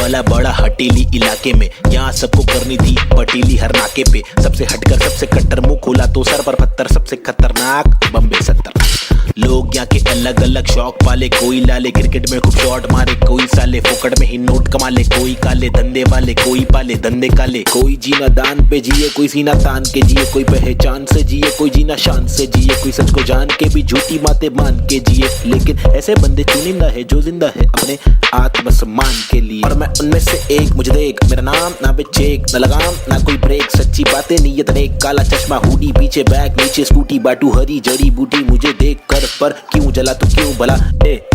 पला बड़ा हटीली इलाके में, यहाँ सबको करनी थी पटीली हर नाके पे। सबसे हटकर सबसे कट्टर, मुंह खोला तो सर पर पत्थर। सबसे खतरनाक बम्बे 70। लोग यहाँ के अलग अलग शौक पाले, कोई लाले क्रिकेट में खूब शॉट मारे, कोई साले फोकट में ही नोट कमा ले, कोई काले धंधे वाले, कोई पाले धंधे काले। कोई जीना दान पे जिए, कोई सीना तान के जिए, कोई पहचान से जिए, कोई जीना शान से जिए, कोई सच को जान के भी झूठी बातें मान के जिए। लेकिन ऐसे बंदे चुनिंदा है जो जिंदा है अपने आत्मसम्मान के लिए, और मैं उनमें से एक। मुझे देख, मेरा नाम ना बेचेक, ना लगाम ना कोई ब्रेक, सच्ची बातें नीयत नेक, काला चश्मा हुडी पीछे बैग, नीचे स्कूटी, बाटू हरी जड़ी बूटी। मुझे देख कर पर क्यों जला तू क्यों भला,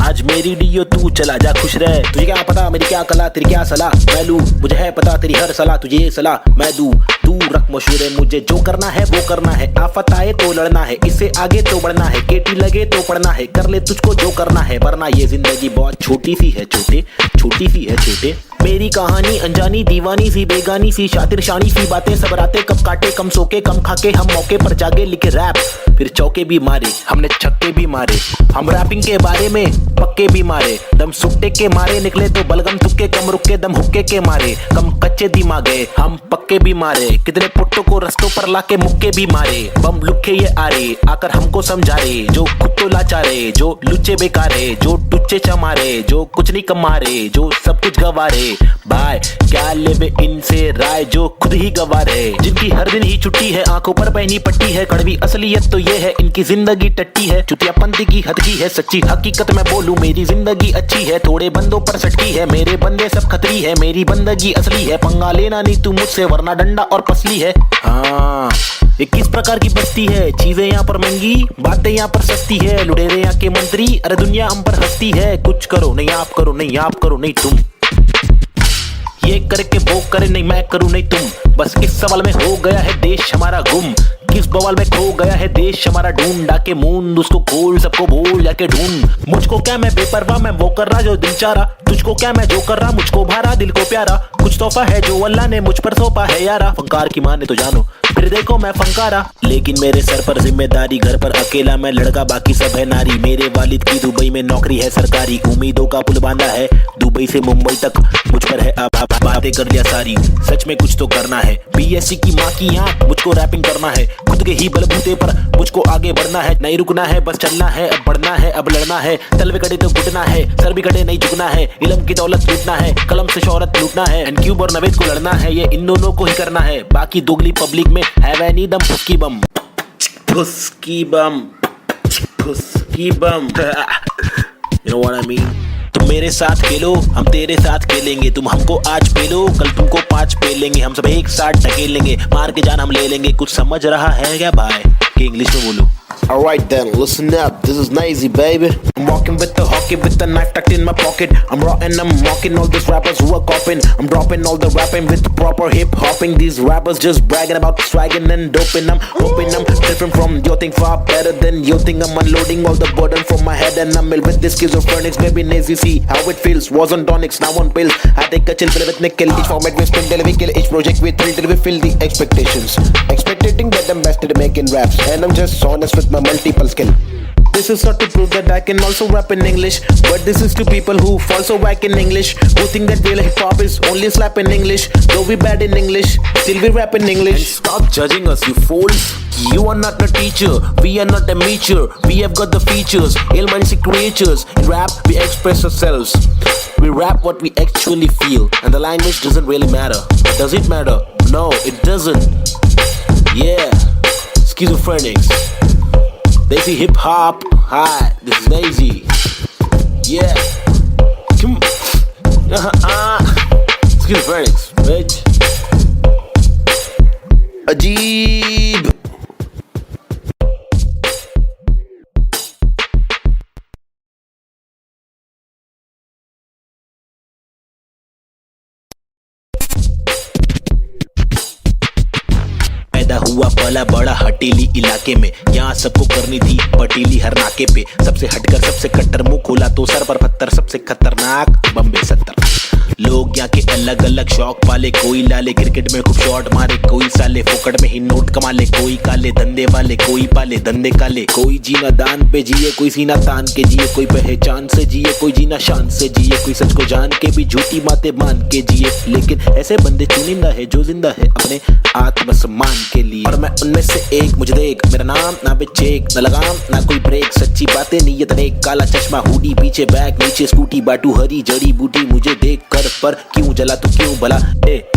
आज मेरी डियो तू चला जा खुश रह। तुझे क्या पता मेरी क्या कला, तेरी क्या सलाह मैं लूं, मुझे है पता तेरी हर सलाह तुझे ये सलाह मैं दूं। तू रख मशहूर है, मुझे जो करना है वो करना है, आफत आए तो लड़ना है, इससे आगे तो बढ़ना है, केटी लगे तो पढ़ना है, कर ले तुझको जो करना है, वरना ये जिंदगी बहुत छोटी सी है छोटे, छोटी सी है छोटे। मेरी कहानी अनजानी दीवानी सी, बेगानी सी, शातिर शानी सी बातें, सब रातें कब काटे, कम सोके कम खाके, हम मौके पर जागे, लिखे रैप फिर चौके भी मारे, हमने छक्के भी मारे। हम रैपिंग के बारे में पक्के भी मारे, दम सुट्टे के मारे निकले तो बलगम तुक्के, कम रुके दम हुक्के के मारे, कम कच्चे दिमागे हम पक्के भी मारे। कितने पुट्टों को रस्तों पर लाके मुक्के भी मारे, बम लुक्के ये आरे आकर हमको समझा रे, जो खुद तो लाचारे, जो लुच्चे बेकारे, जो टुच्चे चमारे, जो कुछ नहीं कमारे, जो सब कुछ गवारे। भाई क्या लेवे इनसे राय, जो खुद ही गवारे, जिनकी हर दिन ही छुट्टी है, आंखों पर पहनी पट्टी है, कड़वी असलियत तो ये है इनकी जिंदगी टट्टी है, चुतियापंती की हद की है, सच्ची हकीकत मैं बोलूं मेरी जिंदगी अच्छी है, थोड़े बंदों पर सटकी है, मेरे बंदे सब खतरी है, मेरी बंदगी असली है, पंगा लेना नहीं तू मुझसे वरना डंडा और पसली है। हाँ, ये किस प्रकार की बस्ती है, चीजें यहाँ पर महंगी, बातें यहाँ पर सस्ती है, लुटेरे यहाँ के मंत्री, अरे दुनिया हम पर हंसती है। कुछ करो नहीं आप करो, नहीं आप करो नहीं तुम, ये करके वो करे नहीं मैं करूं नहीं तुम। बस इस सवाल में हो गया है देश हमारा गुम, किस बवाल में खो गया है देश हमारा, ढूंढा के मूंद उसको खोल, सबको बोल जाके ढूंढ। मुझको क्या मैं बेपरवाह, मैं वो कर रहा जो दिल चाह रहा, तुझको क्या मैं जो कर रहा, मुझको भारा दिल को प्यारा, कुछ तोहफा है जो अल्लाह ने मुझ पर सौंपा है यारा। फंकार की माने तो जानो फिर देखो मैं फंकारा, लेकिन मेरे सर पर जिम्मेदारी, घर पर अकेला मैं लड़का बाकी सब है नारी। मेरे वालिद की दुबई में नौकरी है सरकारी, उम्मीदों का पुल बांधा है दुबई से मुंबई तक, मुझ पर है अब बातें कर लिया सारी, सच में कुछ तो करना है। बीएससी की माँ की आँख, मुझको रैपिंग करना है, खुद के ही बलबूते पर मुझको आगे बढ़ना है, नहीं रुकना है बस चलना है, अब बढ़ना है अब लड़ना है, तलवे कड़े तो घुटना है, सर भी कड़े नहीं झुकना है, इल्म की दौलत लूटना है, कलम से शोहरत लूटना है, एंड क्यूब और नवेद को लड़ना है, ये इन दोनों को ही करना है, बाकी दोगली पब्लिक में है वह नी दम फुसकी बम, फुसकी बम, फुसकी बम। You know what I mean? तुम मेरे साथ खेलो हम तेरे साथ खेलेंगे, तुम हमको आज पेलो कल तुमको 5 पेलेंगे, हम सब एक साथ ढकेलेंगे, मार के जान हम ले लेंगे। कुछ समझ रहा है क्या भाई कि इंग्लिश में बोलो? Alright then, listen up, this is Nazy baby. I'm walking with the hockey with the knife tucked in my pocket. I'm raw and I'm mocking all these rappers who are copying. I'm dropping all the rapping with proper hip hopping. These rappers just bragging about swagging and doping. I'm hoping I'm different from your thing, far better than your thing. I'm unloading all the burden from my head and I'm ill with this schizophrenics. Baby Nazy, see how it feels. Was on tonics, now on pills. I take a chill pill with nickel. Each format we spin till we kill. Each project we thrill till we fill the expectations. Expecting that I'm best at making raps, and I'm just honest with my multiple skill. This is not to prove that I can also rap in English, but this is to people who fall so whack in English, who think that real hip hop is only slap in English. Though we bad in English, still we rap in English. And stop judging us, you fools. You are not a teacher, we are not amateur. We have got the features, ill-minded creatures. In rap, we express ourselves. We rap what we actually feel, and the language doesn't really matter. Does it matter? No, it doesn't. Yeah, schizophrenics. They see hip hop. Hi, this is Nazy. Yeah. Come. Schizophrenics, bitch. Ajeeb. हुआ पला बड़ा हटीली इलाके में, यहाँ सबको करनी थी पटीली हर नाके पे। सबसे हटकर सबसे कट्टर, मुंह खोला तो सर पर पत्थर। सबसे खतरनाक बम्बे 70। लोग यहाँ के अलग अलग शौक पाले, कोई लाले क्रिकेट में खूब शॉट मारे, कोई साले फोकट में ही नोट कमा ले, कोई काले धंधे वाले, कोई पाले धंधे काले, कोई जीना दान पे जिए, कोई सीना तान के जिए, कोई पहचान से जिए, कोई जीना शान से जिए, कोई सच को जान के भी झूठी बातें मान के जिए। लेकिन ऐसे बंदे चुनिंदा है जो जिंदा है अपने आत्मसम्मान के लिए, और मैं उनमें से एक। मुझे देख, मेरा नाम ना पे चेक, ना लगाम ना कोई ब्रेक, सच्ची बातें नीयत नेक, काला चश्मा हुडी पीछे बैग नीचे स्कूटी, बाटू हरी जड़ी बूटी, मुझे देख कर पर क्यों जला तू क्यों भला।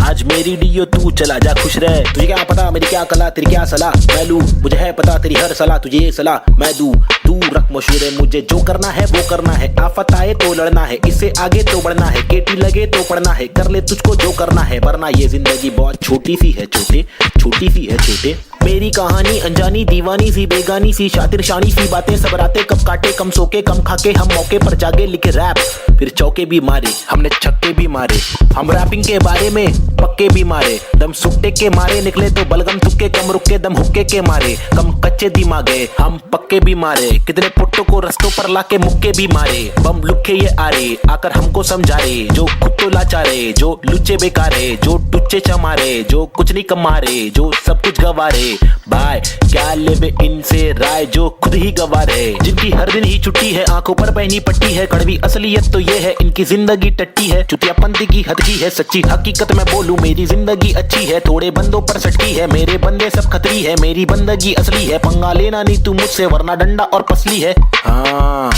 आज मेरी डियो तू चला जा खुश रह, तुझे क्या पता मेरी क्या कला, तेरी क्या सलाह मैं लूं, मुझे है पता तेरी हर सलाह, तुझे ये सलाह मैं दूं। तू रख मशहूर है, मुझे जो करना है वो करना है, आफत आए तो लड़ना है, इससे आगे तो बढ़ना है, केटी लगे तो पढ़ना है, कर ले तुझको जो करना है, वरना ये जिंदगी बहुत छोटी सी है छोटे, छोटी सी है छोटे। मेरी कहानी अनजानी दीवानी सी बेगानी सी, शातिर शानी सी बातें सब रातें कब काटे, कम सोके कम खाके हम मौके पर जागे, लिखे रैप फिर चौके भी मारे, हमने छक्के भी मारे, हम रैपिंग के बारे में पक्के भी मारे, दम सुट्टे के मारे निकले तो बलगम तुक्के, कम रुके दम हुक्के के मारे, कम कच्चे दिमागे हम पक्के भी मारे, कितने पुट्टों को रस्तों पर लाके मुक्के भी मारे, बम लुक्के ये आरे आकर हमको समझा रे, जो खुद तो लाचारे, जो लुच्चे बेकारे, जो टुच्चे चमारे, जो कुछ नहीं कमारे, जो सब कुछ गवारे, भाई क्या लेवे इनसे राय, जो खुद ही गवार है, जिनकी हर दिन ही छुट्टी है, आंखों पर पहनी पट्टी है, कड़वी असलियत तो ये है इनकी जिंदगी टट्टी है, चुतियापंथी की हद की है, सच्ची हकीकत मैं बोलूं मेरी जिंदगी अच्छी है, थोड़े बंदों पर सटकी है, मेरे बंदे सब खतरी है, मेरी बंदगी असली है, पंगा लेना नहीं तू मुझसे वरना डंडा और पसली है। हाँ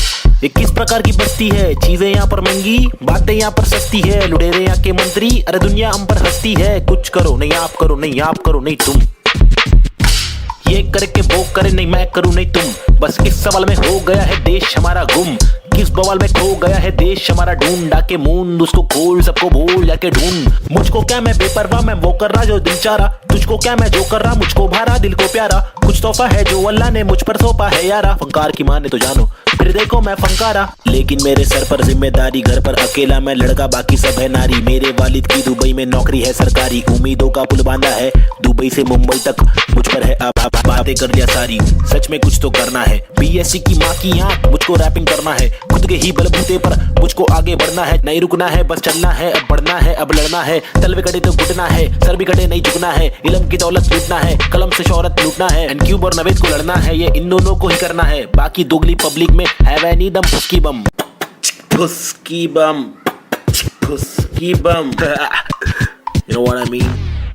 ये किस प्रकार की बस्ती है, चीजें यहाँ पर महंगी बातें यहाँ पर सस्ती है, लुटेरे यहाँ के मंत्री अरे दुनिया हम पर हंसती है, कुछ करो नहीं आप करो नहीं आप करो नहीं तुम, ये करके वो करे नहीं मैं करूं नहीं तुम, बस इस सवाल में हो गया है देश हमारा गुम, किस बवाल में खो गया है देश हमारा, ढूंढ डाके मूंद उसको खोल सबको भूल जाके ढूंढ, मुझको क्या मैं बेपरवाह मैं वो कर रहा जो दिल चाह रहा, तुझको क्या मैं जो कर रहा मुझको भारा दिल को प्यारा, कुछ तोहफा है जो अल्लाह ने मुझ पर सौंपा है यारा, फंकार की माने तो जानो फिर देखो मैं फंकारा, लेकिन मेरे सर पर जिम्मेदारी, घर पर अकेला मैं लड़का बाकी सब है नारी, मेरे वालिद की दुबई में नौकरी है सरकारी, उम्मीदों का पुल बांधा है दुबई से मुंबई तक, मुझ पर है अब बातें कर लिया सारी, सच में कुछ तो करना है, बीएससी की माँ की आंख मुझको रैपिंग करना है, खुद के ही बलबूते पर मुझको आगे बढ़ना है, नहीं रुकना है बस चलना है, अब बढ़ना है अब लड़ना है, तलवे कटे तो घुटना है, सर भी कटे नहीं झुकना है, इल्म की दौलत लूटना है, कलम से शोहरत लूटना है, एंड क्यूब और नवेद को लड़ना है, ये इन दोनों को ही करना है, बाकी दोगली पब्लिक में हैव एनी दम फुस्की बम फुस्की बम फुस्की बम you know what I mean?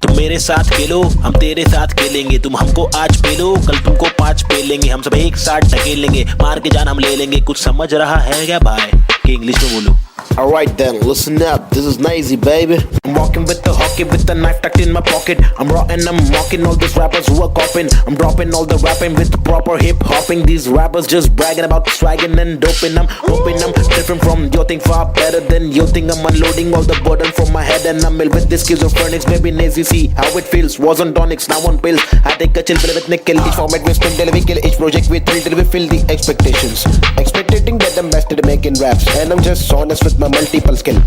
तुम मेरे साथ खेलो हम तेरे साथ खेलेंगे, तुम हमको आज पेलो कल तुमको 5 पेलेंगे, हम सब एक साथ ढकेलेंगे, मार के जान हम ले लेंगे, कुछ समझ रहा है क्या भाई कि इंग्लिश में बोलूं। Alright then, listen up, this is Nazy baby. I'm walking with the hockey with the knife tucked in my pocket. I'm raw and I'm mocking all these rappers who are copying. I'm dropping all the rapping with the proper hip hopping. These rappers just bragging about swagging and doping. I'm hoping I'm different from your thing, far better than your thing. I'm unloading all the burden from my head and I'm ill with this schizophrenics. Baby Nazy, see how it feels. Was on tonics, now on pills. I take a chill pill with nickel. Each format we spin till we kill. Each project we thrill till we fill the expectations. Expecting that I'm best at making raps, and I'm just honest with my multiple skill.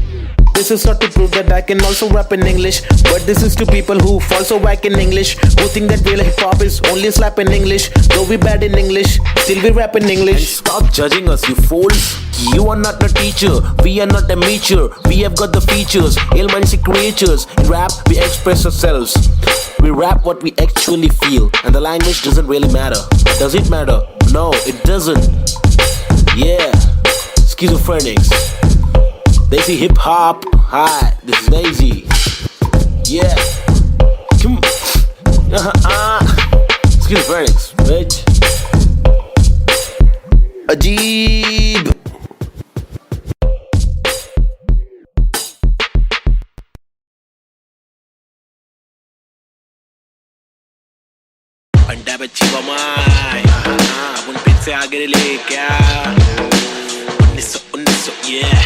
This is not to prove that I can also rap in English, but this is to people who fall so whack in English, who think that real hip hop is only slap in English. Though we bad in English, still we rap in English. And stop judging us, you fools. You are not a teacher, we are not amateur. We have got the features, ill-minded creatures. In rap, we express ourselves. We rap what we actually feel, and the language doesn't really matter. Does it matter? No, it doesn't. Yeah, schizophrenics. Desi hip hop. Hi, this is Nazy. Yeah. Come. Schizophrenics, bitch. Ajeeb. अंडा बच्ची बमाई अब उन pitch से आगे ले क्या 1900 yeah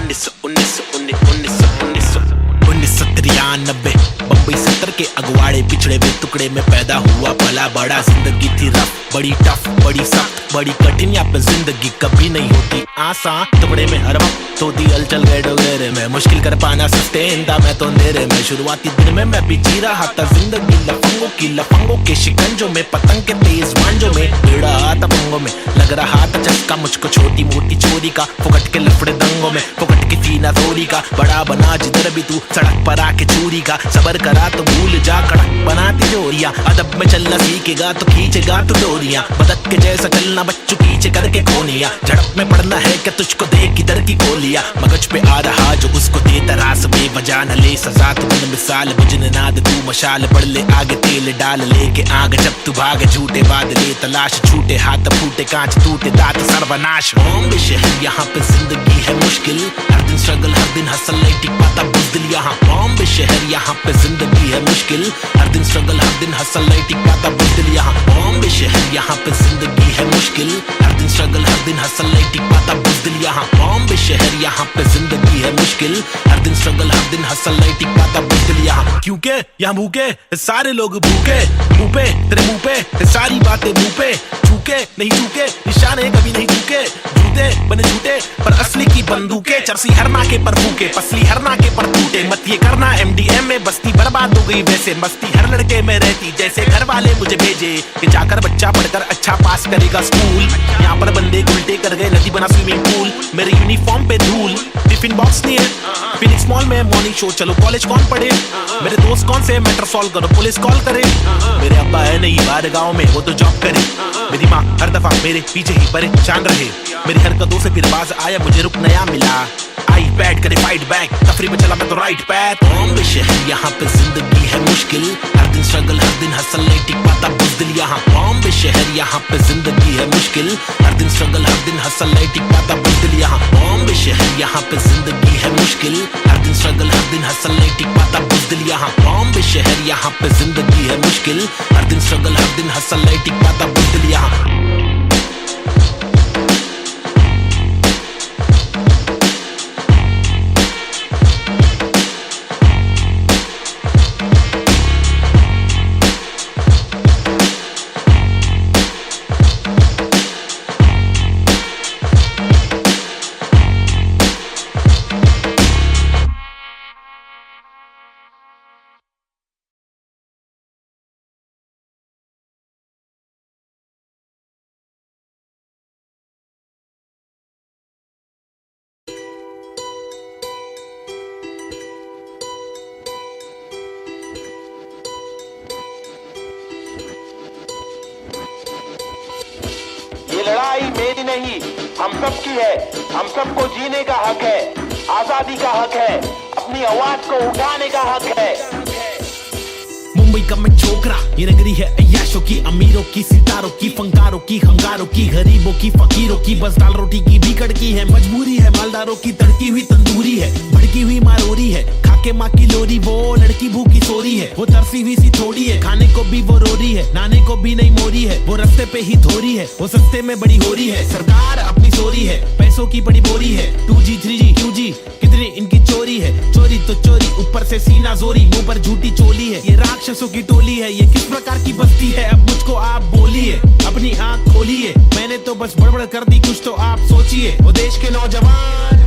1993 Bombay 70 के अगवाड़े पिछड़े हुए टुकड़े में पैदा हुआ पला बड़ा, जिंदगी थी रफ बड़ी टफ बड़ी सख्त बड़ी कठिन, यहाँ पे जिंदगी कभी नहीं होती आसान, टुकड़े में हर वक्त तो दी हलचल गए डोगरे में, मुश्किल कर पाना सस्टेन था मैं तो अंधेरे में। शुरुआती दिन में मैं भी जी रहा था जिंदगी लफंगों के शिकंजों में, पतंग के तेज मांझों में, भिड़ा हाथ पंगों में, लग रहा था चस्का मुझको छोटी मोटी चोरी का, फुकट के लफड़े दंगों में, फुकट की फीना थोड़ी का, बड़ा बना जिधर भी तू सड़क पर आके चूरी का, सबर करा तो भूल जा कड़क बनाती जोरियां, अदब में चलना सीखेगा तो खींचेगा तू डोरियां, बदक के जैसा चलना बच्चों पीछे करके कोनिया, झड़प में पड़ना है क्या तुझको देख किधर की गोलियां, मगज पे आ रहा जो उसको दे तरास बेवजह न ले सजा, तू बन मिसाल बुझने ना दे तू मशाल, बढ़ ले आगे तेल डाल लेके आग, जब तू भागे झूठे बादले तलाश, छूटे हाथ फूटे कांच टूटे दांत सर्वनाश। बॉम्बे शहर यहाँ पे जिंदगी है मुश्किल, हर दिन स्ट्रगल हर दिन हसल नहीं टिक पाता बुज़दिल यहाँ। बॉम्बे शहर यहाँ पे जिंदगी है मुश्किल, हर दिन स्ट्रगल हर दिन हसल नहीं टिक पाता बुज़दिल यहाँ। बॉम्बे शहर यहाँ पे जिंदगी है मुश्किल, हर दिन स्ट्रगल हर दिन हसल नहीं टिक पाता बुज़दिल यहाँ। बॉम्बे शहर यहाँ पे जिंदगी है मुश्किल, हर दिन स्ट्रगल हर दिन हसल नहीं टिक पाता बुज़दिल यहाँ। क्योंकि यहाँ भूखे सारे लोग भूखे, मुंह पे तेरे मुंह पे सारी बातें मुंह पे, झूके नहीं झूके निशाने कभी नहीं झूके, झूठे बने झूठे पर असली की बंदूकें, चरसी हर नाके पर फूके पसली हर नाके पर टूटे, मत ये करना MDM में बस्ती बर्बाद हो गई वैसे, मस्ती हर लड़के में रहती जैसे घर वाले मुझे भेजे कि जाकर बच्चा पढ़कर अच्छा पास करेगा स्कूल। यहाँ पर बंदे उल्टे कर गए नदी बना स्विमिंग पूल, मेरे यूनिफॉर्म पे धूल, टिफिन बॉक्स नहीं है फिनिक्स मॉल में मॉर्निंग शो, चलो कॉलेज कौन पढ़े, मेरे दोस्त कौन से मैटर सॉल्व करो पुलिस कॉल करे, मेरे अब्बा है नहीं बाहर गाँव में वो तो जॉब करे, मेरी माँ हर दफा मेरे पीछे ही परेशान रहे, मेरी हरकतों से फिर बाज आया मुझे रुक नया मिला, आई बैठ करे फाइट बैक तफरी में चला मैं तो राइट पैथ। बॉम्बे शहर यहाँ पे जिंदगी है मुश्किल, हर दिन स्ट्रगल हर दिन हसल नहीं टिक पाता बुज़दिल यहाँ। बॉम्बे शहर यहाँ पे जिंदगी है मुश्किल, हर दिन स्ट्रगल हर दिन हसल नहीं टिक पाता बुज़दिल यहाँ। बॉम्बे शहर यहाँ पे जिंदगी है मुश्किल, हर दिन स्ट्रगल हर दिन हसल नहीं टिक पाता बुज़दिल यहाँ। बॉम्बे शहर यहाँ पे जिंदगी है मुश्किल, हर दिन स्ट्रगल हर दिन हसल नहीं टिक पाता बुज़दिल यहाँ। लड़ाई मेरी नहीं हम सब की है, हम सबको जीने का हक है, आजादी का हक है, अपनी आवाज को उठाने का हक है। मुंबई का मैं छोकरा, ये नगरी है अय्याशों की, अमीरों की, सितारों की, फंकारों की, खंगारों की, गरीबों की, फकीरों की, बस दाल रोटी की भी कड़की है, मजबूरी है मालदारों की, तड़की हुई तंदूरी है, भड़की हुई मारोरी है, खाके माँ की लोरी, वो लड़की भूखी सोरी है, वो तरसी हुई सी थोड़ी है, खाने को भी वो रोरी है, नाने को भी नहीं मोरी है, वो रास्ते पे ही धोरी है, वो सस्ते में बड़ी हो रही है, सरकार अपनी सोरी है, पैसों की बड़ी बोरी है, 2G 3G QG कितनी इनकी चोरी है, चोरी तो चोरी ऊपर से सीना जोरी, मुंह पर झूठी चोली है, ये राक्षसों की टोली है, ये किस प्रकार की बस्ती है, अब मुझको आप बोलिए, अपनी आंख खोलिए, मैंने तो बस बड़बड़ कर दी, कुछ तो आप सोचिए, वो देश के नौजवान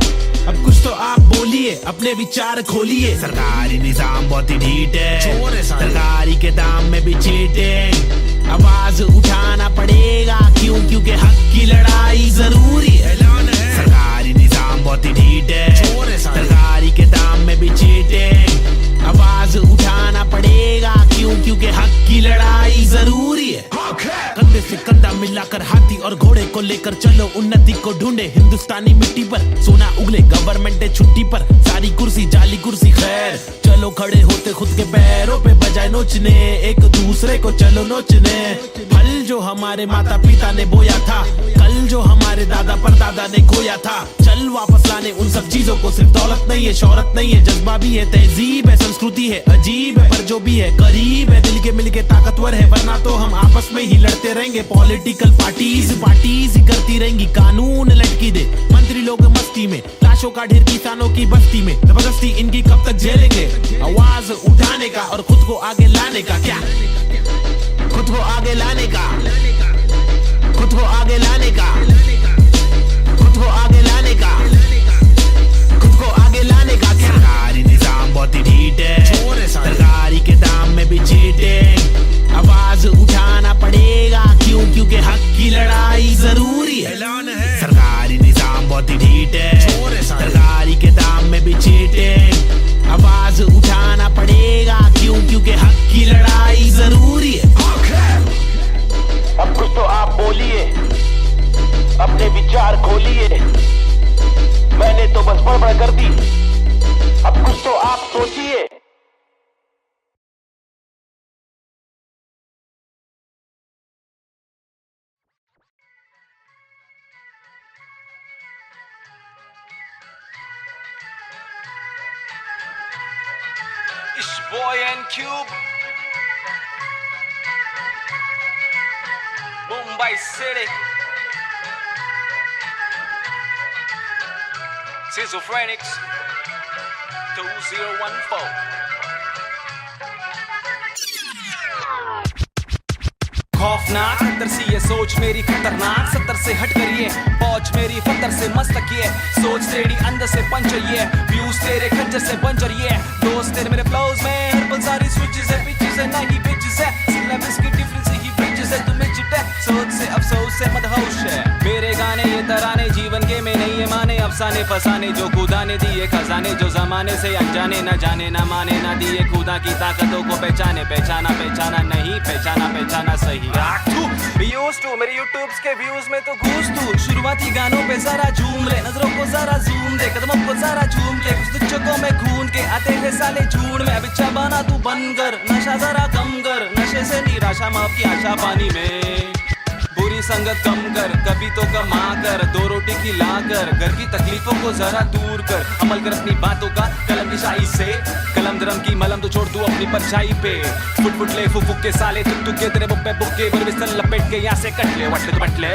अब कुछ तो आप बोलिए, अपने विचार खोलिए। सरकारी निजाम बहुत ही ढीठ है, सरकारी के दाम में भी चीटिंग, आवाज उठाना पड़ेगा क्यों, क्योंकि हक की लड़ाई जरूरी है। सरकारी निजाम बहुत ही ढीठ है, सरकारी के दाम में भी चीटिंग, आवाज उठाना पड़ेगा क्यों, क्योंकि हक की लड़ाई जरूरी है। कंधे से कंधा मिलाकर हाथी और घोड़े को लेकर चलो, उन्नति को ढूंढे हिंदुस्तानी मिट्टी पर, सोना उगले गवर्नमेंट है छुट्टी पर, सारी कुर्सी जाली कुर्सी खैर, चलो खड़े होते खुद के पैरों पे बजाय नोचने, एक दूसरे को चलो नोचने, फल जो हमारे माता पिता ने बोया था, कल जो हमारे दादा परदादा ने खोया था, चल वापस लाने उन सब चीजों को, सिर्फ दौलत नहीं है शोहरत नहीं है, जज्बा भी है, तहजीब है, संस्कृति है, अजीब है पर जो भी है करीब है, दिल के मिलके ताकतवर है, वरना तो हम आपस में ही लड़ते रहेंगे, पॉलिटिकल पार्टीज ही करती रहेंगी, कानून लटकी दे मंत्री लोग मस्ती में, लाशों का ढेर किसानों की बस्ती में, जबरदस्ती इनकी कब तक झेलेंगे, आवाज उठाने का और खुद को आगे लाने का, क्या खुद को आगे लाने का, खुद को आगे लाने का, खुद को आगे लाने का, सी ढीठ है, सरकारी के दाम में भी चीटिंग। आवाज उठाना पड़ेगा क्यों, क्योंकि हक की लड़ाई जरूरी है। अब कुछ तो आप बोलिए, अपने विचार खोलिए। मैंने तो बस बड़बड़ कर दी, अब कुछ तो आप सोचिए। It's boy and Cube, Mumbai City, Schizophrenics 2014. खौफनाक खतर सी ये सोच मेरी खतरनाक, 70 से हट कर ये पहुंच मेरी फतर से मस्तक ये सोच तेरी अंदर से पंचर ये व्यूज तेरे खंजर से बंजर ये दोस्त तेरे मेरे फ्लोज में हर पल सारी स्विचेस है पिचेस है नहीं बिचेस है सिलेबस की डिफरेंस ही ब्रिजेस है तुम्हें चिटे सोच से अफसोस से मदहोश है मेरे गाने ये तराने जीवन के में नहीं है माने अफसाने फसाने जो खुदा ने दिए खजाने जो जमाने से अनजाने न जाने न माने न दिए खुदा की ताकतों को पहचाने पहचाना पहचाना नहीं पहचाना पहचाना सही यूज टू मेरे यूट्यूब्स के व्यूज में तो घूस तू शुरुआती गानों पे जरा झूम ले नजरों को जरा जूम दे कदमों को जरा झूम ले कुछ तुझको में खून के आते हैं साले झूठ में अब इच्छा बना तू बनकर नशा जरा कम कर नशे से निराशा माफ की आशा पानी में बुरी संगत कम कर कभी तो कमा कर दो रोटी खिला कर घर की तकलीफों को जरा दूर कर अमल कर अपनी बातों का कलम की शाही से कलम दरम की मलम तो छोड़ तू अपनी परछाई पे फुट फुट ले फुक के साले तुक तुक के तेरे बुक पे बुक्के बर बिस्तर लपेट के यहाँ से कट ले वटले तो बटले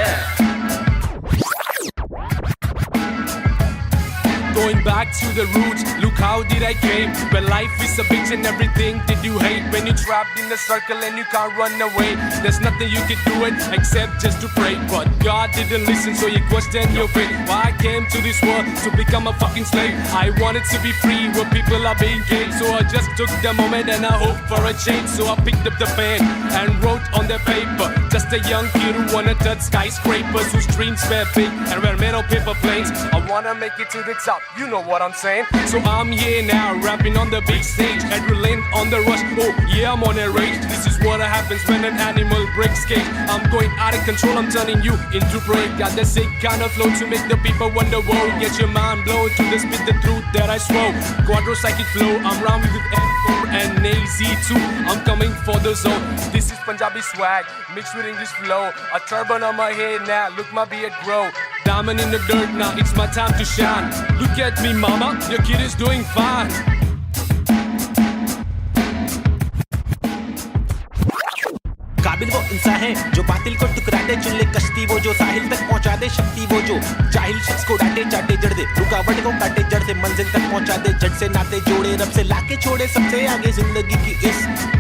Going back to the roots, look how did I came. When life is a bitch and everything did you hate. When you're trapped in a circle and you can't run away. There's nothing you can do it except just to pray. But God didn't listen so you question your fate. Why I came to this world to become a fucking slave. I wanted to be free where people are being caged. So I just took the moment and I hoped for a change. So I picked up the pen and wrote on the paper. Just a young kid who wanna touch skyscrapers. Whose dreams were big and were made of paper planes. I wanna make it to the top. You know what I'm saying? So I'm here now, rapping on the big stage. Adrenaline on the rush, oh yeah, I'm on a rage. This is what happens when an animal breaks cage. I'm going out of control, I'm turning you into prey. Got the sick kind of flow to make the people wonder, whoa. Get your mind blown to the spit the truth that I swore. Quadro-psychic flow, I'm rhyming with M4 and AZ2. I'm coming for the zone. This is Punjabi swag, mixed with English flow. A turban on my head now, look my beard grow. Diamond in the dirt now, it's my time to shine. Look at me mama, your kid is doing fine. काबिल वो इंसान है जो बातिल को टुकरा दे चुन ले कश्ती वो जो साहिल तक पहुंचा दे शक्ति वो जो जाहिल शख्स को डांटे चाटे जड़ दे रुकावट को काटे जड़ से मंजिल तक पहुंचा दे जड़ से नाते जोड़े रब से लाके छोड़े सबसे आगे जिंदगी की इस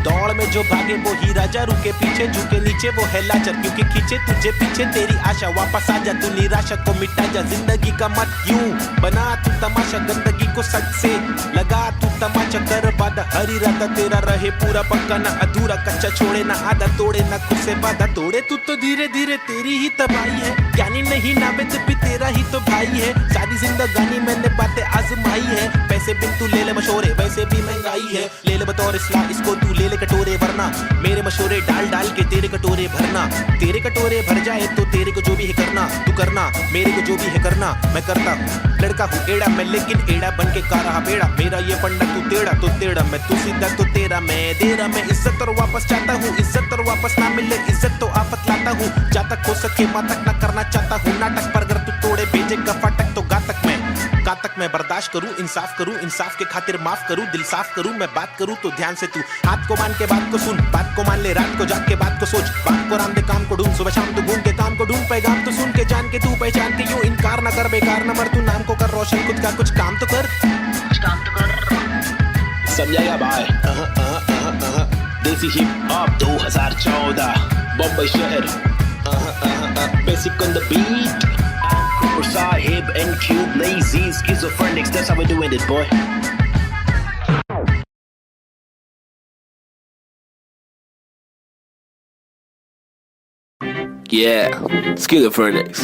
दौड़ में जो भागे वो ही राजा रुके पीछे झुके नीचे वो है लाचार क्योंकि खींचे तुझे पीछे तेरी आशा वापस आ जा तू निराशा को मिटा जा जिंदगी का मत यूं बना तू तमाशा गंदगी को सच से लगा तू तमाचा कर बादा हरी रात तेरा रहे पूरा पक्का ना अधूरा कच्चा छोड़े ना आधा तोड़े ना खुद से वादा तोड़े तू तो धीरे धीरे तेरी ही तबाही है ज्ञानी नहीं नाबिद भी तेरा ही तो भाई है सारी जिंदगानी मैंने बातें आजमाई है पैसे बिन तू ले ले मशोरे वैसे भी महंगाई है ले ले बतौर इस्लाम इसको तू ले ले कटोरे वरना मेरे मशोरे डाल डाल के तेरे कटोरे भरना तेरे कटोरे भर जाए तो तेरे को जो भी है करना तू करना मेरे को जो भी है करना मैं करता हूँ लड़का हूँ एड़ा मैं लेकिन एड़ा बन के का रहा बेड़ा मेरा ये फंडा तू टेढ़ा तो टेढ़ा मैं तू सीधा तो तेरा मैं दे रहा मैं इज्जत और वापस चाहता हूँ इज्जत और वापस ना मिले इज्जत तो आफत लाता हूँ जा तक हो सके वहां तक ना करना चाहता हूँ नाटक पर अगर तू तोड़े भेजेगा फाटक तो गा तक मैं बर्दाश्त करूँ इंसाफ के खातिर माफ करूँ दिल साफ करूँ मैं बात करूँ तो ध्यान से तू हाथ को मान के बात को सुन बात को मान ले रात को जाग के बात को सोच बात को राम दे काम को ढूंढ सुबह शाम तू घूम के काम को ढूंढ पैगाम तो सुन के जान के तू पहचान के यूं इनकार न कर बेकार न मर तू नाम को कर रोशन खुद का कुछ काम तो कर समझाएगा भाई देसी हिप हॉप 2014 बॉम्बे शहर basic on the beat Sahib and Cube lazy schizophrenics that's how we're doing it boy Yeah, schizophrenics.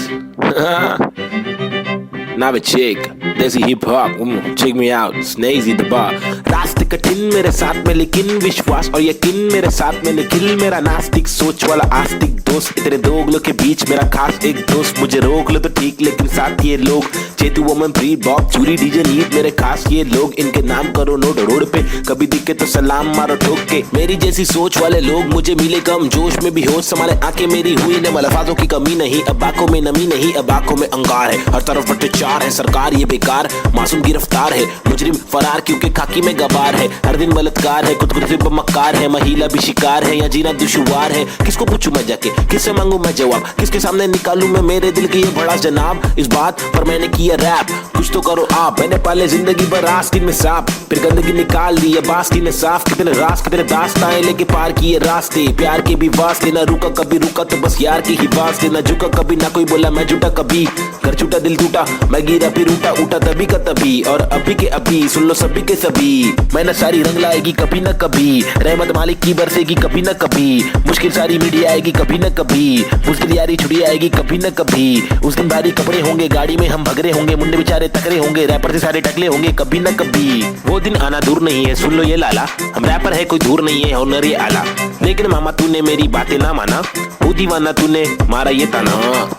Now a chick, desi hip hop, check me out, Snazy the bar. रास्ते कठिन मेरे साथ में लेकिन विश्वास और यकीन मेरे साथ में निखिल मेरा नास्तिक सोच वाला आस्तिक दोस्त इतने दोगलों के बीच मेरा खास एक दोस्त मुझे रोक लो तो ठीक लेकिन साथ ये लोग चेतु वोमन फ्री बॉब चूरी डीजे नीट मेरे खास ये लोग इनके नाम करो नोट रोड पे कभी दिखे तो सलाम मारो ठोक के मेरी जैसी सोच वाले लोग मुझे मिले कम जोश में भी होश संभाले आंखें मेरी हुई ने अल्फाजों की कमी नहीं अब आंखों में नमी नहीं अब आंखों में अंगार है हर तरफ भ्रष्टाचार है सरकार ये बेकार मासूम गिरफ्तार है मुजरिम फरार क्योंकि खाकी में गवार है हर दिन बलात्कार है खुद खुद मक्कार है महिला भी शिकार है या जीना दुश्वार है किसको पूछूं मैं जाके किससे मांगू मैं जवाब किसके सामने निकालूं मैं मेरे दिल की ये बड़ा जनाब इस बात पर मैंने किया रैप कुछ तो करो आप मैंने पाले जिंदगी भर आस्तीन में सांप फिर गंदगी निकाल दी अब आस्तीन ने साफ कितने रास कितने दास्ताएं लेके पार किए रास्ते प्यार के भी वास्ते ना रुका कभी रुका तो बस यार की ही वास्ते ना झुका कभी ना कोई बोला मैं झूठा कभी कर छूटा दिल टूटा मैं गिरा फिर उठा तभी का तभी और अभी के अभी सुन लो सभी के सभी मैंने सारी रंग लाएगी कभी न कभी रहमत मालिक की बरसेगी कभी न कभी मुश्किल सारी मीडिया आएगी कभी न कभी मुश्किल यारी छुट्टी आएगी कभी न कभी उस दिन भारी कपड़े होंगे गाड़ी में हम भगरे होंगे मुंडे बेचारे तकरे होंगे रैपर से सारे टकले होंगे कभी न कभी वो दिन आना दूर नहीं है सुन लो ये लाला हम रैपर है कोई दूर नहीं है ऑनर ये आला लेकिन मामा तूने मेरी बातें ना माना वो दीवाना तूने मारा ये ताना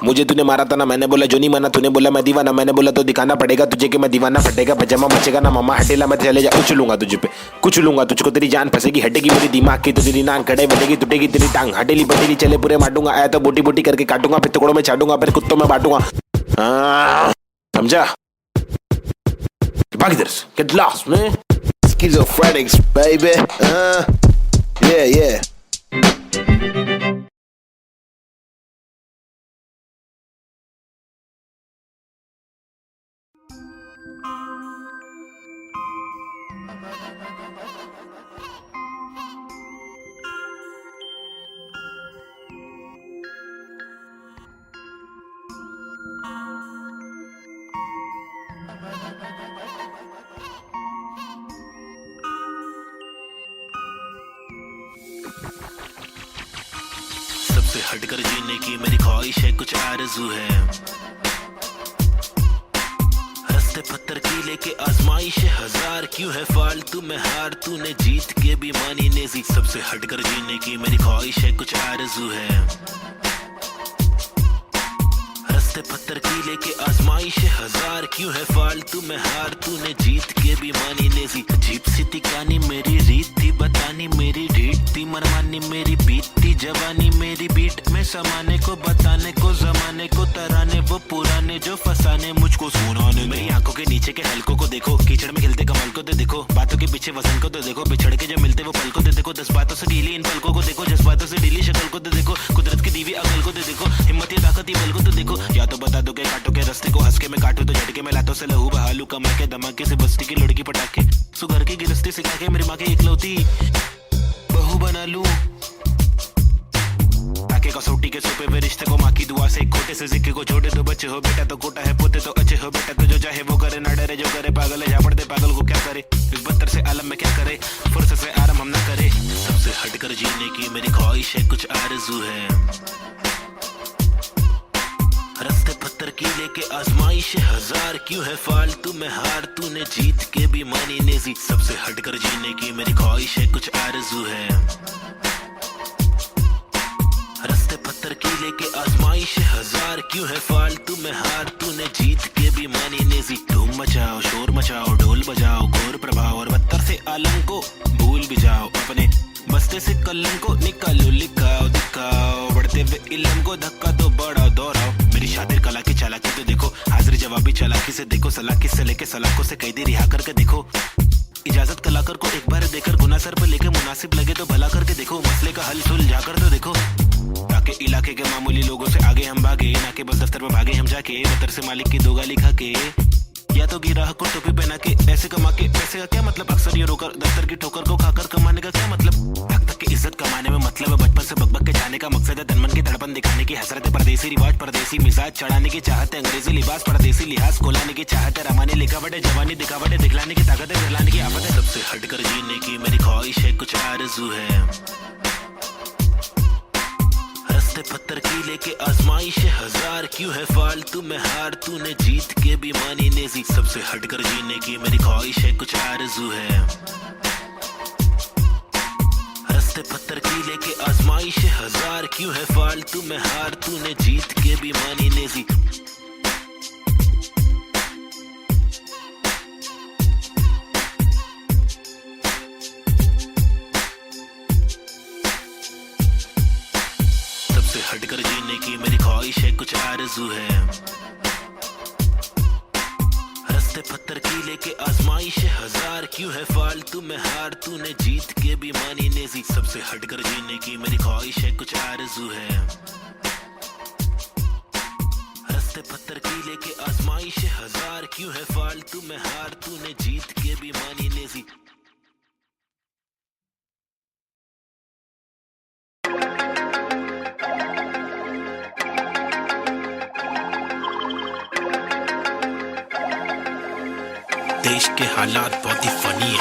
मुझे तूने मारा था ना मैंने बोला जो नहीं माना तूने बोला मैं दीवाना मैंने बोला तो दिखाना पड़ेगा तुझे कि मैं दीवाना फटेगा पजामा मचेगा ना मामा हटेला मैं चले जा कुछ लूंगा तुझे पे कुछ लूंगा तुझको तेरी जान फंसेगी हटेगी मेरी दिमाग की तो तेरी नाक कड़े बढ़ेगी टूटेगी तेरी टांग हटेली बटेली चले पूरे मारूंगा आया तो बोटी बोटी करके काटूंगा फिर टुकड़ों में छाटूंगा फिर कुत्तों में बांटूंगा समझा भाग इधर से get lost man Schizophrenics, baby. Yeah. सबसे हटकर जीने की मेरी ख्वाहिश है कुछ आरज़ू है हंसते पत्थर की लेके आजमाइश है हजार क्यों है फालतू में हार तूने जीत के भी मानी नेजी सबसे हटकर जीने की मेरी ख्वाहिश है कुछ आरज़ू है हंसते पत्थर की लेके आजमाइश है हजार क्यों है फालतू में हार तूने जीत के भी मानी नेजी अजीब सी थी कहानी मेरी रीत थी बतानी मेरी ढीठ थी मनमानी मेरी बीतती जवानी मेरी बीट में समाने को बताने को जमाने को तराने वो पुराने जो फसाने मुझको सुनाने मेरी आंखों के नीचे के हलकों को देखो कीचड़ में खिलते कमल को तो देखो बातों के पीछे वजन को तो देखो बिछड़ के जो मिलते वो पल को तो देखो 10 बातों से ढीली इन पलकों को देखो जज्बातों से ढीली शक्ल को तो देखो कुदरत की दीवी अकल को तो देखो हिम्मत या ताकत बल को तो देखो या तो बता दो के काटो के रास्ते को हंस के मैं काटू तो झटके में लातों से लहू बहालू कमा के धमाके से बस्ती की लड़की पटाके सुगर की गिरस्ती सिखा के मेरी माँ के इकलौती बहू बना लूं ताकि कसौटी के सोपे वे रिश्ते को माँ की दुआ से खोटे से सिक्के को छोटे तो बच्चे हो बेटा तो कोटा है पोते तो अच्छे हो बेटा तो जो चाहे वो करे ना डरे जो करे पागल है झापड़ दे पागल को क्या करे इस बदतर से आलम में क्या करे फुर्सत से आराम हम ना करे सबसे हटकर जीने की मेरी ख्वाहिश है कुछ आरज़ू है रास्ते पत्थर की लेके आजमाइश है हजार क्यों है फालतू में हार तूने जीत के भी मानी नेजी सबसे हटकर जीने की मेरी ख्वाहिश है कुछ आरज़ू है रास्ते पत्थर की लेके आजमाइश है हजार क्यों है फालतू में हार तूने जीत के भी मानी नेजी धूम मचाओ शोर मचाओ ढोल बजाओ घोर प्रभाव और बदतर से आलम को भूल भी जाओ अपने बस्ते से कलम को निकालो लिखाओ दिखाओ बढ़ते हुए इल्म को धक्का तो बढ़ाओ दोहराओ मेरी शातिर कला की चालाकी तो देखो हाजिर जवाबी चालाकी से देखो सलाकी से लेके सलाखों से कैदी रिहा करके देखो इजाजत कलाकार को एक बार देकर गुना सर पर लेके मुनासिब लगे तो भला करके देखो मसले का हल सुलझा कर तो देखो ताकि इलाके के मामूली लोगों से आगे हम भागे ना कि बस दफ्तर में भागे हम जाके बतर से मालिक की दो गाली खा के या तो गिराह को टोपी पहना के पैसे कमा के पैसे का क्या मतलब अक्सर ये रोकर दफ्तर की ठोकर को खाकर कमाने का क्या मतलब हक तक की इज्जत कमाने में मतलब है बचपन से बकबक के जाने का मकसद है तनमन की धड़पन दिखाने की हसरत है परदेसी रिवाज परदेसी मिजाज चढ़ाने की चाहत है अंग्रेजी लिबास परदेसी लिहाज खोलाने की चाहत है रमानी लिखावट है जवानी दिखावट है दिखलाने की ताकत है फैलाने की आफत है सबसे हटकर जीने की मेरी ख्वाहिश है कुछ आरज़ू है हंसते पत्थर की लेके आजमाइश हजार, क्यों है फालतू में हार, तूने जीत के भी मानी नेजी, सबसे हटकर जीने की मेरी ख्वाहिश है, कुछ आरज़ू है। हंसते पत्थर की लेके आजमाइश हजार, क्यों है फालतू में हार, तूने जीत के भी मानी नेजी। सबसे हटकर जीने की मेरी ख्वाहिश है, कुछ आरज़ू है। हंसते पत्थर की लेके आजमाइश हजार, क्यों है फालतू में हार, तूने जीत के भी मानी नेजी, सबसे हटकर जीने की मेरी ख्वाहिश है, कुछ आरज़ू है। हंसते पत्थर की लेके आजमाइश हजार, क्यों है फालतू में हार, तूने जीत के भी मानी नेजी। देश के हालात बहुत ही फनी है,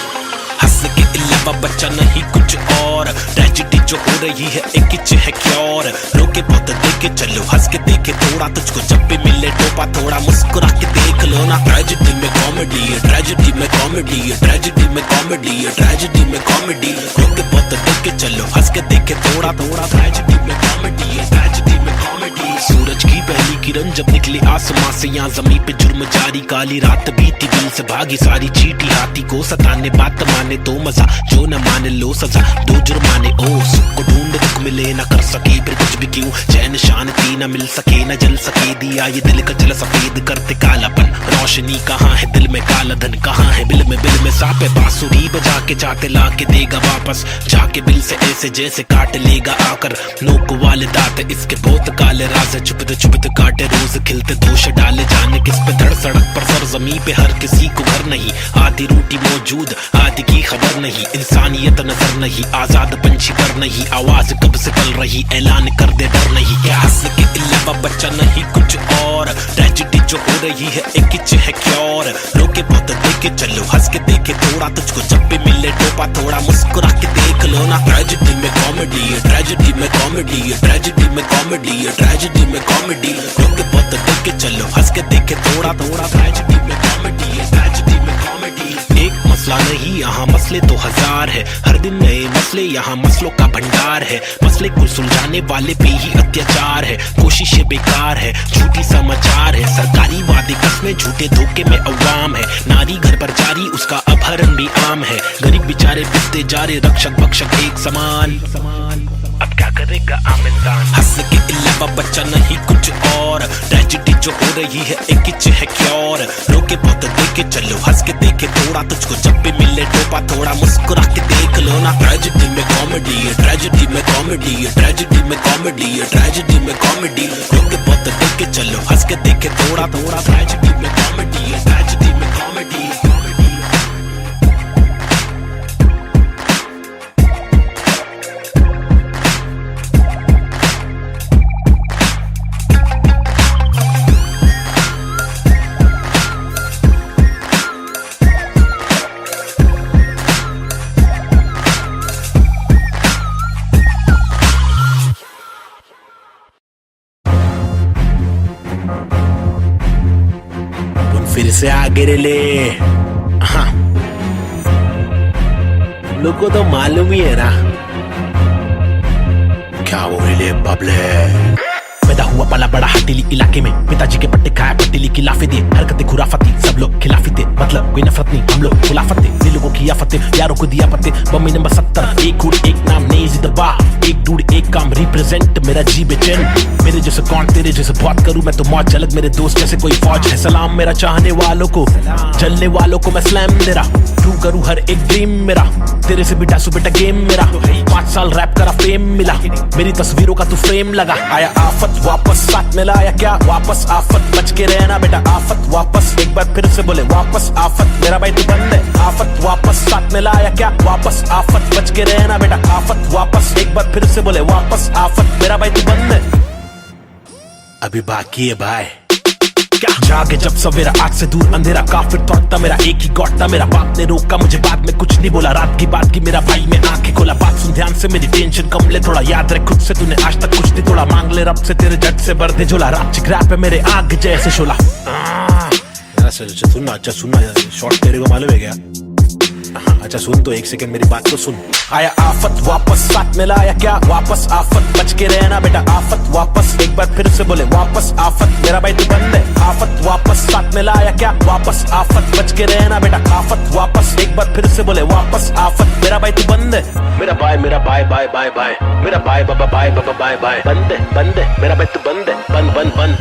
हंस के अलावा बच्चा नहीं कुछ और, ट्रेजेडी जो हो रही है एक किच है क्योर, रोके बहुत देखे चलो हंस के देखे थोड़ा, तुझको जब भी मिले टोपा थोड़ा मुस्कुरा के देख लो ना। ट्रेजेडी में कॉमेडी है, ट्रेजेडी में कॉमेडी है, ट्रेजेडी में कॉमेडी है, ट्रेजेडी में कॉमेडी, रोके बहुत देखे चलो हंस के देखे थोड़ा थोड़ा, ट्रेजेडी में कॉमेडी है, ट्रेजेडी में कॉमेडी। सूरज की पहली किरण जब निकली आसमां से, यहाँ जमीन पे जुर्म जारी, काली रात बीती दिल से भागी सारी चीटी, हाथी को सताने बात माने तो मजा, जो न माने लो सजा, दो जुर्माने ओ सुख को ढूंढ दुख मिले न कर सके फिर कुछ भी, क्यों चैन शांति न मिल सके न जल सके, दिया ये दिल का जल सफेद करते कालापन, रोशनी कहाँ है दिल में, काला धन कहाँ है बिल में सापे, बांसुरी बजा के चाहते ला के देगा वापस, जाके बिल से ऐसे जैसे काट लेगा आकर, नोक वाले दांत इसके बहुत काले राज, चुपते चुपते काटे रोज खिलते दोष डाले, जाने किस पे धड़ सड़क पर सर जमी पे हर किसी को घर नहीं, आधी रोटी मौजूद आधी की खबर नहीं, इंसानियत नजर नहीं, आजाद पंछी पर नहीं, आवाज कब से पल रही, ऐलान कर दे डर नहीं, क्या हंस के अलावा बच्चा नहीं कुछ और, ट्रेजेडी जो हो रही है एक किच है क्योर, रोके बहुत देखे चलो हंस के देखे थोड़ा, तुझको जब भी मिले टोपा थोड़ा मुस्कुरा के देख लो ना। ट्रेजेडी में कॉमेडी है, ट्रेजेडी में कॉमेडी है, ट्रेजेडी में कॉमेडी है, ट्रेजेडी में कॉमेडी, रोके बहुत देखे चलो हंस के देखे थोड़ा थोड़ा, ट्रेजेडी में कॉमेडी है, ट्रेजेडी में कॉमेडी। एक मसला नहीं यहाँ मसले तो हजार है, हर दिन नए मसले यहाँ मसलों का भंडार है, मसले को सुलझाने वाले पे ही अत्याचार है, कोशिशें बेकार है, झूठी समाचार है, सरकारी वादे कसमें झूठे धोखे में अवाम है, नारी घर पर जारी उसका अपहरण भी आम है, गरीब बेचारे पिसते जा रहे रक्षक भक्षक एक समान, अब क्या करेगा आम इंसान। हंस के अलावा बच्चा नहीं कुछ और, ट्रेजेडी जो हो रही है एक किच है क्योर, रोके बहुत देखे चलो हंस के देखे थोड़ा, तुझको जब भी मिले टोपा थोड़ा मुस्कुरा के देख लो ना। ट्रेजेडी में कॉमेडी है, ट्रेजेडी में कॉमेडी है, ट्रेजेडी में कॉमेडी है, ट्रेजेडी में कॉमेडी, रोके बहुत देखे चलो हंस के देखे थोड़ा थोड़ा, ट्रेजेडी में कॉमेडी है, ट्रेजेडी में कॉमेडी। फिर से आगे ले, हाँ लोगों को तो मालूम ही है ना क्या वो ले बबले। पैदा हुआ पला बड़ा हटीली इलाके में, पिताजी के पट्टे खाया पट्टीली की लाफे दिए, हरकतें खुराफती सब लोग खिलाफी थे, मतलब कोई नफरत नहीं हम लोग खुलाफत थे, दिल लोगों की आफतें यारों को दिया पत्ते, बम्मी नंबर 70 एक हुड एक नाम नेजी दबा, एक डूड एक काम रिप्रेजेंट मेरा जी बेचैन, मेरे जैसे कौन तेरे जैसे बात करूं मैं तो मौज झलक, मेरे दोस्त जैसे कोई फौज है, सलाम मेरा चाहने वालों को, जलने वालों को मैं स्लैम दे रहा, ट्रू करूं हर एक ड्रीम मेरा, तेरे से भी डासू बेटा गेम मेरा, 5 साल रैप करा फेम मिला, मेरी तस्वीरों का तू फ्रेम लगा, आया आफत वापस साथ में लाया क्या वापस, आफत बच के रहना बेटा आफत वापस, एक बार फिर से बोले वापस आफत, मेरा भाई तू बंद है, आफत वापस साथ में लाया क्या वापस, आफत बच के रहना बेटा आफत वापस, एक बार फिर से बोले वापस आफत, मेरा भाई तू बंद है, अभी बाकी है भाई क्या आगे जब सवेरा, आज से दूर अंधेरा, काफिर थॉट था मेरा, एक ही गॉड था मेरा। बाप ने रोका मुझे, बाद में कुछ नहीं बोला, रात की बात की मेरा भाई में आंखें खोला। बात सुन ध्यान से, मेरी टेंशन कम ले थोड़ा, याद रख खुद से तूने आज तक कुछ नहीं तोड़ा। मांग ले रब से तेरे जट से भर दे झोला, रात चिकराप है मेरे आग जैसे शोला। सुनना, अच्छा सुनना, शॉर्ट तेरे को मालूम है क्या? अच्छा सुन तो, एक सेकंड मेरी बात तो सुन। आया आफत वापस, साथ में लाया क्या वापस आफत, बच के रहना बेटा आफत वापस, एक बार फिर से बोले वापस आफत, मेरा भाई तू बंद है। आफत वापस, साथ में लाया क्या वापस आफत, बच के रहना बेटा आफत वापस, एक बार फिर से बोले वापस आफत, मेरा भाई तू बंद है। मेरा भाई बाय बाय, मेरा भाई बाबा बाय बाय, बंद है मेरा भाई तू बंद है,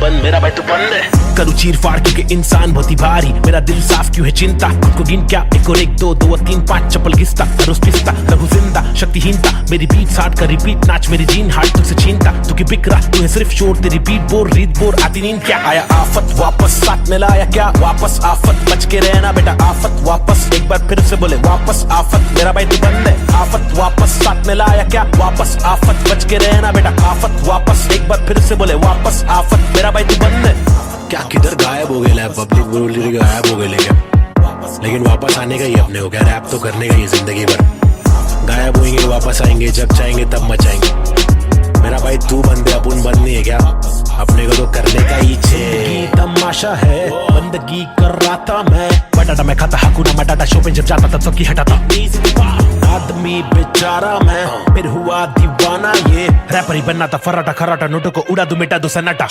बंद मेरा भाई तू बंद है। करूँ चीर फाड़ क्योंकि इंसान बहुत ही भारी, मेरा दिल साफ क्यों है चिंता, खुद को गिन क्या, एक और एक, दो और तीन पांच, चप्पल घिसता रोज पिसता, रघु जिंदा शक्तिहीनता, मेरी बीट साठ का रिपीट, नाच मेरी जीन हार्ट तुझसे छीनता, तू की बिक रहा तू है सिर्फ शोर, तेरी बीट बोर रीत बोर, आती नींद क्या। आया आफत वापस, साथ में लाया क्या वापस आफत, बच के रहना बेटा आफत वापस, एक बार फिर से बोले वापस आफत, मेरा भाई तू बंद है। आफत वापस, साथ में लाया क्या वापस आफत, बच के रहना बेटा आफत वापस, एक बार फिर से बोले वापस आफत, मेरा भाई तू बंद है। क्या किधर गायब हो गए, पब्लिक बोली गायब हो गए, लेकिन वापस आने का ही अपने हो गया, रैप तो करने का ही जिंदगी भर। गायब होंगे वापस आएंगे, जब चाहेंगे तब मचाएंगे, मेरा भाई तू बंदे अपन बंद नहीं है क्या, अपने को तो करने का ही छे। तमाशा है बंदगी कर रहा था मैं, बटाटा मैं खाता हकुना मटाटा, शो पे जब जाता था सबकी हटाता, आदमी बेचारा मैं, फिर हुआ दीवाना ये, रैपर ही बनना था फराटा खराटा, नोटों को उड़ा दू मिटा दू सन्नाटा।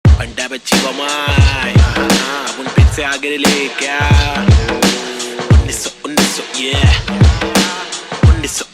अंडा बच्ची बमाई, अपन फिर से आगे ले क्या, 1900 ये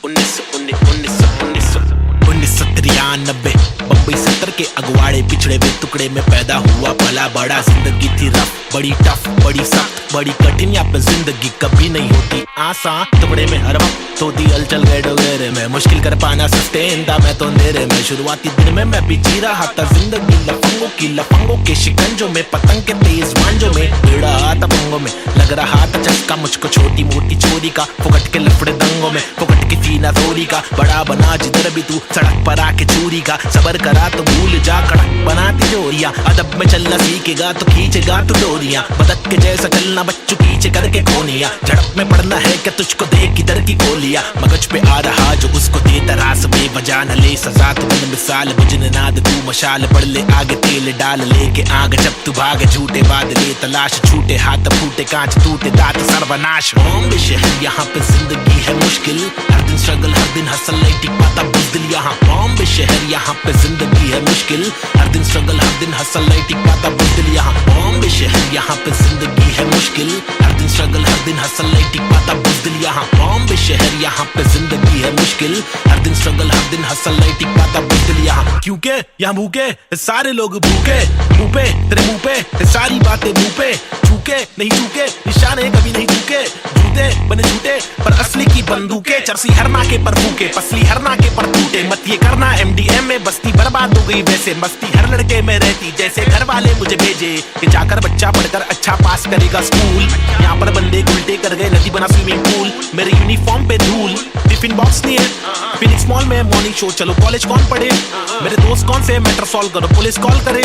1993 बम्बई 70 के अगवाड़े, पिछड़े हुए टुकड़े में पैदा हुआ पला बड़ा, जिंदगी थी रफ बड़ी टफ बड़ी सख्त बड़ी कठिन, यहाँ पे जिंदगी कभी नहीं होती आसान, टुकड़े में हर वक्त होती हलचल गए डोगरे में, मुश्किल कर पाना सस्टेन था मैं तो अंधेरे में, शुरुआती दिन में मैं भी जी रहा था जिंदगी लफंगों के शिकंजों में, पतंग के तेज मांझों में, भिड़ा था पंगों में, लग रहा था चस्का मुझको छोटी मोटी चोरी का, फुकट के लफड़े दंगों में, फुकट की सीना थोड़ी का, बड़ा बना जिधर भी तू सड़क पर आके चूरी का, सबर करा तो भूल जा कड़क बनाती जोरिया, अदब में चलना सीखेगा तो खींचेगा तू डोरिया, बतख के जैसा चलना बच्चों पीछे करके कोनिया, झड़प में पड़ना है क्या तुझको देख इधर की गोलियां, मगज पे आ रहा जो उसको देता रास, बेवजह न ले सजा तू मन मिसाल, बुझने नाद तू मशाल, पड़ ले आगे तेल डाल लेके आग, जब तू भाग झूठे बादले तलाश, छूटे हाथ फूटे कांच टूटे दांत सर्वनाश। बॉम्बे शहर यहाँ पे जिंदगी है मुश्किल, हर दिन स्ट्रगल हर दिन हसल नहीं टिक पाता बुज़दिल यहाँ, बॉम्बे शहर यहाँ पे जिंदगी है मुश्किल, हर दिन स्ट्रगल हर दिन हसल नहीं टिक पाता बुज़दिल यहाँ, बॉम्बे शहर यहाँ पे जिंदगी है मुश्किल, हर दिन स्ट्रगल हर दिन हसल नहीं टिक पाता बुज़दिल यहाँ, बॉम्बे शहर यहाँ पे जिंदगी है मुश्किल, हर दिन स्ट्रगल हर दिन हसल नहीं टिक पाता बुज़दिल यहाँ, क्योंकि यहाँ भूखे सारे लोग भूखे, मुंह पे तेरे मुंह पे सारी बातें मुंह पे, चूके नहीं चूके निशाने कभी नहीं चूके, जूते बने झूठे पर असली की बंदूकें, चरसी हर नाके पर फूके पसली हर नाके पर टूटे, मत ये करना MDM में बस्ती बर्बाद हो गई वैसे, मस्ती हर लड़के में रहती जैसे घर वाले मुझे भेजे कि जाकर बच्चा पढ़कर अच्छा पास करेगा स्कूल, यहाँ पर बंदे उल्टे कर गए नदी बना स्विमिंग पूल, मेरे यूनिफॉर्म पे धूल, टिफिन बॉक्स नहीं है, फिनिक्स मॉल में मॉर्निंग शो, चलो कॉलेज कौन पढ़े, मेरे दोस्त कौन से मैटर सॉल्व करो पुलिस कॉल करे,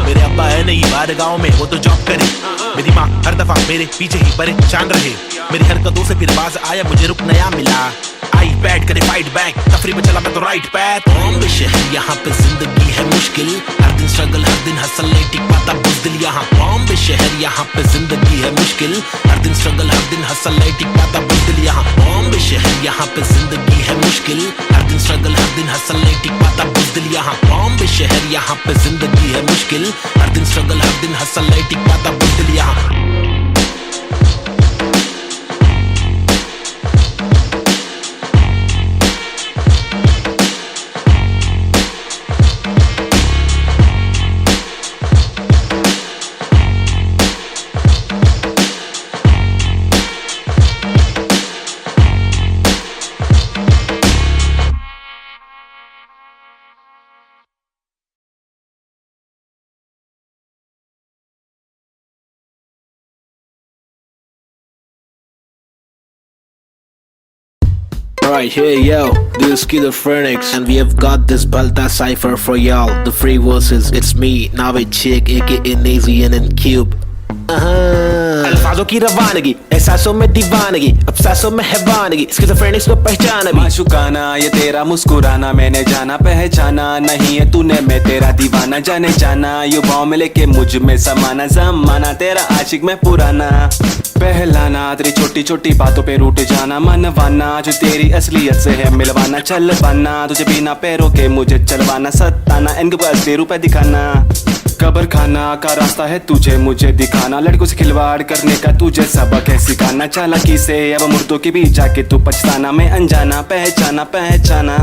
मेरे अब्बा है नहीं बाहर गाँव में वो तो जॉब करे, मेरी माँ हर दफा मेरे पीछे ही परेशान रहे, मेरी हरकतों से फिर बाज आया मुझे रुक नया मिला, आई बैठ करे फाइट बैक, तफरी में चला मैं तो राइट पैथ, बॉम्बे शहर यहाँ पे जिंदगी है मुश्किल, हर दिन स्ट्रगल हर दिन हसल नहीं टिक पाता बुज़दिल यहाँ, बॉम्बे शहर यहाँ पे जिंदगी है मुश्किल, हर दिन स्ट्रगल हर दिन हसल नहीं टिक पाता बुज़दिल यहाँ, बॉम्बे शहर यहाँ पे जिंदगी है मुश्किल, हर दिन स्ट्रगल हर दिन हसल नहीं टिक पाता बुज़दिल यहाँ, बॉम्बे शहर यहाँ पे जिंदगी है मुश्किल, हर दिन स्ट्रगल हर दिन हसल नहीं टिक पाता बुज़दिल यहाँ। Alright, hey yo, this is Schizophrenics, and we have got this Balta cipher for y'all. The free verses, it's me, Navid Chick, aka Nazian and Cube. अल्फाजों की रवानगी, एहसासों में दीवानगी, अफसासों में हैवानगी, स्किज़ोफ्रेनिक्स को पहचाना भी। माशुकाना ये तेरा मुस्कुराना मैंने जाना पहचाना, नहीं है तूने मैं तेरा दीवाना, जाने जाना युवाओं में लेके मुझ में समाना, जमाना तेरा आशिक में पुराना, पहलाना तेरी छोटी छोटी बातों पे रूठ जाना, मनवाना जो तेरी असलियत से है मिलवाना, चल पाना तुझे बिना पैरों के मुझे चलवाना, सताना इनके पास असली रूप है दिखाना, कब्र खाना का रास्ता है तुझे मुझे दिखाना, लड़कों से खिलवाड़ करने का तुझे सबक है सिखाना, चालाकी से अब मुर्दों के बीच जाके तू पछताना, मैं अनजाना पहचाना पहचाना,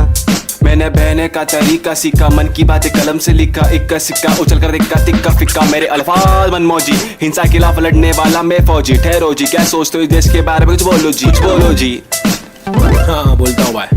मैंने बहने का तरीका सीखा, मन की बातें कलम से लिखा, इक्का सिक्का उछल कर दिक्का तिक्का फिक्का, मेरे अल्फाज मनमौजी, हिंसा के खिलाफ लड़ने वाला मैं फौजी, ठहरो जी क्या सोचते हो इस देश के बारे में, कुछ बोलो जी, कुछ बोलो जी। हाँ बोलता हूँ भाई,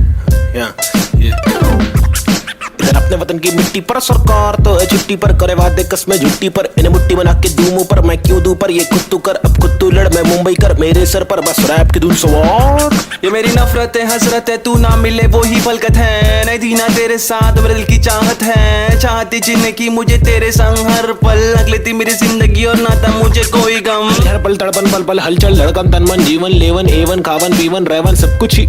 इधर अपने वतन की मिट्टी पर सरकार तो है छुट्टी पर, करे वादे कसमें झुट्टी पर, इन्हें मुट्ठी बना के दूं मुंह पर, मैं क्यों दूं पर ये खुद तू कर, अब खुद तू लड़, मैं मुंबई कर, मेरे सर पर बस रैप की धुन सवार, ये मेरी नफरत है हसरत है, तू ना मिले वो ही फलकत है, नहीं थी ना तेरे साथ मेरे दिल की चाहत है, चाहती जीने की मुझे तेरे संग हर पल, लग लेती मेरी जिंदगी और ना था मुझे कोई गम, हर पल तड़पन पल पल हलचल धड़कन तन मन जीवन लेवन एवन खावन पीवन रेवन सब कुछ ही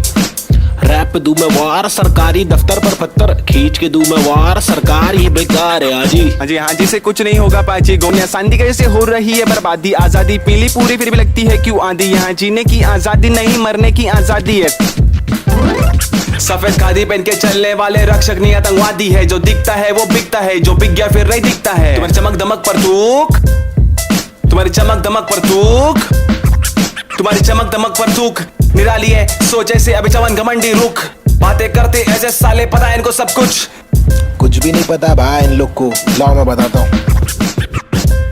रैप पे दूं मैं वार, सरकारी दफ्तर पर पत्थर खींच के दूं मैं वार, सरकार ये बेकार है हाँ जी से कुछ नहीं होगा पाची, गोनिया सांदी कैसे हो रही है बर्बादी, आजादी पीली पूरी फिर भी लगती है क्यों आंधी, यहाँ जीने की आजादी नहीं मरने की आजादी है, सफेद खादी पहन के चलने वाले रक्षक नहीं आतंकवादी है, जो दिखता है वो बिकता है, जो बिक गया फिर नहीं दिखता है, तुम्हारी चमक दमक पर थूक, तुम्हारी चमक दमक पर थूक, तुम्हारी चमक दमक पर थूक, निराली है सोच ऐसे अभी चवन घमंडी रुख, बातें करते ऐसे साले पता है इनको सब कुछ भी नहीं पता भाई इन लोग को, लाओ मैं बताता हूँ,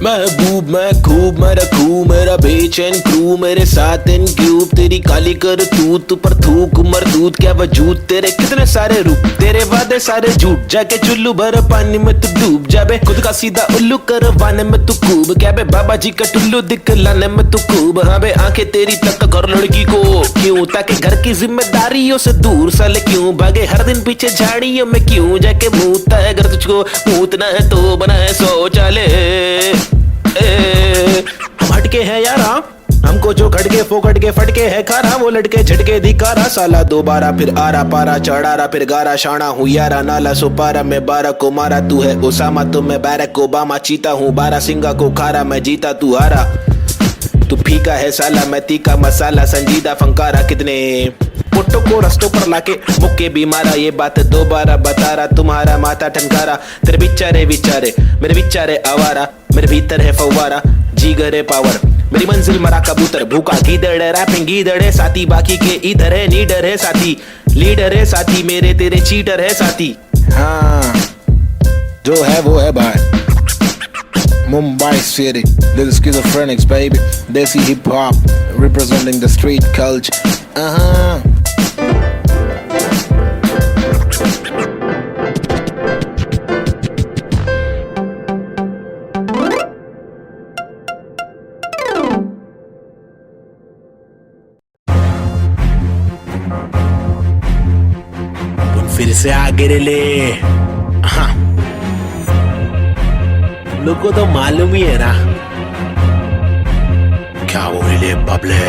महबूब मैं खूब मैं रखूं मेरा बेचैन क्रू, मेरे साथ इन क्यूब, तेरी काली कर तू पर थूक मरदूत क्या वजूद, तेरे कितने सारे रूप, तेरे वादे सारे झूठ, जाके चुल्लू भर पानी में तू डूब जाबे, खुद का सीधा उल्लू करवाने में तू खूब, क्या बे बाबा जी का टुल्लू दिखलाने में तू खूब, हाँ बे आंखें तेरी तक कर लड़की को क्यों, ताकि घर की जिम्मेदारियों से दूर साले क्यों भागे, हर दिन पीछे झाड़ियों में क्यों जाके मूतता है, अगर तुझको मूतना है तो बना है शौचालय, हम हटके हैं यारा, हमको जो खटके फोकट के फटके है खारा, वो लटके झटके दिखारा, साला दोबारा फिर आरा पारा चढ़ारा फिर गारा, शाना हूँ यारा नाला सुपारा, मैं 12 को मारा तू है ओसामा, तो मैं बैरक ओबामा, चीता हूँ 12 सिंगा को खारा, मैं जीता तू हारा, तू फीका है साला मैं तीखा मसाला, संजीदा फंकारा, कितने पुट्टों को रस्तों पर लाके मुक्के भी मारा, ये बात दोबारा बता रहा, तुम्हारा माथा ठनकारा, तेरे बिचारे विचारे मेरे बिचारे आवारा, मेरे भीतर है फव्वारा जीगर है पावर, मेरी मंजिल मरा कबूतर, भूखा गीदड़ है रैपिंग गीदड़ है साथी, बाकी के इधर है नीडर है साथी, लीडर है साथी, मेरे तेरे चीटर है साथी, हाँ जो है वो है भाई, Mumbai City, this is Schizophrenics baby, Desi hip hop representing the street culture, फिर से आगे ले, हाँ लोग को तो मालूम ही है ना क्या वो हिले बबले,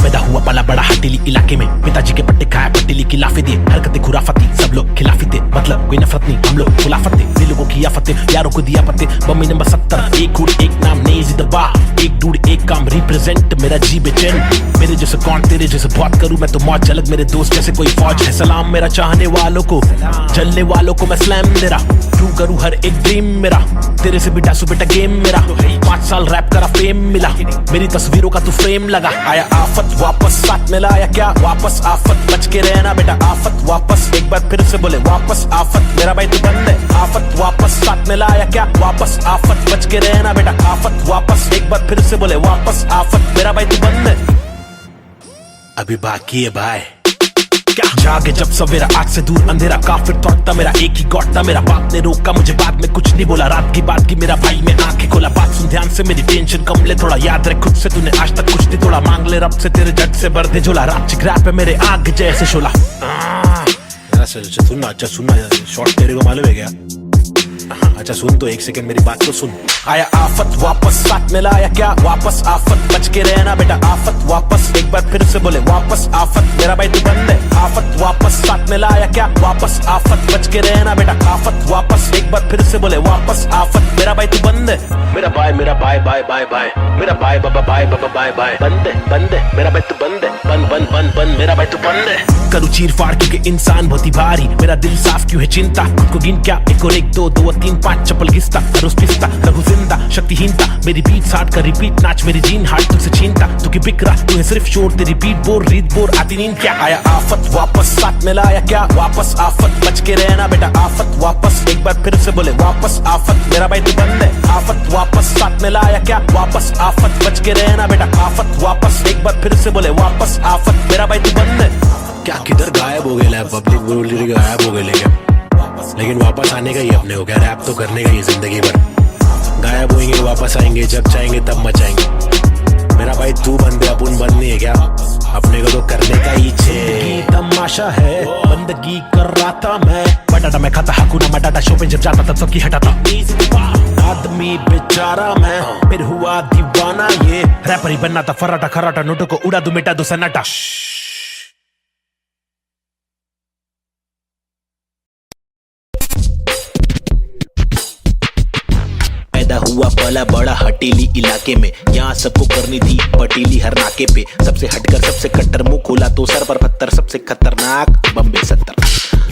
पैदा हुआ पला बड़ा हटीली इलाके में, पिताजी के पट्टे खाया पट्टीली की लाफे दिए, हरकतें खुराफती सब लोग खिलाफी थे, मतलब कोई नफरत नहीं हम लोग खुलाफत थे, दिल लोगों की आफतें यारों को दिया पत्ते, बम्मी नंबर 70, एक हुड एक नाम नेजी दबा, एक डूड एक काम रिप्रेजेंट मेरा जी बेचैन, मेरे जैसे कौन तेरे जैसे बहुत करूं मैं तो मौत झलक, मेरे दोस्त जैसे कोई फौज है, सलाम मेरा चाहने वालों को, जलने वालों को मैं स्लैम दे रहा, क्यों करूं हर एक ड्रीम मेरा, तेरे से भी डासू बेटा गेम मेरा, 5 साल रैप करा फेम मिला, मेरी तस्वीरों का तू फ्रेम लगा, आया आफत वापस साथ में लाया क्या वापस आफत, बच के रहना बेटा आफत वापस, एक बार फिर से बोले वापस आफत, मेरा भाई तू बंद है आफत वापस साथ में लाया क्या वापस आफत, बच के रहना बेटा आफत वापस, एक बार फिर से बोले वापस आफत, मेरा भाई तू बंद है, अभी बाकी है भाई, क्या जागे जब सवेरा, आग से दूर अंधेरा, काफिर थॉट था मेरा, एक ही गॉड था मेरा। बाप ने रोका मुझे, बाद में कुछ नहीं बोला, रात की बात की मेरा भाई में आंखें खोला। बात सुन ध्यान से, मेरी टेंशन कम ले थोड़ा, याद रख खुद से तूने आज तक कुछ नहीं तोड़ा। मांग ले रब से तेरे जट से भर दे झोला, रात चिक है मेरे आग जैसे शोला। सुनना, अच्छा सुनना, शॉर्ट तेरे को मालूम है क्या? अच्छा सुन तो, एक सेकंड मेरी बात तो सुन। आया आफत वापस, साथ में लाया क्या वापस आफत, बच के रहना बेटा आफत वापस। एक बार फिर से बोले वापस आफत, मेरा भाई तू बंद है। आफत वापस, साथ में लाया क्या वापस आफत, बच के रहना बेटा आफत वापस। एक बार फिर से बोले वापस आफत, मेरा भाई तू बंद है। मेरा भाई बाय बाय, मेरा भाई बाबा बाय बाय, बंद है मेरा भाई तू बंद है, बंद मेरा भाई तू बंद है। करूँ चीर फाड़ क्योंकि इंसान बहुत ही भारी, मेरा दिल साफ क्यों है चिंता, खुद को गिन क्या 1 और 1 2 2 और 3 5 चप्पल घिसता, रोज पिसता रघु जिंदा शक्तिहीनता। मेरी बीट साठ का रिपीट नाच, मेरी जीन हार्ट तुझसे छीनता। तू की बिक रहा तू है सिर्फ शोर, तेरी बीट बोर रीत बोर आती नींद क्या। आया आफत वापस, साथ में लाया क्या वापस आफत, बच के रहना बेटा आफत वापस। एक बार फिर से बोले वापस आफत, मेरा भाई तू बंद है। आफत वापस, साथ में लाया क्या वापस आफत, बच के रहना बेटा आफत वापस। एक बार फिर से बोले वापस आफत, मेरा भाई तू बंद है। क्या किधर गायब हो गए, पब्लिक बोल रही गायब हो गए, लेकिन वापस आने का ही अपने हो गया, रैप तो करने का ही जिंदगी भर। गायब होंगे वापस आएंगे, जब चाहेंगे तब मचाएंगे। मेरा भाई तू बंदे, अपन बंद नहीं है क्या? अपने को तो करने का ही छे। तमाशा है, बंदगी कर रहा था मैं, बटाटा मैं खाता हकूना मटाटा, शो पे जब जाता तब सबकी हटाता। आदमी बेचारा मैं, फिर हुआ दीवाना ये, रैपर ही बनना था फराटा खराटा, नोटों को उड़ा दूं मिटा दो सन्नाटा। पैदा हुआ पला बड़ा हटीली इलाके में, यहाँ सबको करनी थी पटीली हर नाके पे। सबसे हटकर सबसे कट्टर, मुंह खोला तो सर पर पत्थर, सबसे खतरनाक बम्बे 70।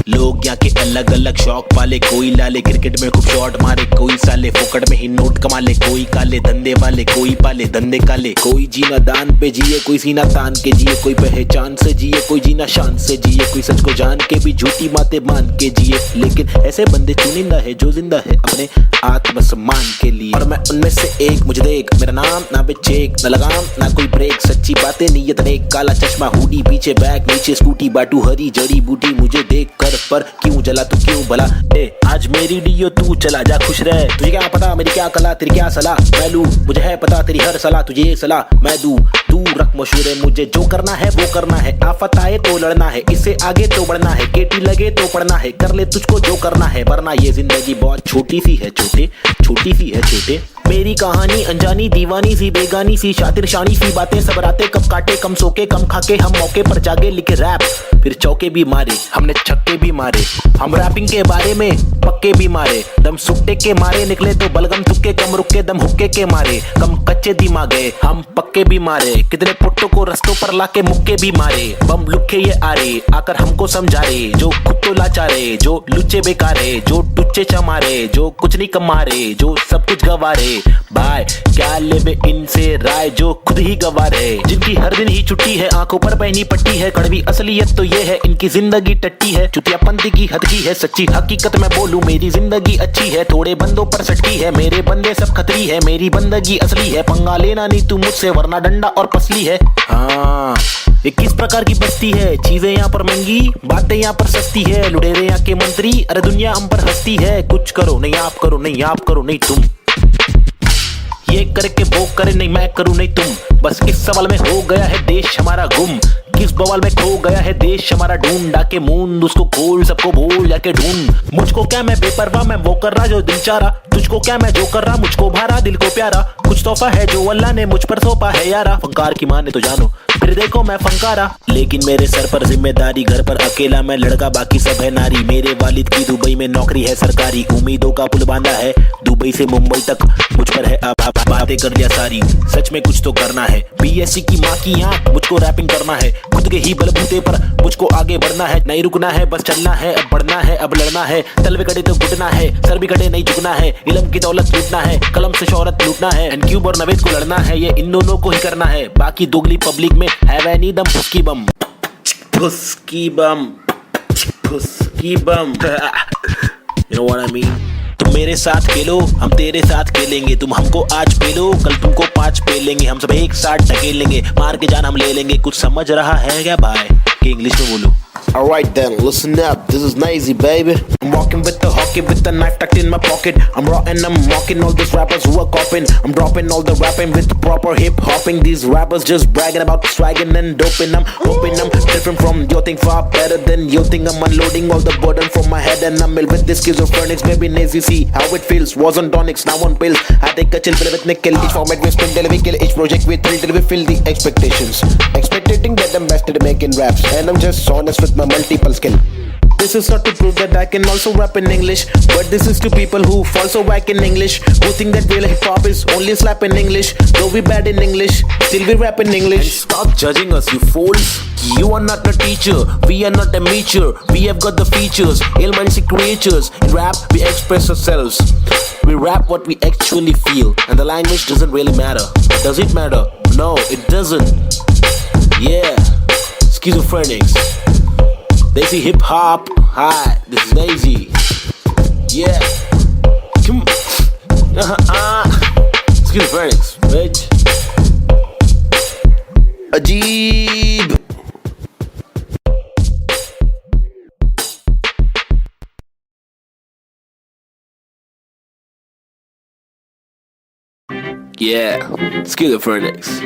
लोग यहाँ के अलग अलग शौक पाले, कोई लाले क्रिकेट में खूब शॉट मारे, कोई साले फोकट में ही नोट कमा ले, कोई काले धंधे वाले, कोई पाले धंधे काले। कोई जीना दान पे जिए, कोई सीना तान के जिए, कोई पहचान से जिए, कोई जीना शान से जिए, कोई सच को जान के भी झूठी बातें मान के जिए। लेकिन ऐसे बंदे चुनिंदा है जो जिंदा है अपने आत्मसम्मान के लिए, और मैं उनमें से एक। मुझे देख, मेरा नाम ना बेचेक, ना लगाम ना कोई ब्रेक, सच्ची बातें नीयत नेक, काला चश्मा हुडी पीछे बैग, नीचे स्कूटी बाटू हरी जड़ी बूटी। मुझे देख कर पर क्यों जला तू क्यों भला, आज मेरी डीओ तू चला जा खुश रह। तुझे क्या पता मेरी क्या कला, तेरी क्या सलाह मैं लूं, मुझे है पता तेरी हर सलाह, तुझे ये सलाह मैं दूं। तू रख मशहूर, मुझे जो करना है वो करना है, आफत आए तो लड़ना है, इससे आगे तो बढ़ना है, केटी लगे तो पढ़ना है, कर ले तुझको जो करना है, वरना ये जिंदगी बहुत छोटी सी है छोटे, छोटी सी है छोटे। मेरी कहानी अनजानी दीवानी सी, बेगानी सी, शातिर शानी सी बातें, सब रातें कब काटे, कम सोके कम खाके, हम मौके पर जागे, लिखे रैप फिर चौके भी मारे, हमने छक्के भी मारे। हम रैपिंग के बारे में पक्के भी मारे, दम सुट्टे के मारे निकले तो बलगम तुक्के, कम रुके दम हुक्के के मारे, कम कच्चे दिमागे हम पक्के भी मारे। कितने पुट्टों को रस्तों पर लाके मुक्के भी मारे, बम लुक्के ये आरे आकर हमको समझा रे, जो खुद तो लाचारे, जो लुच्चे बेकारे, जो टुच्चे चमारे, जो कुछ नहीं कमारे, जो सब कुछ गवारे। भाई क्या लेबे इनसे राय, जो खुद ही गवार है, जिनकी हर दिन ही छुट्टी है, आंखों पर पहनी पट्टी है। कड़वी असलियत तो ये है, इनकी जिंदगी टट्टी है, चुतियापंथी की हद की है, सच्ची हकीकत मैं बोलूं मेरी जिंदगी अच्छी है, थोड़े बंदों पर सटकी है, मेरे बंदे सब खतरी है, मेरी बंदगी असली है, पंगा लेना नहीं तू मुझसे वरना डंडा और पसली है। हाँ, ये किस प्रकार की बस्ती है, चीजें यहाँ पर महंगी, बातें यहाँ पर सस्ती है, लुटेरे यहाँ के मंत्री, अरे दुनिया हम पर हंसती है। कुछ करो नहीं आप करो, नहीं आप करो नहीं तुम, ये करके वो करे नहीं मैं करूं नहीं तुम। बस इस सवाल में हो गया है देश हमारा गुम, किस बवाल में खो गया है देश हमारा, ढूंढा के मूंद उसको खोल, सबको बोल जाके ढूंढ। मुझको क्या मैं बेपरवाह, मैं वो कर रहा जो दिल चाह रहा, तुझको क्या मैं जो कर रहा, मुझको भारा दिल को प्यारा। कुछ तोहफा है जो अल्लाह ने मुझ पर सौंपा है यारा, फंकार की माने तो जानो फिर देखो मैं फंकारा। लेकिन मेरे सर पर जिम्मेदारी, घर पर अकेला मैं लड़का बाकी सब है नारी, मेरे वालिद की दुबई में नौकरी है सरकारी, उम्मीदों का पुल बांधा है दुबई से मुंबई तक, मुझ पर है बातें कर लिया सारी, सच में कुछ तो करना है। बीएससी की माँ की आंख, मुझको रैपिंग करना है, खुद के ही बलबूते पर मुझको आगे बढ़ना है, नहीं रुकना है बस चलना है, अब बढ़ना है अब लड़ना है, तलवे कटे तो घुटना है, सर भी कटे नहीं झुकना है, इल्म की दौलत लूटना है, कलम से शोहरत लूटना है, एनक्यूब और नवेद को लड़ना है, ये इन दोनों को ही करना है, बाकी दोगली पब्लिक में है वह नहीं दम, फुसकी बम फुसकी बम फुसकी बम, you know what I mean? तुम मेरे साथ खेलो हम तेरे साथ खेलेंगे, तुम हमको आज पेलो कल तुमको 5 पेलेंगे, हम सब एक साथ ढकेलेंगे, मार के जान हम ले लेंगे। कुछ समझ रहा है क्या भाई कि इंग्लिश में बोलूं? Alright then, listen up, this is Nazy, baby. I'm walking with the hockey with the knife tucked in my pocket. I'm raw and I'm mocking all these rappers who are copying. I'm dropping all the rapping with the proper hip hopping. These rappers just bragging about swagging and doping. I'm hoping I'm different from your thing, far better than you think. I'm unloading all the burden from my head and I'm ill with this schizophrenics. Baby Nazy, see how it feels. Was on tonics, now on pills. I take a chill pill with nickel. Each format we spin till we kill. Each project we thrill till we fill the expectations. Expectating that I'm best at making raps, and I'm just honest with my multiple skill. This is not to prove that I can also rap in English, but this is to people who fall so whack in English, who think that real hip hop is only a slap in English. Though we bad in English, still we rap in English. And stop judging us, you fools. You are not a teacher, we are not amateur. We have got the features, ill-minded creatures. In rap, we express ourselves. We rap what we actually feel, and the language doesn't really matter. Does it matter? No, it doesn't. Yeah, schizophrenics. They see hip hop. Hi, this is Nazy. Yeah. Come. Schizophrenics, bitch. Ajeeb. Yeah, schizophrenics.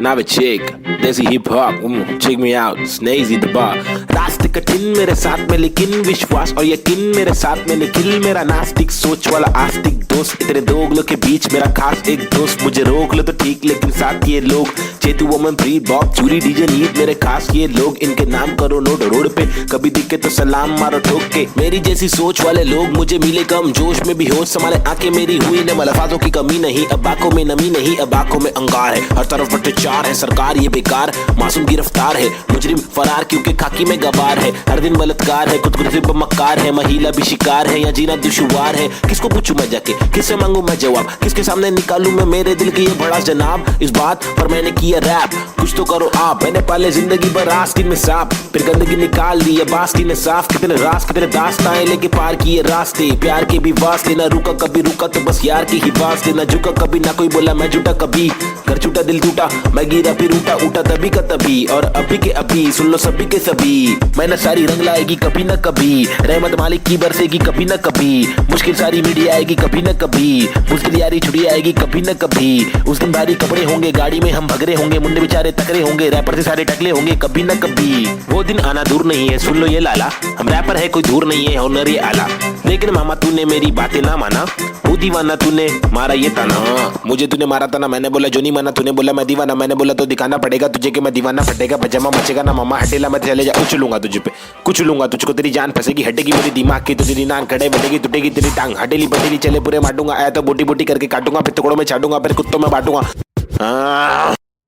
Now a chick, Desi hip hop, check me out, it's Nazy the bar. रास्ते कठिन मेरे साथ में लेकिन विश्वास और यकीन मेरे साथ में निखिल मेरा नास्तिक सोच वाला आस्तिक दोस्त इतने दोगलों के बीच मेरा खास एक दोस्त मुझे रोक लो तो ठीक लेकिन साथ ये लोग चेतु वमन प्रीत बॉब चूरी डीजे नीत मेरे खास ये लोग इनके नाम करो नोट रोड पे कभी दिखे तो सलाम मारो ठोक के मेरी जैसी सोच वाले लोग मुझे मिले कम जोश में भी होश संभाले आंखें मेरी हुई न मलफाजों की कमी नहीं अब आंखों में नमी नहीं अब आंखों में अंगार है हर तरफ भ्रष्टाचार है सरकार ये बेकार मासूम गिरफ्तार है मुजरिम फरार क्योंकि खाकी में गवार है हर दिन बलात्कार है खुदकुशी पर मक्कार है महिला भी शिकार है या जीना दुश्वार है किसको पूछूं मैं जाके किससे मांगू मैं जवाब किसके सामने निकालूं मैं मेरे दिल की ये बड़ा जनाब इस बात पर मैंने किया रैप कुछ तो करो आप मैंने पाले जिंदगी भर आस्तीन में सांप फिर गंदगी निकाल दी है बास्तीन ने साफ कितने रास कितने दास्ताएं लेके पार किए रास्ते प्यार के भी वास्ते ना रुका कभी रुका तो बस यार की ही वास्ते ना झुका कभी ना कोई बोला मैं झूठा कभी घर छूटा दिल टूटा मैं गिरा फिर उठा तभी का तभी और अभी के अभी सुन लो सभी के सभी मेहनत सारी रंग लाएगी कभी न कभी रहमत मालिक की बरसेगी कभी न कभी मुश्किल सारी मीडिया आएगी कभी न कभी मुश्किल यारी छुड़ी आएगी कभी न कभी उस दिन भारी कपड़े होंगे गाड़ी में हम भगरे होंगे मुंडे बेचारे तकरे होंगे रैपर से सारे टकले होंगे कभी न कभी वो दिन आना दूर नहीं है सुन लो ये लाला हम रैपर है कोई दूर नहीं है हुनर ये आला लेकिन मामा तूने मेरी बातें ना माना वो दीवाना तूने मारा ये ताना मुझे तूने मारा था ना मैंने बोला जो नहीं माना तूने बोला मैं दीवाना मैंने बोला तो दिखाना पड़ेगा तुझे कि मैं दीवाना फटेगा पजामा मचेगा ना मामा हटेला मैं चले जा उछलूंगा तुझे पे कुछ लूंगा तुझको तेरी जान फंसेगी हटेगी मेरी दिमाग की तो तेरी नान खड़े बैठेगी टूटेगी तेरी टांग हटेली बटेली चले पूरे मारूंगा आया तो बोटी बोटी करके काटूंगा फिर टुकड़ों में छाटूंगा फिर कुत्तों में बांटूंगा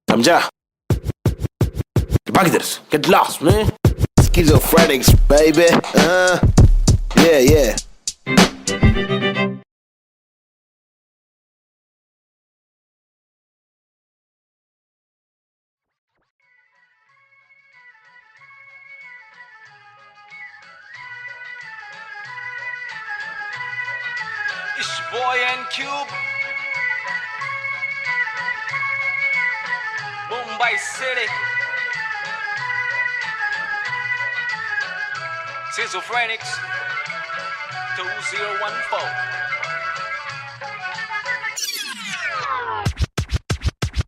समझा भाग इधर से get lost man Schizophrenics, baby. Yeah. It's boy and Cube, Mumbai City, Schizophrenics, 2014.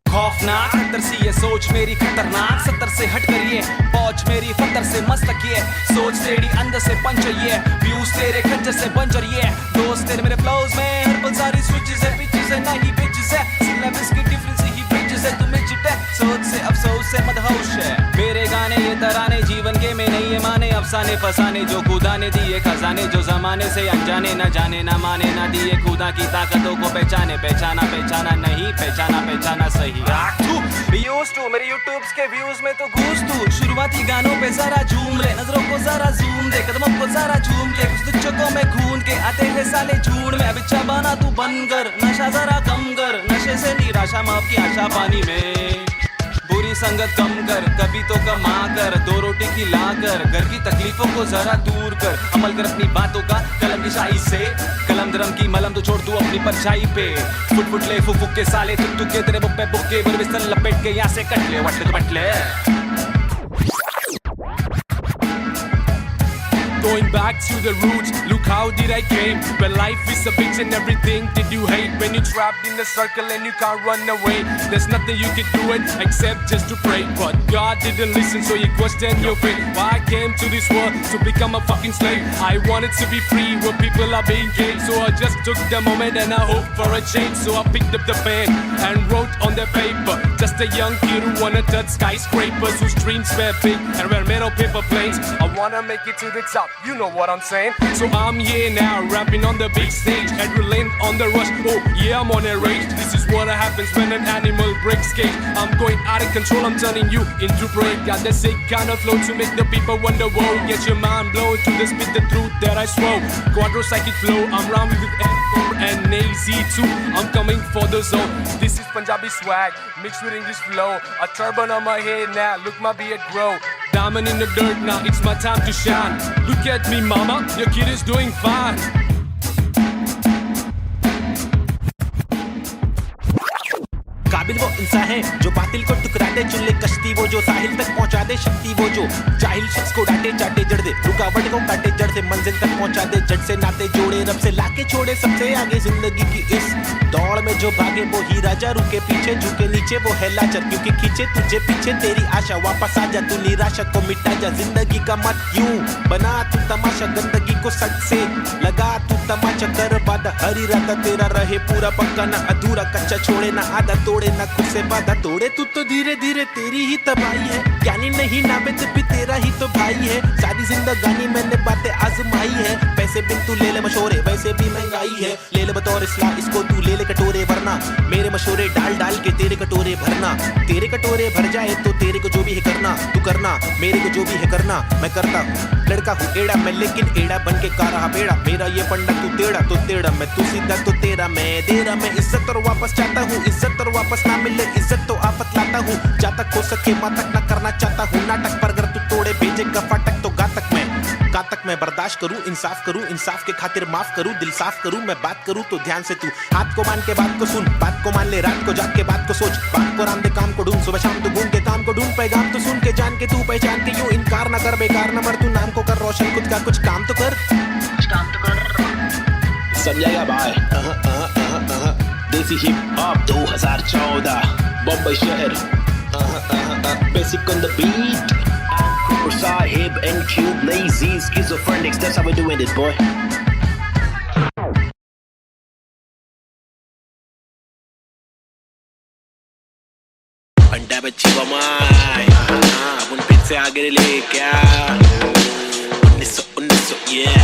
खौफनाक 70 सी ये सोच मेरी खतरनाक 70 से हट कर ये पहुंच मेरी फतर से मस्तक ये सोच तेरी अंदर से पंचर ये व्यूज तेरे खंजर से बंजर ये दोस्त तेरे मेरे फ्लोज में हर पल सारी स्विचेस है पिचेस है नहीं बिचेस है सिलेबस की डिफरेंस ही ब्रिजेस है तुम्हें चिटे सोच से अफसोस से मदहोश है मेरे गाने ये तराने जीवन के में नहीं है माने अफसाने फसाने जो खुदा ने दिए खजाने जो जमाने से अनजाने न जाने न माने न दिए खुदा की ताकतों को पहचाने पहचाना नहीं पहचाना सही मेरे यूट्यूब्स के व्यूज में तो घूस तू शुरुआती गानों पे जरा झूम ले नजरों को जरा जूम दे कदमों को जरा झूम के कुछ तुझको में खून के आते हैं साले झूठ में अब इच्छा बना तू बनकर नशा जरा कम कर नशे से निराशा माफ की आशा पानी में बुरी संगत कम कर कभी तो कमा कर दो रोटी खिला कर घर की तकलीफों को जरा दूर कर अमल कर अपनी बातों का कलम की शाही से कलम दरम की मलम तो छोड़ तू अपनी परछाई पे फुट ले फुक के साले तुक के तेरे बुक पे बुक्के बिस्तर लपेट के यहाँ से कट ले वट ले Going back to the roots, look how did I came. When life is a bitch and everything did you hate. When you're trapped in a circle and you can't run away, there's nothing you can do it except just to pray. But God didn't listen, so you questioned your fate. Why I came to this world to become a fucking slave? I wanted to be free where people are being caged. So I just took the moment and I hoped for a change. So I picked up the pen and wrote on the paper. Just a young kid who wanna touch skyscrapers, whose dreams were big and were made of paper planes. I wanna make it to the top, you know what I'm saying? So I'm here now, rapping on the big stage, adrenaline on the rush. Oh yeah, I'm on a rage. This is what happens when an animal breaks cage. I'm going out of control, I'm turning you into prey. Got the sick kind of flow to make the people wonder. Whoa, get your mind blown to the spit the truth that I swore. Quadro psychic flow, I'm rhyming with N4 and AZ2. I'm coming for the zone. This is Punjabi swag mixed with English flow. A turban on my head now, look my beard grow. Diamond in the dirt now, it's my time to shine. Look at me mama, your kid is doing fine. काबिल वो इंसान है जो बातिल को टुकरा दे, चुन ले कश्ती वो जो साहिल तक पहुंचा दे, शक्ति वो जो जाहिल शख्स को डांटे चाटे जड़ दे, रुकावट को काटे जड़ से मंजिल तक पहुंचा दे, जड़ से नाते जोड़े रब से लाके छोड़े सबसे आगे जिंदगी की इस दौड़ में जो भागे वो ही राजा, रुके पीछे झुके नीचे वो है लाचार, क्योंकि खींचे तुझे पीछे तेरी आशा, वापस आ जा तू निराशा को मिटा जा, जिंदगी का मत यूं बना तू तमाशा, गंदगी को सच से लगा तू तमाचा, कर वादा हर इरादा तेरा रहे पूरा पक्का, ना अधूरा कच्चा छोड़े ना आधा तोड़े, ना खुद से वादा तोड़े, तू तो धीरे धीरे तेरी ही तबाही है, ज्ञानी नहीं नाबिद भी तेरा ही तो भाई है, सारी जिंदगानी मैंने बातें आजमाई है, पैसे बिन तू ले ले मशोरे वैसे भी महंगाई है, ले ले बतौर इस्लाह इसको तू ले ले कटोरे, वरना मेरे मशोरे डाल डाल के तेरे कटोरे भरना, तेरे कटोरे भर जाए तो तेरे को जो भी है करना, तू करना मेरे को जो भी है करना, मैं करता लड़का हूँ एड़ा मैं, लेकिन एड़ा बन के का रहा बेड़ा, मेरा ये पंडा तू टेढ़ा तो टेढ़ा, मैं तू सीधा तो तेरा मैं दे रहा, मैं इज्जत और वापस चाहता हूँ, इज्जत और वापस ना मिले इज्जत तो आफत लाता हूँ, जहाँ तक हो सके वहाँ तक ना करना चाहता हूँ नाटक, पर अगर तू तोड़े भेजेगा फाटक तो गातक मैं बर्दाश्त करूँ, इंसाफ के खातिर माफ करूँ, दिल साफ करूँ, मैं बात करूँ तो ध्यान से तू हाथ को मान के बात को सुन, बात को मान ले, रात को जाग के बात को सोच, बात को राम दे काम को ढूंढ, सुबह शाम तू घूम के काम को ढूंढ, पैगाम तो सुन के जान के तू पहचान के, यूं इनकार ना कर बेकार ना मर, तू नाम को कर रोशन, खुद का कुछ काम तो कर समझेगा भाई। देसी हिप हॉप 2014 बम्बई शहर, basic on the beat, Sahib and Cube, lazy schizophrenics, that's how we doing it, boy. पंडा बच्ची बमाई, अब उन फिर से आगे ले क्या 1900 yeah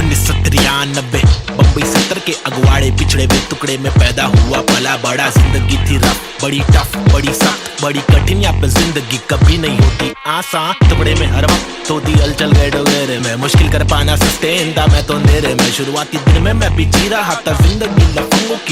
1993 बम्बई 70 के अगवाड़े पिछड़े हुए टुकड़े में पैदा हुआ, पला बड़ा, जिंदगी थी रफ, बड़ी टफ, बड़ी सख्त, बड़ी कठिन, यहाँ पे जिंदगी कभी नहीं होती आसान, टुकड़े में हर वक्त होती हलचल गए डोगरे में, मुश्किल कर पाना सस्टेन था मैं तो अंधेरे में, शुरुआती दिन में मैं भी जी रहा था जिंदगी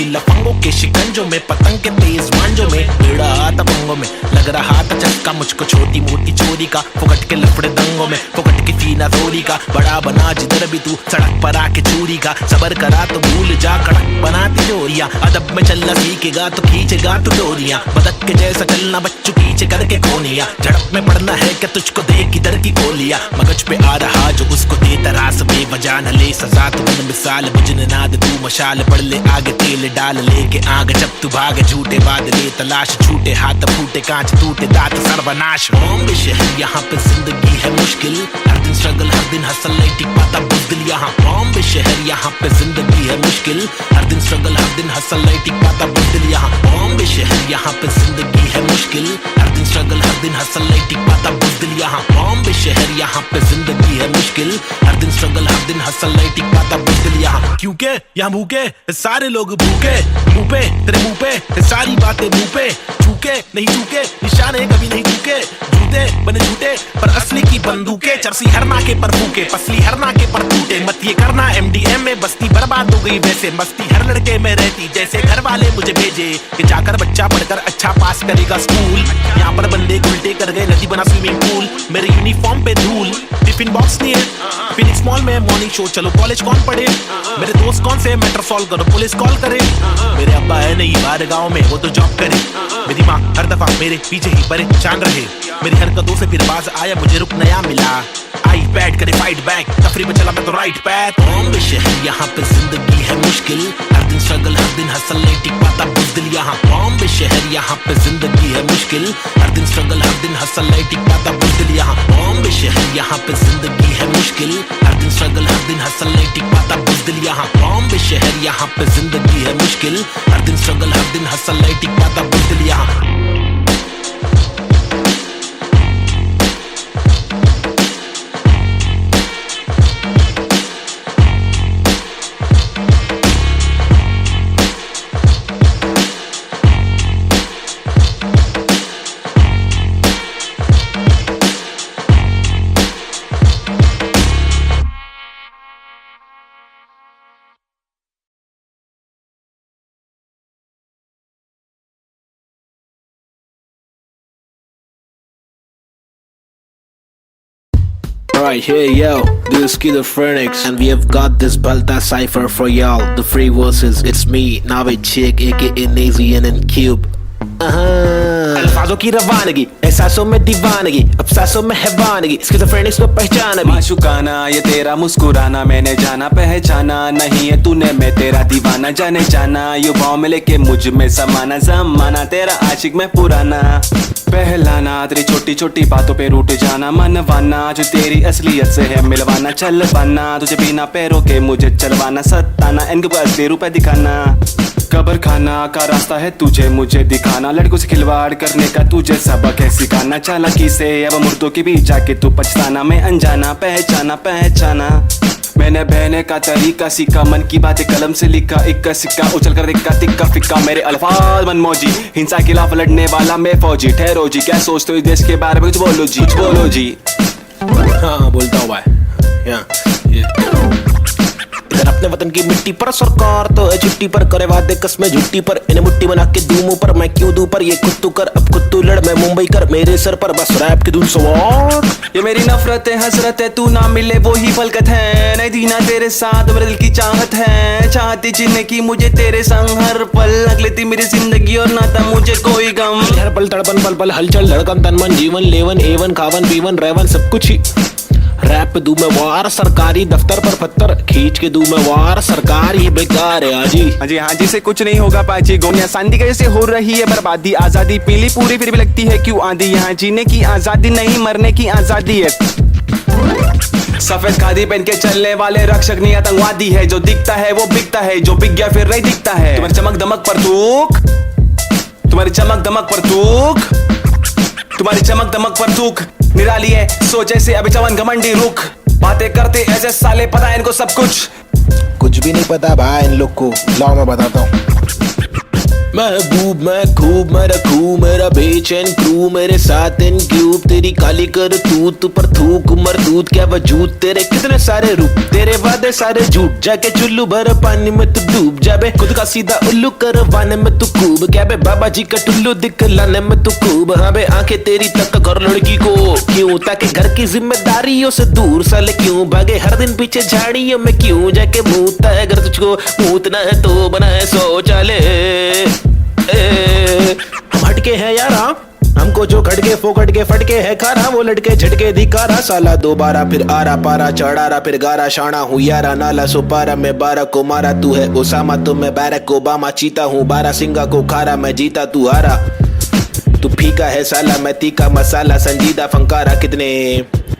लफंगों के शिकंजों में, पतंग के तेज मांझों में, बेड़ा हाथ पंगों में, लग रहा था चक्का मुझको छोटी मोटी चोरी का, फुकट के लफड़े दंगों में, फुकट की चीना चोरी का, बड़ा बना जिधर भी तू सड़क पर आके चोरी का, सबर करा तो भूल जा कड़क बनाती जोरियां, अदब में चलना सीखेगा तो खींचेगा तू डोरियां, बदक के जैसा चलना बच्चों पीछे करके कोनिया, झड़प में पड़ना है क्या तुझको देख किधर की गोलियां, मगज पे आ रहा जो उसको देता रास बेवजह न ले सजा, तू बन मिसाल बुझने नाद तू मशाल, पड़ ले आगे तेल डाल लेके आग, जब तू भागे झूठे बादले तलाश, छूटे हाथ फूटे कांच टूटे दांत सर्वनाश, बॉम्बे शहर यहाँ पे जिंदगी है मुश्किल, हर दिन स्ट्रगल हर दिन हसल नहीं टिक पाता बुज़दिल, यहाँ बॉम्बे शहर यहाँ पे जिंदगी है मुश्किल, हर दिन स्ट्रगल हर दिन हसल नहीं टिक पाता बुज़दिल, यहाँ बॉम्बे शहर यहाँ पे जिंदगी है मुश्किल, हर दिन स्ट्रगल हर दिन हसल नहीं टिक पाता बुज़दिल, यहाँ बॉम्बे शहर यहाँ पे जिंदगी है मुश्किल, हर दिन स्ट्रगल हर दिन हसल नहीं टिक पाता बुज़दिल, यहाँ क्योंकि यहाँ भूखे सारे लोग भूखे, मुंह पे तेरे मुंह पे सारी बातें मुंह पे, चूके नहीं चूके निशाने कभी नहीं चूके, झूठे बने झूठे पर असली की बंदूकें, चरसी हर नाके पर फूके, पसली हर नाके पर टूटे, मत ये करना MDM में बस्ती बर्बाद हो गई वैसे, मस्ती हर लड़के में रहती जैसे घर वाले मुझे भेजे कि जाकर बच्चा पढ़कर अच्छा पास करेगा स्कूल, यहाँ पर बंदे उल्टे कर गए नदी बना स्विमिंग पूल, मेरे यूनिफॉर्म पे धूल, टिफिन बॉक्स नहीं है, फिनिक्स मॉल में मॉर्निंग शो, चलो कॉलेज कौन पढ़े, मेरे दोस्त कौन से मैटर सॉल्व करो पुलिस कॉल करे, मेरे अब्बा है नहीं बाहर गाँव में वो तो जॉब करे, मेरी माँ हर दफा मेरे पीछे ही परेशान रहे, मेरी हरकतों से फिर बाज आया, मुझे रुक नया मिला। आई पैड करे फाइट बैक, तफरी पे चला मैं तो राइट पैथ। बॉम्बे शहर यहाँ पे जिंदगी है मुश्किल, हर दिन स्ट्रगल हर दिन हसल नहीं टिक पाता बुज़दिल यहाँ। बॉम्बे शहर यहाँ पे जिंदगी है मुश्किल, हर दिन स्ट्रगल हर दिन हसल नहीं टिक पाता बुज़दिल यहाँ। बॉम्बे शहर यहाँ पे जिंदगी है मुश्किल, हर दिन स्ट्रगल हर दिन हसल नहीं टिक पाता बुज़दिल यहाँ। बॉम्बे शहर यहाँ पे जिंदगी है मुश्किल, हर दिन स्ट्रगल हर दिन हसल नहीं टिक पाता बुज़दिल यहाँ। Right here, yo, this is Schizophrenics, and we have got this Balta cipher for y'all. The free verses, it's me, Navid Chick, aka Nazian and Cube. अल्फाजों की रवानगी, एहसासों में दीवानगी, अब सांसों में हैवानगी, Schizophrenics को पहचान अभी। माशुकाना ये तेरा मुस्कुराना, मैंने जाना पहचाना नहीं है तूने, मैं तेरा दीवाना जाने जाना। युवाओं में लेके मुझ में समाना, जमाना तेरा आशिक में पुराना। पहलाना तेरी छोटी छोटी बातों पे रूठ जाना, मनवाना जो तेरी असलियत से है मिलवाना। चलवाना तुझे बिना पैरों के मुझे चलवाना, सताना इनके असली रूप दिखाना। कब्र खाना का रास्ता है तुझे मुझे दिखाना, लड़कों से खिलवाड़ करने का तुझे सबक है सिखाना। चालाकी से अब मुर्दों के बीच जाके तू पछताना, मैं अनजाना पहचाना पहचाना। मैंने बहने का तरीका सीखा, मन की बातें कलम से लिखा, इक्का सिक्का उछल कर दिक्का तिक्का फिक्का। मेरे अल्फाज मनमौजी, हिंसा के खिलाफ लड़ने वाला मैं फौजी। ठहरो जी, क्या सोचते हो इस देश के बारे में, कुछ बोलो जी, कुछ बोलो जी। हाँ बोलता हूँ भाई। इधर अपने वतन की मिट्टी पर सरकार तो है छुट्टी पर, करे वादे कस्में झुट्टी पर, इन्हें मुट्ठी बना के दूं मुंह पर, मैं क्यों दूं पर ये खुद तू कर, अब खुद तू लड़, मैं मुंबई कर, मेरे सर पर बस रैप की धुन सवार। ये मेरी नफरत है हसरत है, तू ना मिले वो ही फलकत है, नहीं दीना तेरे साथ मेरे दिल की चाहत है। चाहती जीने की मुझे तेरे संग हर पल, अगले थी मेरी जिंदगी और ना था मुझे कोई गम। हर पल तड़पन पल पल हलचल धड़कन तन मन जीवन लेवन एवन खावन पीवन रहवन सब कुछ ही। रैप दूं मैं वार, सरकारी दफ्तर पर पत्थर खींच के दूं मैं वार, सरकार ये बेकार है हाजी। हाँ जी से कुछ नहीं होगा पाची, गोनिया सांदी कैसे हो रही है बर्बादी। आजादी पीली पूरी फिर भी लगती है क्यों आंधी, यहाँ जीने की आजादी नहीं मरने की आजादी है। सफेद खादी पहन के चलने वाले रक्षक नहीं आतंकवादी है, जो दिखता है वो बिकता है, जो बिक गया फिर नहीं दिखता है। तुम्हारी चमक दमक पर थूक, तुम्हारी चमक दमक पर थूक, तुम्हारी चमक दमक पर थूक निराली है, सो जैसे अभी जवान घमंडी रुख। बातें करते ऐसे साले, पता है इनको सब कुछ भी नहीं पता भाई इन लोग को। लाओ मैं बताता हूँ। महबूब मैं खूब मैं रखूं मेरा बेचैन क्रू, मेरे साथ इन क्यूब तेरी काली कर तू पर थूक मरदूत क्या वजूद, तेरे कितने सारे रूप तेरे वादे सारे झूठ, जाके चुल्लू भर पानी में तू डूब जाबे, खुद का सीधा उल्लू करवाने में तू खूब, क्या बे बाबा जी का टुल्लू दिखलाने में तू खूब। हाँ बे आंखें तेरी तक कर लड़की को क्यों, ताकि घर की जिम्मेदारियों से दूर साले क्यों भागे, हर दिन पीछे झाड़ियों में क्यों जाके मूतता है, अगर तुझको मूतना है तो बना है शौचालय। हम हटके हैं यार, हमको जो खटके फोकट के फटके है खारा, वो लटके झटके दिखारा, साला दोबारा फिर आरा पारा चढ़ारा फिर गारा, शाना हूँ यारा नाला सुपारा, मैं 12 को मारा तू है ओसामा, तो मैं बैरक ओबामा, चीता हूँ 12 सिंगा को खारा, मैं जीता तू हारा, तू फीका है साला मैं तीखा मसाला, संजीदा फंकारा, कितने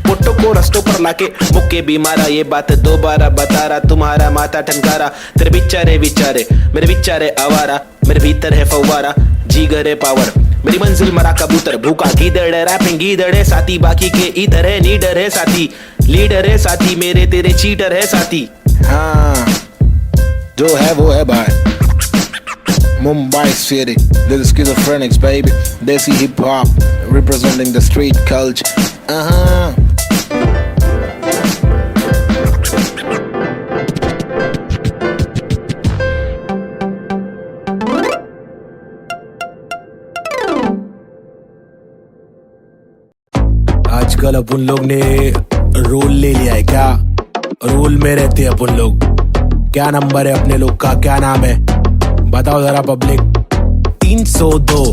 पुट्टो को रस्तों पर लाके मुक्के भी मारा, ये बात दोबारा बता रहा, तुम्हारा माथा ठनकारा, तेरे बिचारे विचारे मेरे बिचारे आवारा, मेरे भीतर है फव्वारा जीगर है पावर, मेरी मंजिल मरा कबूतर भूखा गीदड़ है, रैपिंग गीदड़ है साथी, बाकी के इधर है नीडर है साथी, लीडर है साथी, मेरे तेरे चीटर है साथी। हाँ जो है वो है भाई। Mumbai City, this is Schizophrenics baby, Desi hip hop representing the street culture. आजकल अपन लोग ने रोल ले लिया है, क्या रोल में रहते हैं अपन लोग, क्या नंबर है अपने लोग का, क्या नाम है बताओ जरा पब्लिक। 302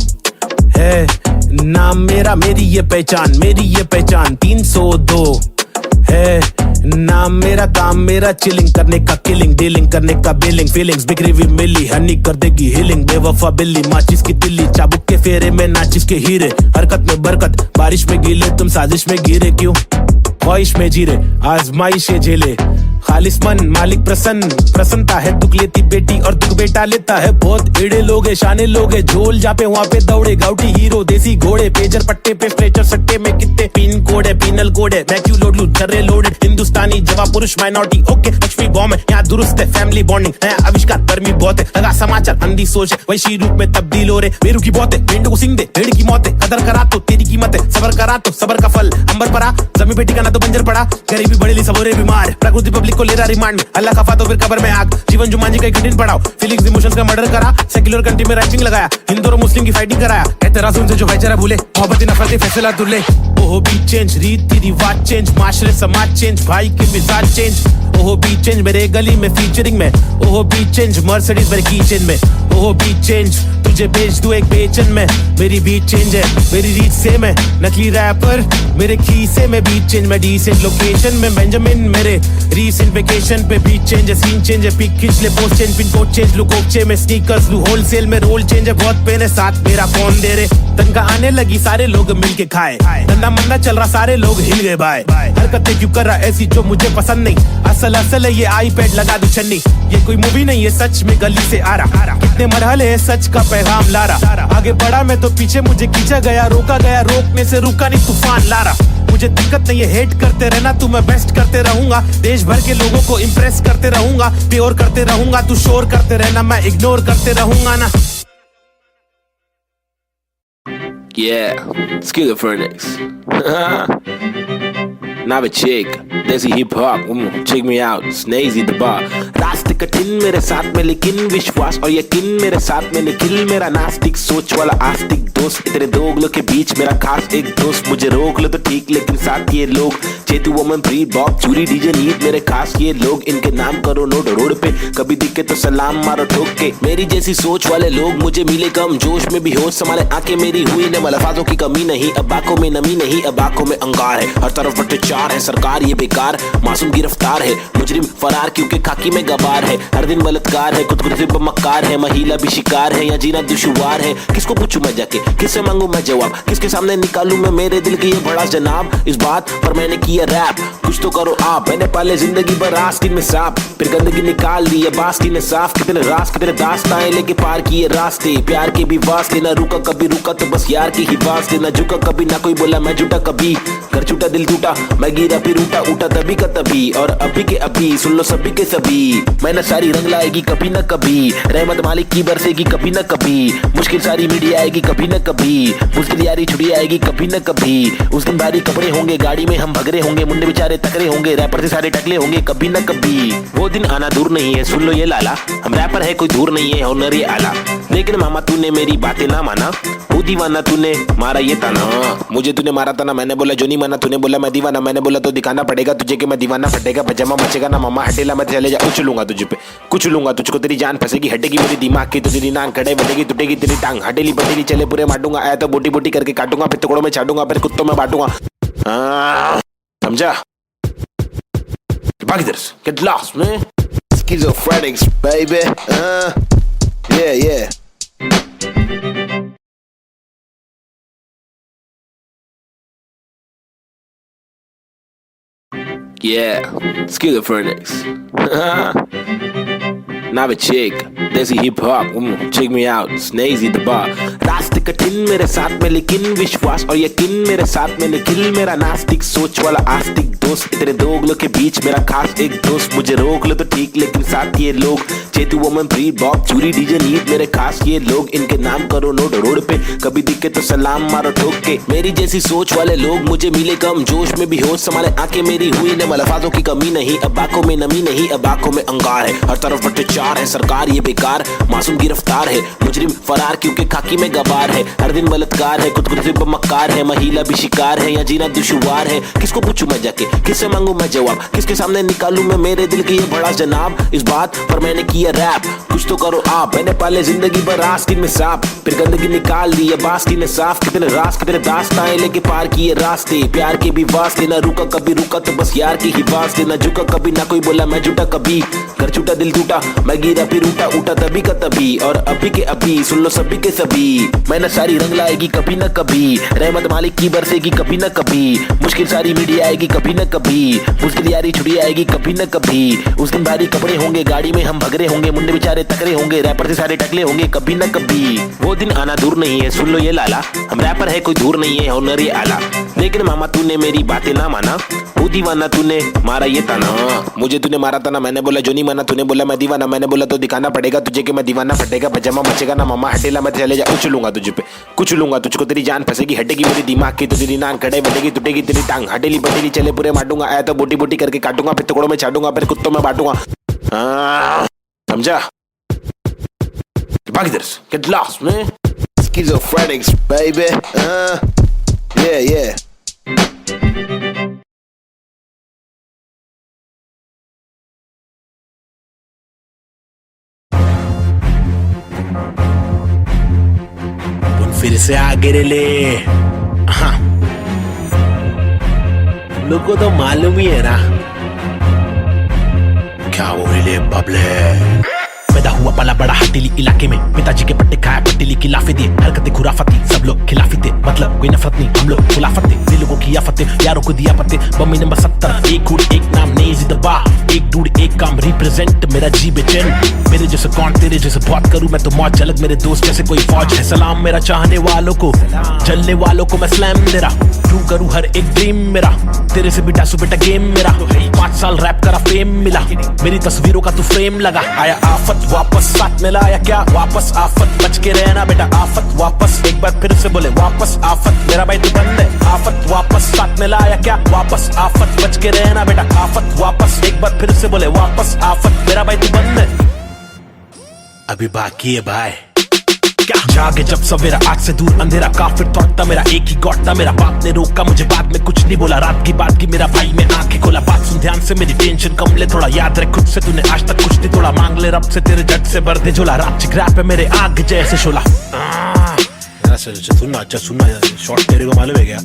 है नाम मेरा, मेरी ये पहचान, मेरी ये पहचान 302 है। नाम मेरा, काम मेरा, चिलिंग करने का, किलिंग डीलिंग करने का, बिलिंग फीलिंग्स बिखरी हुई मिली, हनी कर देगी हीलिंग। बेवफा बिल्ली, माचिस की तिल्ली, चाबुक के फेरे में नाचिस के हीरे, हरकत में बरकत, बारिश में गीले, तुम साजिश में गिरे क्यों? ख्वाहिश में जीरे, आजमाइशें झेले, खालिस मन, मालिक प्रसन्न, प्रसन्नता है। दुख लेती बेटी और दुख बेटा लेता है। बहुत एड़े लोग है, शाने लोग है, झोल जापे वहाँ पे दौड़े, गाउटी हीरो, देसी घोड़े, पेजर पट्टे पे स्ट्रेचर सट्टे में कितने पिन कोड है, पिनल कोड है, मैं क्यों लोड लूं, छर्रे लोडेड, हिंदुस्तानी जवाब पुरुष माइनॉरिटी, ओके लक्ष्मी बॉम्ब है, यहाँ दुरुस्त है, फैमिली बॉन्डिंग है, आविष्कार गर्मी बहुत है, लगा समाचार अंधी सोच है, वैशी रूप में तब्दील हो रहे, बेरू की बहुत है, मेंढक को सिंग दे, भेड़ की मौत है, कदर करा तो तेरी कीमत है, सबर करा तो सबर का फल अंबर परा, जमीन पे टिकाना तो बंजर पड़ा, गरीबी बढ़ेली सबोरे बीमार, प्रकृति पब्लिक को ले रहा रिमांड में, अल्लाह का तो फिर कब्र में आग, जीवन जुमान जी का एक दिन पढ़ाओ, फीलिंग्स इमोशंस का मर्डर करा, सेक्युलर कंट्री में राइटिंग लगाया, हिंदू और मुस्लिम की फाइटिंग कराया, एतराज उनसे जो भाईचारा भूले, मोहब्बत नफरत फैसला दुल्ले, ओहो बीट चेंज, रीति रिवाज चेंज, माशरे समाज चेंज, भाई के मिजाज चेंज, ओहो बीट चेंज, मेरे गली में फीचरिंग में, ओहो बीट चेंज, मर्सिडीज मेरे कीचेन में, ओहो बीट चेंज, तुझे बेच दूं एक बेचन में, मेरी बीट चेंज है, मेरी रीच सेम है, नकली रैपर मेरे खीसे में, बीट चेंज मैं डिसेंट लोकेशन में, बेंजामिन मेरे रीसेंट वेकेशन पे, बीट चेंज है, सीन चेंज है, पिक खींच ले, post change, pin code change, look ओक्चे में, स्नीकर्स लू होलसेल में, रोल चेंज है, बहुत पेन है, साथ मेरा कौन दे रे, तनका आने लगी सारे लोग मिलके खाए, धंधा मंदा चल रहा सारे लोग हिल गए भाई, हरकतें क्यों कर रहा ऐसी जो मुझे पसंद नहीं, असल है ये आईपैड लगा दू छन्नी, ये कोई मूवी नहीं है, सच में गली से आ रहा, कितने मरहले है, सच का पैगाम ला रहा, आगे बढ़ा मैं तो पीछे मुझे खींचा गया, रोका गया, रोकने से रुका नहीं, तूफान ला रहा, मुझे दिक्कत नहीं है, हेट करते रहना तू, मैं बेस्ट करते रहूंगा, देश भर के लोगों को इम्प्रेस करते रहूंगा, प्योर करते रहूंगा, तू शोर करते रहना, मैं इग्नोर करते रहूंगा ना। Yeah, schizophrenics. Now a chick, desi hip hop, check me out, Snazy the bar. रास्ते कठिन मेरे साथ में, लेकिन विश्वास और यकीन मेरे साथ में, निखिल मेरा नास्तिक सोच वाला आस्तिक दोस्त, इतने दो लोग के बीच मेरा खास एक दोस्त, मुझे रोक लो तो ठीक, लेकिन साथ ये लोग, चेतु वमन प्री बॉब चूरी डीजे नीत मेरे खास ये लोग, इनके नाम करो नोट रोड पे, कभी दिखे तो सलाम मारो ठोक के, मेरी जैसी सोच वाले लोग मुझे मिले कम, जोश में भी होश संभाले आंखें मेरी हुई ने, अल्फाजों की कमी नहीं, अब आंखों में नमी नहीं, अब आंखों में अंगार है, हर तरफ अत्याचार है, सरकार ये बेकार, मासूम गिरफ्तार है, मुजरिम फरार क्योंकि खाकी में गबार है, हर दिन बलात्कार है, खुद से मक्कार है, महिला भी शिकार है, या जीना दुश्वार है, किसको पूछूं मैं जाके, किससे मांगू मैं जवाब, किसके सामने निकालूं मैं मेरे दिल की ये बड़ा जनाब, इस बात पर मैंने किया रैप, कुछ तो करो आप, मैंने पाले जिंदगी भर आस्तीन में सांप, फिर गंदगी निकाल दी अब आस्तीन ने साफ, कितने रास कितने दास्ताएं लेके पार किए रास्ते, प्यार के भी वास्ते, ना रुका कभी रुका तो बस यार की ही वास्ते, ना झुका कभी, ना कोई बोला मैं झूठा कभी, कर छूटा दिल टूटा, मैं गिरा फिर उठा उठा तभी का तभी, और अभी के अभी सुन लो सभी के सभी, मैंने सारी रंग लाएगी कभी न कभी, रहमत मालिक की बरसेगी कभी न कभी, मुश्किल सारी मीडिया आएगी कभी न कभी, मुश्किल यारी छुड़ी आएगी कभी न कभी, उस दिन भारी कपड़े होंगे, गाड़ी में हम भगरे होंगे, मुंडे बेचारे तकरे होंगे, रैपर से सारे टकले होंगे कभी न कभी, वो दिन आना दूर नहीं है, सुन लो ये लाला, हम रैपर है कोई दूर नहीं है, हुनर ये आला, लेकिन मामा तूने मेरी बातें ना माना, वो दीवाना तूने मारा ये ताना, मुझे तूने मारा था ना, मैंने बोला जो नहीं माना, तूने बोला मैं दीवाना, मैंने बोला तो दिखाना पड़ेगा तुझे कि मैं दीवाना, फटेगा पजामा मचेगा ना मामा, हटेला मैं चले जा, कुछ लूंगा तुझे पे, कुछ लूंगा तुझको, तेरी जान फंसेगी, हटेगी मेरी दिमाग की तो तेरी नाक, खड़े बढ़ेगी टूटेगी तेरी टांग, हटेली पटेली चले पूरे मारूंगा, आया तो बोटी बोटी करके काटूंगा, फिर टुकड़ों में छाटूंगा, फिर कुत्तों में बांटूंगा, समझा? बाकी इधर get lost man, schizophrenics baby, yeah. Yeah, schizophrenics. Now a chick, desi hip hop, check me out, Snazy the bar. रास्ते कठिन मेरे साथ में, लेकिन विश्वास और यकीन मेरे साथ में, निखिल मेरा नास्तिक सोच वाला आस्तिक दोस्त, इतने दो लोग के बीच मेरा खास एक दोस्त, मुझे रोक लो तो ठीक, लेकिन साथ ये लोग, चेतु वमन प्री बॉब चूरी डीजे नीत मेरे खास ये लोग, इनके नाम करो नोट रोड पे, कभी दिखे तो सलाम मारो ठोक के, मेरी जैसी सोच वाले लोग मुझे मिले कम, जोश में भी होश संभाले आंखें मेरी हुई ने, अल्फाजों की कमी नहीं, अब आंखों में नमी नहीं, अब आंखों में अंगार है, हर तरफ अत्याचार रफ्तार है सरकार ये बेकार, मासूम गिरफ्तार है मुजरिम फरार क्योंकि खाकी में गवार है, हर दिन बलात्कार है खुदकुशी पे मक्कार है, महिला भी शिकार है या जीना दुश्वार है, किसको पूछूं मैं जाके किससे मांगू मैं जवाब, किसके सामने निकालूं मैं मेरे दिल की ये बड़ा जनाब, इस बात पर मैंने किया रैप, कुछ तो करो आप, मैंने पाले जिंदगी भर आस्तीन में सांप, फिर गंदगी निकाल दी है बास्तीन ने साफ, कितने रास कितने दास्ताएं लेके पार किए रास्ते, प्यार के भी वास्ते ना रुका कभी रुका तो बस यार की ही वास्ते, ना झुका कभी ना कोई बोला मैं झूठा कभी, घर छूटा दिल टूटा मैं गिरा फिर उठा उठा तभी का तभी, और अभी के अभी सुन लो सभी के सभी, मेहनत सारी रंग लाएगी कभी न कभी, रहमत मालिक की बरसेगी कभी न कभी, मुश्किल सारी मीडिया आएगी कभी न कभी, मुश्किल यारी छुड़ी आएगी कभी न कभी, उस दिन भारी कपड़े होंगे गाड़ी में हम भगरे होंगे, मुंडे बेचारे तकरे होंगे, रैपर से सारे टकले होंगे कभी न कभी, वो दिन आना दूर नहीं है सुन लो ये लाला, हम रैपर है कोई दूर नहीं है हुनर ये आला, लेकिन मामा तूने मेरी बातें ना माना, वो दीवाना तूने मारा ये ताना, मुझे तूने मारा था ना मैंने बोला जो नहीं माना, तूने बोला मैं दीवाना मैंने बोला तो दिखाना पड़ेगा तुझे कि मैं दीवाना, फटेगा पजामा मचेगा ना मामा हटेला मैं चले जा, कुछ लूंगा तुझे पे कुछ लूंगा तुझको, तेरी जान फंसेगी हटेगी मेरी दिमाग की तो तेरी नान खड़े बैठेगी टूटेगी तेरी टांग, हटेली बटेली चले पूरे मारूंगा, आया तो बोटी बोटी करके काटूंगा फिर टुकड़ों में छाटूंगा फिर कुत्तों में बांटूंगा, समझा? भाग इधर से, get lost man. Schizophrenics, baby. Yeah. फिर से आगे ले, हाँ लोगों को तो मालूम ही है ना क्या वो ले बबले, पैदा हुआ पला बड़ा हटीली इलाके में, पिताजी के पट्टे खाया पट्टीली की लाफे दिए, हरकतें खुराफती सब लोग खिलाफी थे, मतलब कोई नफरत नहीं हम लोग खुलाफत थे, दिल लोगों की आफतें यारों को दिया पत्ते, बम्मी नंबर 70 एक हुड एक नाम नहीं जिंदबा, एक डूड एक काम रिप्रेजेंट मेरा जी बेचैन, मेरे जैसे कौन तेरे जैसे बहुत करूं मैं तो मौज झलक मेरे दोस्त जैसे कोई फौज है, सलाम मेरा चाहने वालों को जलने वालों को मैं स्लैम दे रहा, ट्रू करूं हर एक ड्रीम मेरा, तेरे से भी डासू बेटा गेम मेरा, 5 साल रैप करा फेम मिला, मेरी तस्वीरों का तू फ्रेम लगा, आया आफत वापस साथ में लाया क्या वापस आफत, बच के रहना बेटा आफत वापस, एक बार फिर से बोले वापस आफत, मेरा भाई तू बंद है आफत वापस साथ में लाया क्या वापस आफत, बच के रहना बेटा आफत वापस, एक बार फिर से बोले वापस आफत, मेरा भाई तू बंद है, अभी बाकी है भाई क्या जागे जब सवेरा आग से दूर अंधेरा, काफिर थॉट था मेरा एक ही गॉड था, मेरा बाप ने रोका मुझे बाद में कुछ नहीं बोला, रात की बात की मेरा भाई में आंखें खोला, बात सुन ध्यान से मेरी टेंशन कम ले, थोड़ा याद रख खुद से तूने आज तक कुछ नहीं तोड़ा, मांग ले रब से तेरे जट से भर दे झोला, रात चिक रैप है मेरे आग जैसे शोला, अच्छा सुनना शॉर्ट तेरे को मालूम है क्या,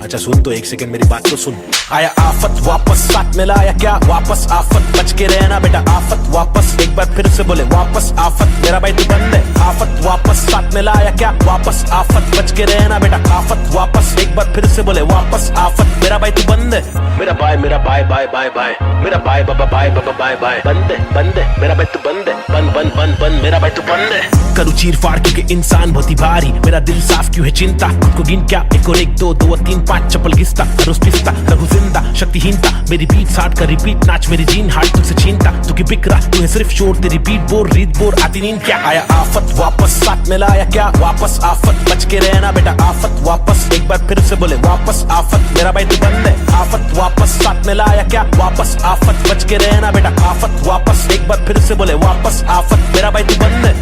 अच्छा सुन तो एक सेकंड मेरी बात तो सुन, आया आफत वापस साथ में लाया क्या वापस आफत, बच के रहना बेटा आफत वापस, एक बार फिर से बोले वापस आफत, मेरा भाई तू बंद है आफत वापस साथ में लाया क्या वापस आफत, बच के रहना बेटा आफत वापस, एक बार फिर से बोले वापस आफत, मेरा भाई तू बंद है, मेरा भाई बाय बाय, मेरा भाई बाबा बाय बाय, बंद है मेरा भाई तू बंद है, बंद मेरा भाई तू बंद है, करूँ चीर फाड़ क्योंकि इंसान बहुत ही भारी, मेरा दिल साफ क्यों है चिंता, खुद को गिन क्या 1 और 1 2 2 और 3 5 चप्पल घिसता, रोज पिसता रहूं जिंदा शक्तिहीनता, मेरी बीट साट का रिपीट नाच मेरी जीन हार्ट तुझसे छीनता, तू की बिक रहा तू है सिर्फ शोर, तेरी बीट बोर रीत बोर आती नींद क्या, आया आफत वापस साथ में लाया क्या वापस आफत, बच के रहना बेटा आफत वापस, एक बार फिर से बोले वापस आफत, मेरा भाई तू बंद है आफत वापस साथ में लाया क्या वापस आफत, बच के रहना बेटा आफत वापस, एक बार फिर से बोले वापस आफत, मेरा भाई तू बंद है,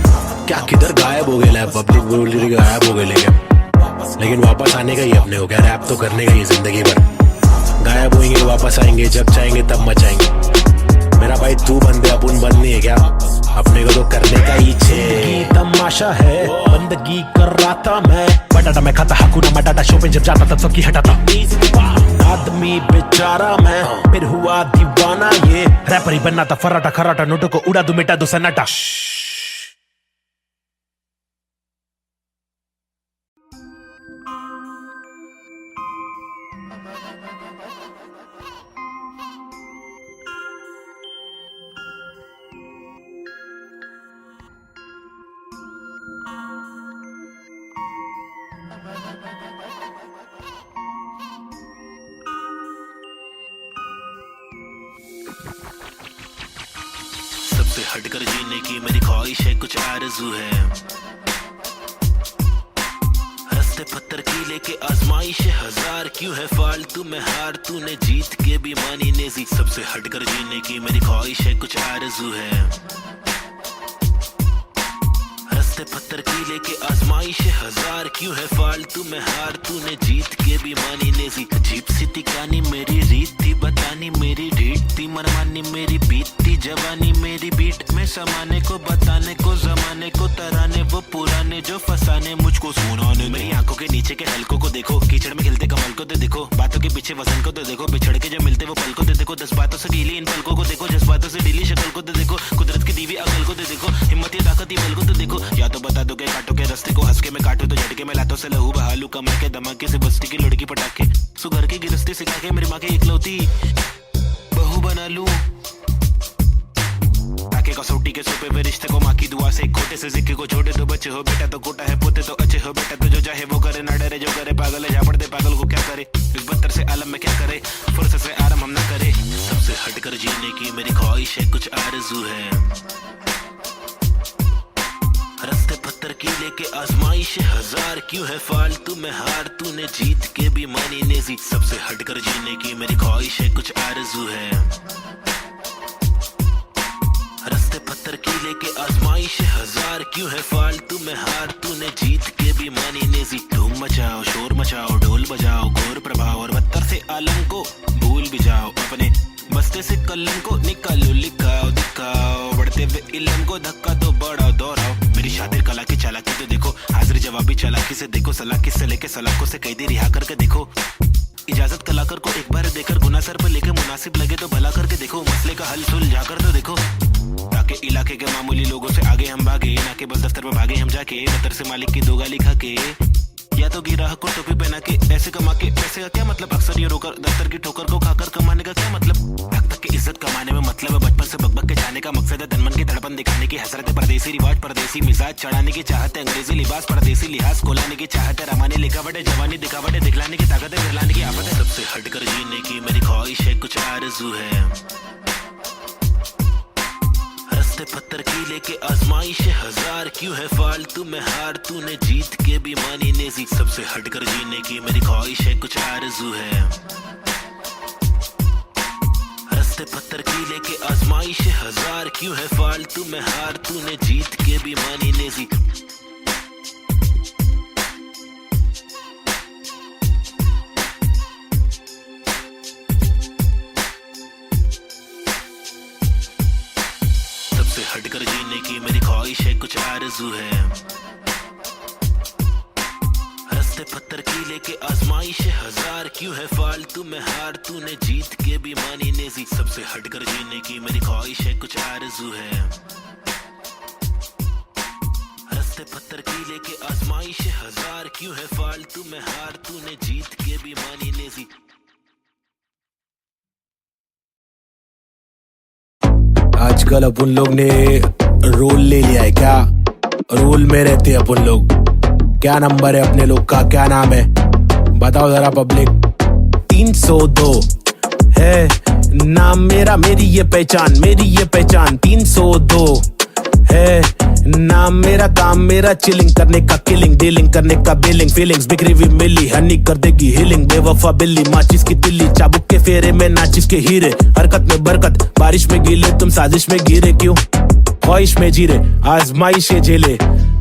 क्या किधर गायब हो गया पब्लिक बोल गायब हो गए, लेकिन वापस आने का ही अपने हो गया, रैप तो करने का ही जिंदगी भर, गायब होंगे वापस आएंगे जब चाहेंगे तब मचाएंगे, मेरा भाई तू बंदे अपन बंद नहीं है क्या, अपने को तो करने का ही छे, तमाशा है बंदगी कर रहा था मैं, बटाटा मैं खाता हकूना मटाटा, शो पे जब जाता तब सबकी हटाता, आदमी बेचारा मैं फिर हुआ दीवाना, ये रैपर ही बनना था फराटा खराटा, नोटों को उड़ा दू मिटा दो सन्नाटा, सबसे हटकर जीने की मेरी ख्वाहिश है, कुछ आरज़ू है, हंस रास्ते पत्थर की लेके आजमाइश हजार, क्यों है फालतू में हार, तूने जीत के भी मानी नेजी, सबसे हटकर जीने की मेरी ख्वाहिश है, कुछ आरज़ू है। रास्ते पत्थर की लेके आजमाइश हजार, क्यों है फालतू में हार, तूने जीत के भी मानी नेजी, अजीब सी ठिकानी मेरी रीत थी बतानी, मेरी रीत थी मनमानी, मेरी बीत थी जवानी, मेरी बीट में समाने को बताने को जमाने को तराने, वो पुराने जो फसाने मुझको सुनाने। मेरी आंखों के नीचे के हलकों को देखो, कीचड़ में खिलते कमल को तो देखो, बातों के पीछे वजन को तो देखो, बिछड़ के जो मिलते वो पल को तो देखो, 10 बातों से ढीली इन पलकों को देखो, जज्बातों से ढीली शक्ल को तो देखो, कुदरत की दीवी अकल को तो देखो, हिम्मत ये ताकत ये बल को तो देखो, या तो बता दो के काटो के रास्ते को, हंस के मैं काटो तो झटके में लातों से लहू बहालू, कमर के धमाके से बस्ती की लड़की पटाखे, सुगर की गिरस्ती सिखा के मेरी माँ के इकलौती बहू बना लूं, ताकि कसौटी के सोपे पे रिश्ते को माँ की दुआ से, खोटे से सिक्के को छोटे तो बच्चे हो बेटा, तो कोटा है पोते तो अच्छे हो बेटा, तो जो चाहे वो करे ना डरे, जो करे पागल है झापड़ दे पागल को क्या करे, इस बदतर से आलम में क्या करे, फुर्सत से आराम हम ना करे, सबसे हटकर जीने की मेरी ख्वाहिश है, कुछ आरज़ू है। रास्ते पत्थर की लेके आजमाइश हजार, क्यों है फालतू में हार, तूने जीत के भी मानी नेजी, सबसे हटकर जीने की मेरी ख्वाहिश है, कुछ आरज़ू है। रास्ते पत्थर की लेके आजमाइश हजार, क्यों है फालतू में हार, तूने जीत के भी मानी नेजी, धूम मचाओ शोर मचाओ ढोल बजाओ, घोर प्रभाव और बदतर से आलम को भूल भी जाओ, अपने बस्ते से कलम को निकालो लिखाओ दिखाओ, बढ़ते हुए इल्म को धक्का तो बढ़ाओ दोहराओ, मेरी शातिर कला की चालाकी तो देखो, हाजिर जवाबी चालाकी से देखो, सलाह से लेके सलाखों से कैदी रिहा करके देखो, इजाजत कलाकार को एक बार देकर गुना सर पर लेके मुनासिब लगे तो भला करके देखो, मसले का हल सुलझा कर तो देखो, ताकि इलाके के मामूली लोगों से आगे हम भागे, ना के बस दफ्तर में भागे हम जाके, दफ्तर से मालिक की दो गाली खा के, या तो गिराहक को टोपी पहना के, ऐसे कमा के पैसे का क्या मतलब, अक्सर ये रोकर दफ्तर की ठोकर को खाकर कमाने का क्या मतलब, हक तक की इज्जत कमाने में मतलब है, बचपन से बकबक के जाने का मकसद है, तनमन की धड़पन दिखाने की हसरत है, परदेसी रिवाज परदेसी मिजाज चढ़ाने की चाहत है, अंग्रेजी लिबास परदेसी लिहाज कोलाने की चाहत है, रमानी लिखावट है, जवानी दिखावट है, दिखलाने की ताकत है, दिखलाने की आफत है, सबसे हटकर जीने की मेरी ख्वाहिश है, कुछ आरज़ू है। रास्ते पत्थर की लेके आजमाइश हजार, क्यों है फालतू में हार, तूने जीत के भी मानी नेजी, सबसे हटकर जीने की मेरी ख्वाहिश है, कुछ आरज़ू है। रास्ते पत्थर की लेके आजमाइश हजार, क्यों है फालतू में हार, तूने जीत के भी मानी नेजी, हटकर जीने की मेरी ख्वाहिश है, कुछ आरज़ू है। रास्ते पत्थर की लेके आजमाइश हजार, क्यों है फालतू में हार, तूने जीत के भी मानी नेजी, सबसे हटकर जीने की मेरी ख्वाहिश है, कुछ आरज़ू है। रास्ते पत्थर की लेके आजमाइश हजार, क्यों है फालतू में हार, तूने जीत के भी मानी नेजी। आजकल अपन लोग ने रोल ले लिया है क्या, रोल में रहते हैं अपन लोग, क्या नंबर है अपने लोग का, क्या नाम है बताओ जरा पब्लिक। 302 है नाम मेरा, मेरी ये पहचान, मेरी ये पहचान। 302 है नाम मेरा, काम मेरा चिलिंग करने का, किलिंग डीलिंग करने का, बिलिंग फीलिंग्स बिखरी हुई मिली, हनी कर देगी हीलिंग, बेवफा बिल्ली माचिस की तिल्ली, चाबुक के फेरे में नाचिस के हीरे, हरकत में बरकत, बारिश में गीले तुम साजिश में गिरे, क्यों ख्वाहिश में जीरे आजमाइश झेले,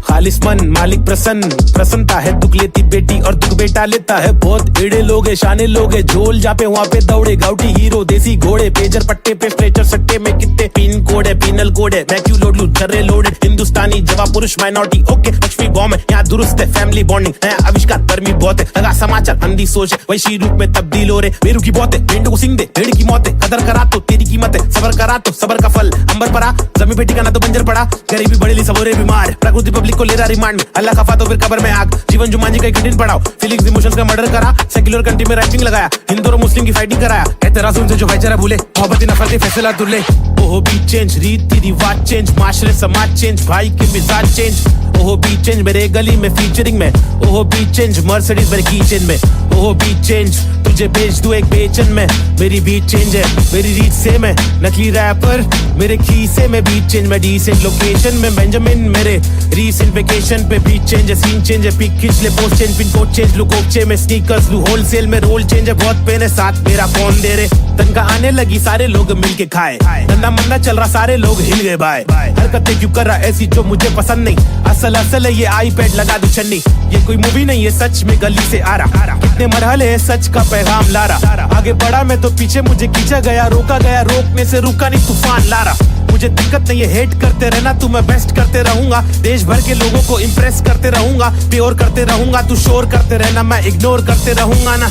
खालिस मन मालिक प्रसन्न, प्रसन्नता है दुख लेती बेटी और दुख बेटा लेता है, बहुत एड़े लोग है शाने लोग है, झोल जापे वहाँ पे दौड़े, गाउटी हीरो देसी घोड़े, पेजर पट्टे पे स्ट्रेचर सट्टे में कितने पिन कोड है, पिनल कोड है, मैं क्यों लोड लूं छर्रे लोडेड, हिंदुस्तानी जवाब पुरुष माइनॉरिटी ओके, लक्ष्मी बॉम्ब है यहाँ दुरुस्त है, फैमिली बॉन्डिंग है आविष्कार, गर्मी बहुत है, लगा समाचार अंधी सोच है, वैसी रूप में तब्दील हो रहे, बेरू की बहुत है, भेंडों को सिंग दे भेड़ की मौत है, कदर करा तो तेरी कीमत है, सबर करा तो सबर का फल अंबर पड़ा, जमीन पे ठिकाना तो बंजर पड़ा, गरीबी बढ़ेली सबोरे बीमार, प्रकृति पब्लिक को ले रहा रिमांड में, अल्लाह का फातो फिर कब्र में आग, जीवन जुमान जी का एक दिन पढ़ाओ, फीलिंग्स इमोशंस का मर्डर करा, सेक्युलर कंट्री में राइटिंग लगाया, हिंदू और मुस्लिम की फाइटिंग कराया, कहते रासूल से जो भाईचारा भूले, मोहब्बत नफरत फैसला दुल्ले। ओहो बीट चेंज, रीति रिवाज चेंज, माशरे समाज चेंज, भाई के मिजाज चेंज। ओहो बीट चेंज मेरे गली में फीचरिंग में, ओहो बीट चेंज मर्सिडीज मेरे कीचेन में। ओहो बीट चेंज तुझे बेच दूं एक बेचन में, मेरी बीट चेंज है मेरी रीच सेम है। नकली रैपर मेरे खीसे में, बीट चेंज मैं डिसेंट लोकेशन में, बेंजामिन मेरे रीसेंट वेकेशन पे। बीट चेंज है सीन चेंज है, पिक खींच ले post change, pin code change, look ओपचे में स्नीकर्स लू होलसेल में, रोल चेंज है बहुत पेन है, साथ मेरा कौन दे रे। तनका आने लगी सारे लोग मिलके खाए, धंधा मंदा चल रहा सारे लोग हिल गए बाय। हरकतें क्यों कर रहा ऐसी जो मुझे पसंद नहीं, असल है ये आईपैड लगा दू छन्नी। ये कोई मूवी नहीं है सच में गली से आ रहा, कितने मरहले है सच का पैगाम ला रहा। आगे बढ़ा मैं तो पीछे मुझे खींचा गया, रोका गया रोकने से रुका नहीं तूफान ला रहा। मुझे दिक्कत नहीं है हेट करते रहना तू, मैं बेस्ट करते रहूंगा, देश भर के लोगों को इम्प्रेस करते रहूंगा, प्योर करते रहूंगा, तू शोर करते रहना मैं इग्नोर करते रहूंगा ना।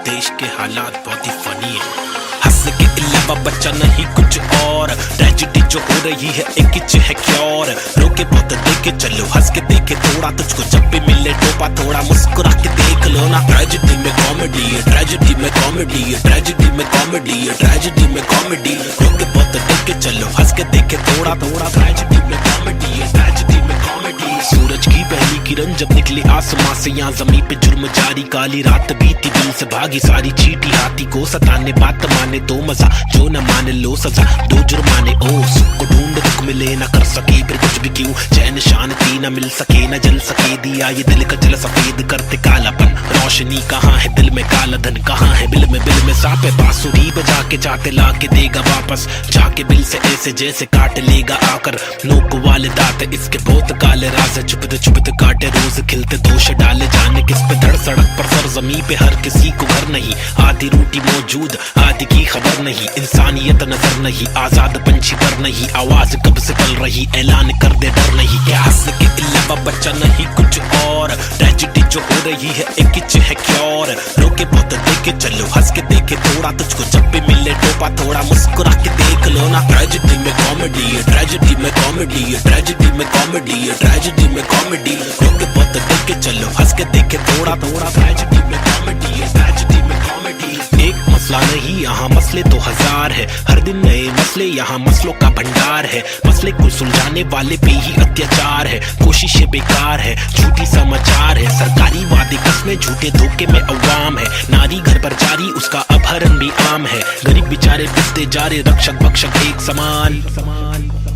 देश के हालात बहुत ही फनी है, हंस के अलावा बच्चा नहीं कुछ और। ट्रेजेडी जो हो रही है एक इच है क्योर, रोके बहुत देखे चलो हंस के देखे थोड़ा, तुझको जब भी मिले टोपा थोड़ा मुस्कुरा के देख लो ना। ट्रेजेडी में कॉमेडी है, ट्रेजेडी में कॉमेडी है, ट्रेजेडी में कॉमेडी है, ट्रेजेडी में कॉमेडी। रोके बहुत देखे चलो हंस के देखे थोड़ा थोड़ा, ट्रेजेडी में कॉमेडी है, ट्रेजेडी में कॉमेडी। सूरज की पहली किरण जब निकले आसमां से, यहाँ जमीन पे जुर्म जारी, काली रात बीती दिल से भागी सारी चीटी। हाथी को सताने बात माने तो मजा, जो न माने लो सजा, दो जुर्माने। ओ सुख को ढूंढ दुख मिले न कर सके फिर कुछ भी क्यों, चैन शांति न मिल सके न जल सके, दिया ये दिल का जल सफेद करते कालापन। रोशनी कहाँ है दिल में, काला धन कहाँ है बिल में सांप है। बांसुरी बजा के चाहते ला के देगा वापस, जाके बिल से ऐसे जैसे काट लेगा आकर। नोक वाले दांत इसके बहुत काले राज, चुपते काटे रोज खिलते दोष डाले, जाने किस पे धड़ सड़क पर सर जमी पे हर किसी को घर नहीं। आधी रोटी मौजूद आधी की खबर नहीं, इंसानियत नजर नहीं, आजाद पंछी पर नहीं, आवाज कब से पल रही ऐलान कर दे डर नहीं। क्या हंस के अलावा बच्चा नहीं कुछ और, ट्रेजेडी जो हो रही है एक इच है क्योर। रोके बहुत देखे चलो हंस के देखे थोड़ा, तुझको जब भी मिले टोपा थोड़ा मुस्कुरा के देख लो ना। ट्रेजेडी में कॉमेडी है, ट्रेजेडी में कॉमेडी है, ट्रेजेडी में कॉमेडी है, ट्रेजेडी में कॉमेडी। रोके बहुत देखे चलो हंस के देखे थोड़ा थोड़ा, ट्रेजेडी में कॉमेडी है, ट्रेजेडी में कॉमेडी। एक मसला नहीं यहाँ मसले तो हजार है, हर दिन नए मसले यहाँ मसलों का भंडार है। मसले को सुलझाने वाले पे ही अत्याचार है, कोशिशें बेकार है, झूठी समाचार है, सरकारी वादे कस्में झूठे धोखे में अवाम है। नारी घर पर जारी उसका अपहरण भी आम है, गरीब बेचारे पिसते जा रहे रक्षक भक्षक एक समान।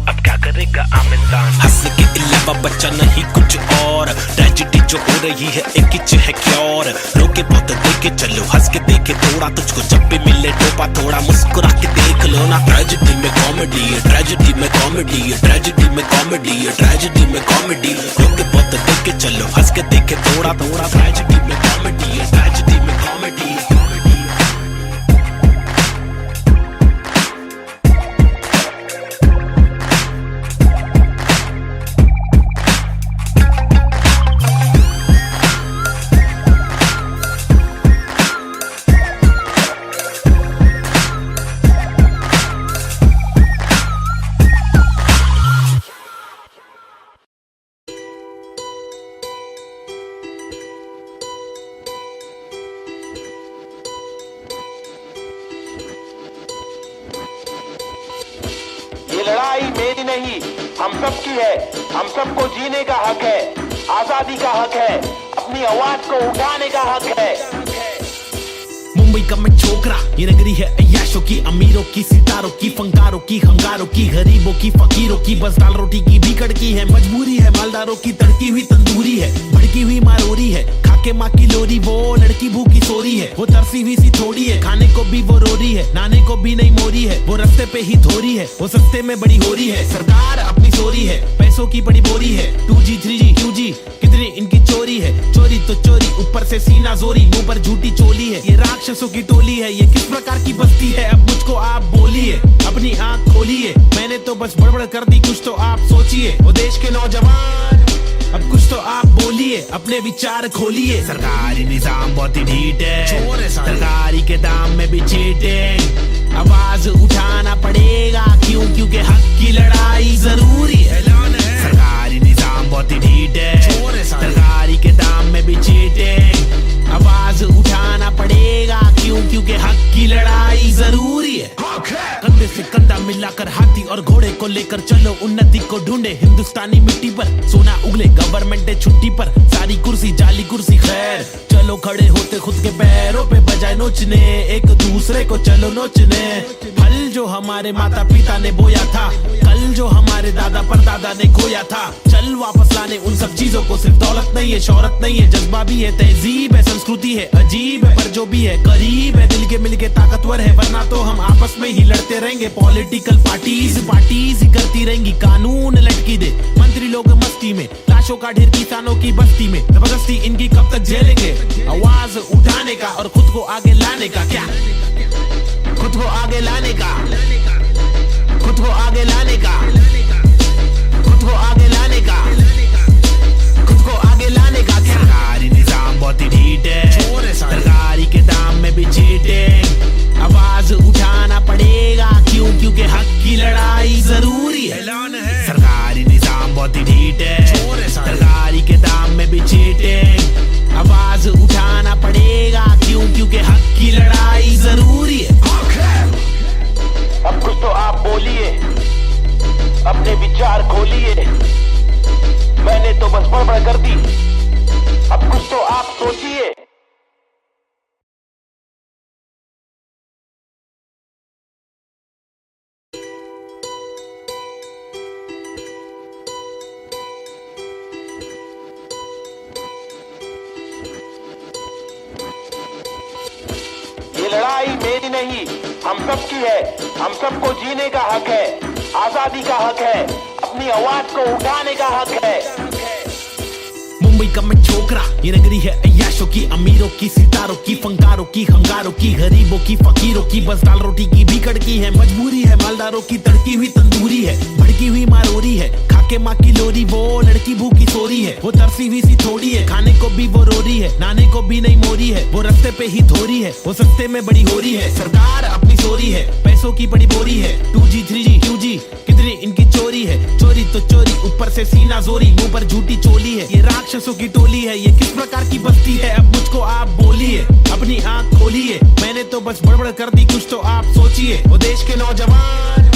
अब क्या करेगा आम इंसान, हंस के अलावा बच्चा नहीं कुछ और। ट्रेजेडी जो हो रही है एक इच है क्योर, रोके बहुत देखे चलो हंस के देखे थोड़ा, तुझको जब भी मिले टोपा थोड़ा मुस्कुरा के देख लो ना। ट्रेजेडी में कॉमेडी है, ट्रेजेडी में कॉमेडी है, ट्रेजेडी में कॉमेडी है, ट्रेजेडी में कॉमेडी। रोके बहुत देखे चलो हंस के देखे थोड़ा थोड़ा, ट्रेजेडी में कॉमेडी है, ट्रेजेडी में कॉमेडी। लड़ाई मेरी नहीं हम सब की है, हम सबको जीने का हक है, आजादी का हक है, अपनी आवाज को उठाने का हक है। मुंबई का मैं छोकरा, ये नगरी है अय्याशों की, अमीरों की, सितारों की, फंकारों की, हंगारों की, गरीबों की, फकीरों की, बस दाल रोटी की भी कड़की है। मजबूरी है मालदारों की, तड़की हुई तंदूरी है, भड़की हुई मारोरी है, खाके माँ की लोरी, वो लड़की भूखी सोरी है, वो तरसी हुई सी थोड़ी है, खाने को भी वो रोरी है, नाने को भी नहीं मोरी है, वो रास्ते पे ही थोरी है, वो सस्ते में बड़ी हो रही है। सरकार अपनी सोरी है, पैसों की बड़ी बोरी है, 2G 3G QG कितनी इनकी चोरी है। चोरी तो चोरी, ऊपर से सीना जोरी, मुंह पर झूठी चोली है, ये राक्षसों की टोली है। ये किस प्रकार की बस्ती है, अब मुझको आप बोलिए, अपनी आंख खोलिए, मैंने तो बस बड़बड़ कर दी, कुछ तो आप सोचिए। वो देश के नौजवान अब कुछ तो आप बोलिए, अपने विचार खोलिए। सरकारी निजाम बहुत ही ढीठ है, सरकारी के दाम में भी चीटिंग, आवाज उठाना पड़ेगा क्यों, क्योंकि हक की लड़ाई जरूरी है। सरकारी निजाम बहुत ही लेकर चलो उन्नति को ढूंढे हिंदुस्तानी मिट्टी पर सोना उगले गवर्नमेंट है छुट्टी पर सारी कुर्सी जाली कुर्सी खैर चलो खड़े होते खुद के पैरों पे बजाय नोचने एक दूसरे को चलो नोचने फल जो हमारे माता पिता ने बोया था कल जो हमारे दादा परदादा ने खोया था चल वापस लाने उन सब चीजों को सिर्फ दौलत नहीं है शोहरत नहीं है जज्बा भी है तहजीब है संस्कृति है अजीब है पर जो भी है करीब है दिल के मिलके ताकतवर है वरना तो हम आपस में ही लड़ते रहेंगे पॉलिटिकल पार्टीज ही करती रहेंगी कानून लटकी दे मंत्री लोग मस्ती में लाशों का ढेर किसानों की बस्ती में जबरदस्ती इनकी कब तक झेलेंगे आवाज उठाने का और खुद को आगे लाने का क्या खुद को आगे लाने का खुद को आगे लाने का खुद को आगे लाने का खुद को आगे लाने का सरकारी निजाम बहुत ही ढीठ है सरकारी के दाम में भी चीटिंग आवाज उठाना पड़ेगा क्यों क्योंकि हक की लड़ाई जरूरी है सरकारी निजाम बहुत ही ढीठ है सरकारी के दाम में भी चीटिंग आवाज उठाना पड़ेगा क्यों क्योंकि हक की लड़ाई जरूरी है अब कुछ तो आप बोलिए अपने विचार खोलिए मैंने तो बस बड़बड़ कर दी अब कुछ तो आप सोचिए ये लड़ाई मेरी नहीं हम सब की है हम सबको जीने का हक है आजादी का हक है अपनी आवाज को उठाने का हक है मुंबई का मैं छोकरा ये नगरी है अय्याशों की अमीरों की सितारों की फंकारों की हंगारों की गरीबों की फकीरों की बस दाल रोटी की भी कड़की है मजबूरी है मालदारों की तड़की हुई तंदूरी है भड़की हुई मारोरी है खाके माँ की लोरी वो लड़की भूखी सोरी है वो तरसी हुई सी थोड़ी है खाने को भी वो रोरी है नाने को भी नहीं मोरी है वो रास्ते पे ही धोरी है वो सस्ते में बड़ी हो रही है सरकार अपनी सोरी है पैसों की बड़ी बोरी है 2G 3G QG कितनी इनकी चोरी है चोरी तो चोरी ऊपर से सीना जोरी मुंह पर झूठी चोली है ये राक्षसों की टोली है ये किस प्रकार की बस्ती है अब मुझको आप बोलिए अपनी आंख खोलिए मैंने तो बस बड़बड़ कर दी कुछ तो आप सोचिए वो देश के नौजवान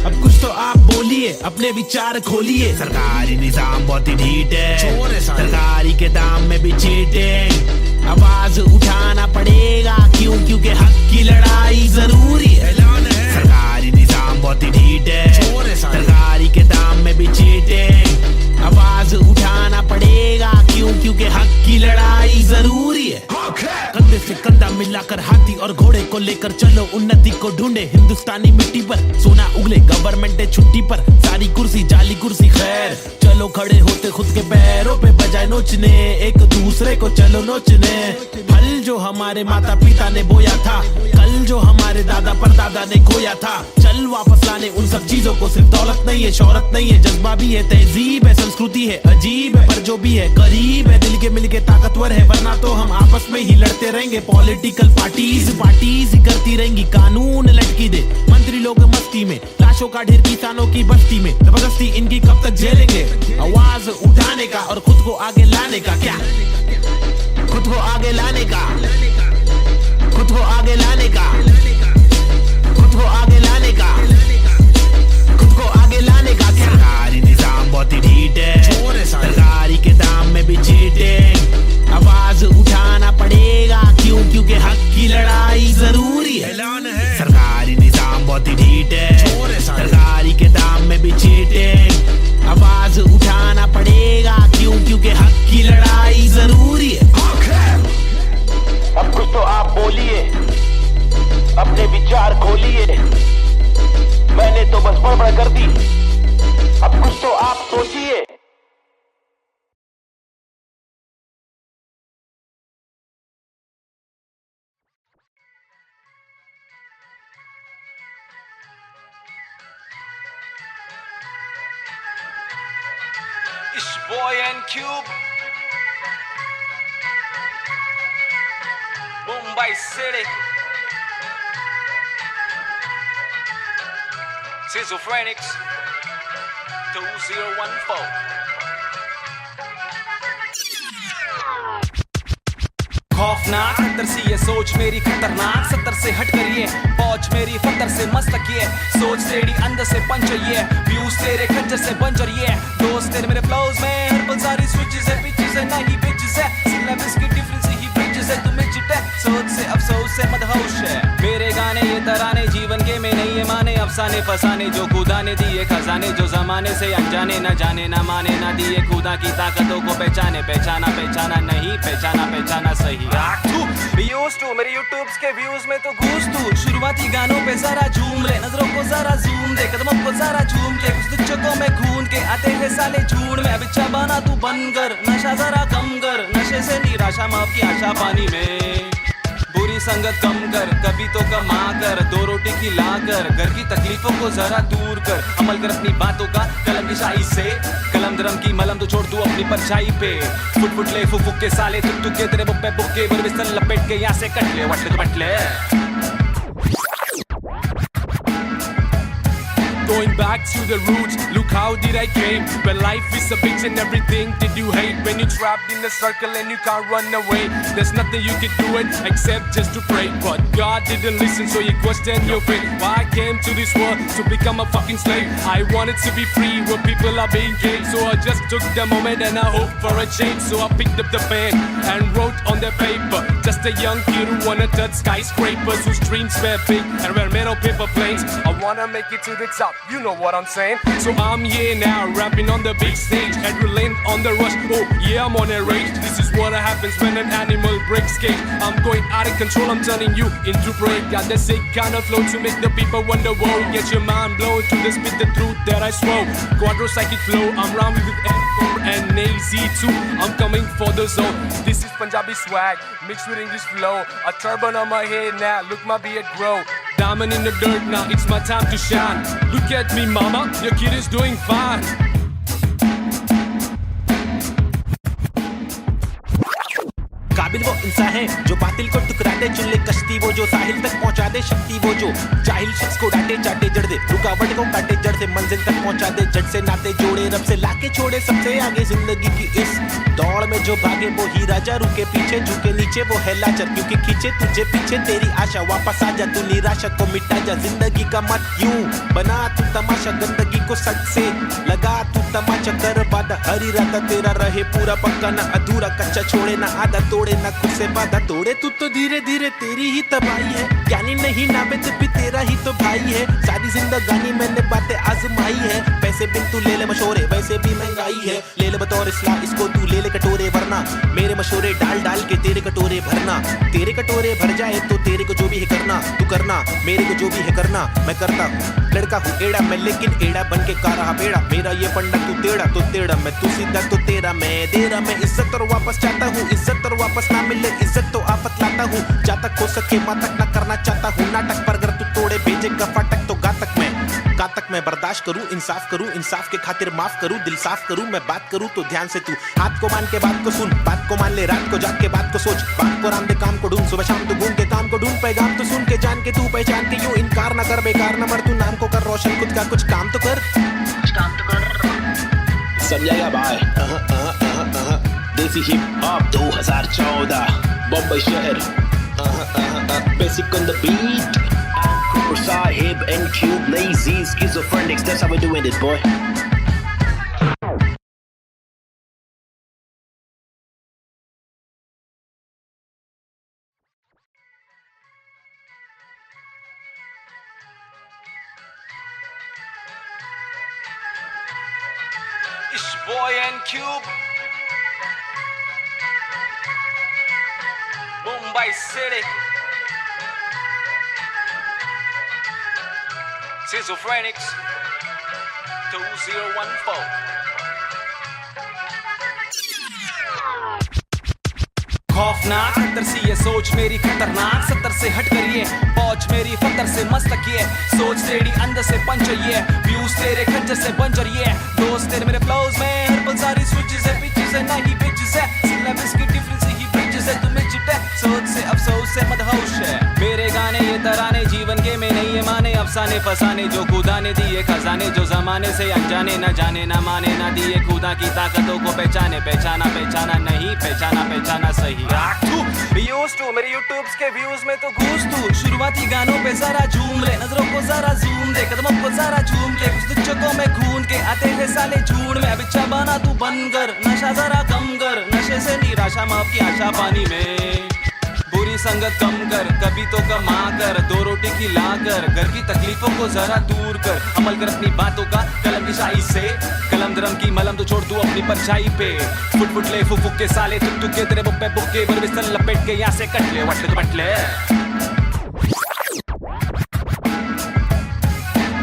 अब कुछ तो आप बोलिए अपने विचार खोलिए सरकारी निजाम बहुत ही ढीठ है सरकारी के दाम में भी चीटिंग आवाज उठाना पड़ेगा क्यों क्योंकि हक की लड़ाई जरूरी है सरकारी निजाम बहुत ही ढीठ है सरकारी के दाम में भी चीटिंग आवाज उठाना पड़ेगा क्यों क्योंकि हक की लड़ाई जरूरी है कंधे से कंधा मिलाकर हाथी और घोड़े को लेकर चलो उन्नति को ढूंढे हिंदुस्तानी मिट्टी पर सोना उगले गवर्नमेंट है छुट्टी पर सारी कुर्सी जाली कुर्सी खैर चलो खड़े होते खुद के पैरों पे बजाय नोचने एक दूसरे को चलो नोचने फल जो हमारे माता पिता ने बोया था कल जो हमारे दादा परदादा ने खोया था चल वापस लाने उन सब चीजों को सिर्फ दौलत नहीं है शोहरत नहीं है जज्बा भी है तहजीब है संस्कृति है अजीब है पर जो भी है करीब है दिल के मिलके ताकतवर है वरना तो हम आपस में ही लड़ते रहेंगे पॉलिटिकल पार्टीज ही करती रहेंगी कानून लटकी दे मंत्री लोग मस्ती में लाशों का ढेर किसानों की बस्ती में जबरदस्ती इनकी कब तक झेलेंगे आवाज उठाने का और खुद को आगे लाने का क्या खुद को आगे लाने का खुद को आगे लाने का खुद को आगे लाने का खुद को आगे लाने का सरकारी निजाम बहुत ही ढीठ है सरकारी के दाम में भी चीटिंग आवाज उठाना पड़ेगा क्यों क्योंकि हक की लड़ाई जरूरी है सरकारी निजाम बहुत ही ढीठ है सरकारी के दाम में भी चीटिंग आवाज उठाना पड़ेगा क्यों क्योंकि हक की लड़ाई जरूरी है अब कुछ तो आप बोलिए अपने विचार खोलिए मैंने तो बस बड़बड़ कर दी अब कुछ तो आप सोचिए It's boy and Cube, Mumbai City, Schizophrenics, 2014. खौफनाक 70 सी ये सोच मेरी खतरनाक 70 से हट कर ये पहुंच मेरी फतर से मस्तक ये सोच तेरी अंदर से पंचर ये व्यूज तेरे खंजर से बंजर ये दोस्त तेरे मेरे फ्लोज में हर पल सारी स्विचेस है पिचेस है नहीं बिचेस है सिलेबस की डिफरेंस ही ब्रिजेस है तुम्हें चिटे सोच से अफसोस से मदहोश है मेरे गाने ये तराने जीवन के में नहीं ये माने अफसाने फसाने जो खुदा ने दिए खजाने जो जमाने से अनजाने न जाने न माने न दिए खुदा की ताकतों को पहचाने पहचाना पहचाना नहीं पहचाना पहचाना सही मेरे यूट्यूब्स के व्यूज में तो घूस तू शुरुआती गानों पे जरा झूम ले नजरों को जरा जूम दे कदमों को जरा झूम के कुछ दुचकों में खून के आते हैं साले झूठ में अब इच्छा बना तू बन कर नशा जरा कम कर नशे से निराशा माफ की आशा पानी में बुरी संगत कम कर कभी तो कमा कर दो रोटी खिला कर घर की तकलीफों को जरा दूर कर अमल कर अपनी बातों का कलम की शाही से कलम दरम की मलम तो छोड़ तू अपनी परछाई पे फुट फुट ले फुक के साले तुक तुक के तेरे बुक्के बुक्के बर बिस्तर लपेट के यहाँ से कट ले वट ले Going back to the roots, look how did I came. When life is a bitch and everything that you hate. When you're trapped in a circle and you can't run away. There's nothing you can do it except just to pray. But God didn't listen, so you question your fate. Why I came to this world to become a fucking slave. I wanted to be free where people are being caged. So I just took the moment and I hoped for a change. So I picked up the pen and wrote on the paper. Just a young kid who wanna touch skyscrapers, whose dreams were big and were made of paper planes. I wanna make it to the top. You know what I'm saying? So I'm here now, rapping on the big stage, adrenaline on the rush. Oh yeah, I'm on a rage. This is what happens when an animal breaks cage. I'm going out of control, I'm turning you into prey. Got the sick kind of flow to make the people wonder. Whoa, get your mind blown to the spit the truth that I swore. Quadro-psychic flow, I'm rhyming with M4 and AZ2. I'm coming for the zone. This is Punjabi swag mixed with English flow. A turban on my head now, look my beard grow. Diamond in the dirt now, it's my time to shine. Look at me mama, your kid is doing fine. काबिल वो इंसान है जो बातिल को टुकरा दे चुन ले कश्ती वो जो साहिल तक पहुंचा दे शक्ति वो जो जाहिल शख्स को डांटे चाटे जड़ दे रुकावट को काटे जड़ से मंजिल तक पहुंचा दे जड़ से नाते जोड़े रब से लाके छोड़े सबसे आगे जिंदगी की इस दौड़ में जो भागे वो ही राजा रुके पीछे झुके नीचे वो है लाचार क्योंकि खींचे तुझे पीछे तेरी आशा वापस आ जा तू निराशा को मिटा जा जिंदगी का मत यूं बना तू तमाशा गंदगी को सच से लगा तू तमाचा कर बादा हर इरादा तेरा रहे पूरा पक्का ना अधूरा कच्चा छोड़े ना आधा तोड़े ना खुद से वादा तोड़े तू तो धीरे धीरे तेरी ही तबाही है ज्ञानी नहीं नाबिद भी तेरा ही तो भाई है सारी जिंदगानी मैंने बातें आजमाई है पैसे बिन तू ले ले मशोरे वैसे भी महंगाई है ले ले बतौर इस्लाम इसको तू ले ले कटोरे वरना मेरे मशोरे डाल डाल के तेरे कटोरे भरना तेरे कटोरे भर जाए तो तेरे को जो भी है करना तू करना मेरे को जो भी है करना मैं करता लड़का हूँ एड़ा मैं लेकिन एड़ा बन के का रहा बेड़ा मेरा ये पंडा तू टेढ़ा तो टेढ़ा मैं तू सीधा तो तेरा मैं दे रहा मैं इज्जत और वापस चाहता हूँ इज्जत और वापस ना मिले इज्जत तो आफत लाता हूँ जा तक हो सके माँ तक ना करना चाहता हूँ नाटक पर अगर तू तोड़े भेजेगा फाटक तो गा तक मैं बर्दाश्त करूँ इंसाफ के खातिर माफ करूँ दिल साफ करूँ मैं बात करूँ तो ध्यान से तू हाथ को मान के बात को सुन बात को मान ले रात को जाग के बात को सोच बात को राम दे काम को ढूंढ सुबह शाम तू घूम के काम को ढूंढ पैगाम तो सुन के जान के तू पहचान के यूं इनकार न कर बेकार न मर तू नाम को कर रोशन खुद का कुछ काम तो कर समझेगा भाई देसी हिप हॉप 2014 बम्बई शहर basic on the beat Sahib and Cube Lazy Schizophrenics that's how we're doing it boy It's boy and Cube Mumbai City Schizophrenics 2014 खौफनाक 70 सी ये सोच मेरी खतरनाक 70 से हट कर ये पहुंच मेरी फतर से मस्तक ये सोच तेरी अंदर से पंचर ये व्यूज तेरे खंजर से बंजर ये दोस्त तेरे मेरे फ्लोज में हर पल सारी स्विचेस है पिचेस है नहीं बिचेस है सिलेबस की डिफरेंस ही ब्रिजेस है तुम्हें चिटे सोच से अफसोस से मदहोश है मेरे गाने ये तराने जीवन के में नहीं ये माने अफसाने फसाने फसाने जो खुदा ने दिए खजाने, जो जमाने से अनजाने, न जाने न माने न दिए खुदा की ताकतों को पहचाने, पहचाना पहचाना नहीं, पहचाना पहचाना सही। यूज टू मेरे यूट्यूब्स के व्यूज में तो घूस तू, शुरुआती गानों पे जरा झूम ले, नजरों को जरा जूम दे, कदमों को जरा झूम के, कुछ दुचकों में खून के आते हैं साले झूठ में। अब इच्छा बना तू बन कर, नशा जरा कम कर, नशे से निराशा माफ की आशा पानी में, बुरी संगत कम कर, कभी तो कमा कर, दो रोटी खिला कर, घर की तकलीफों को जरा दूर कर, अमल कर अपनी बातों का कलम की शाही से, कलम दरम की मलम तो छोड़ तू अपनी परछाई पे, फुट फुट ले फुक फुक के साले तुक तुक के तेरे बुक्के बुक्के पर बिस्तर लपेट के यहाँ से कट ले वट ले बट ले।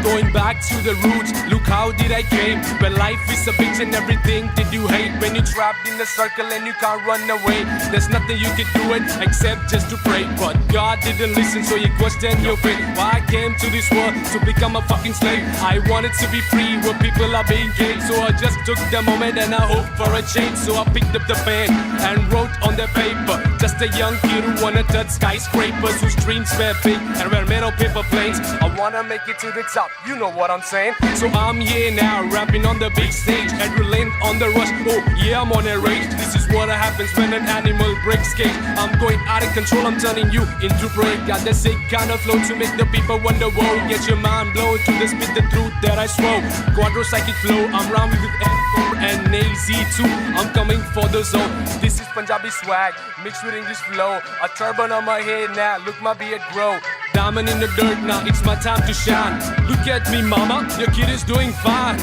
Going back to the roots, look how did I came. When life is a bitch and everything did you hate. When you're trapped in a circle and you can't run away, there's nothing you can do it except just to pray. But God didn't listen, so you question your fate. Why I came to this world to become a fucking slave. I wanted to be free where people are being caged, so I just took the moment and I hoped for a change. So I picked up the pen and wrote on the paper, just a young kid who wanna touch skyscrapers, whose dreams were big and were made of paper planes. I wanna make it to the top, you know what I'm saying. So I'm here now, rapping on the big stage, adrenaline on the rush. Oh yeah, I'm on a rage. This is what happens when an animal breaks cage. I'm going out of control, I'm turning you into prey. Got the sick kind of flow to make the people wonder. Whoa, get your mind blown to the spit the truth that I swore. Quadro psychic flow, I'm rhyming with N4 and AZ2. I'm coming for the zone. This is Punjabi swag mixed with English flow. A turban on my head now, look my beard grow. Diamond in the dirt now, it's my time to shine. Look at me mama, your kid is doing fine.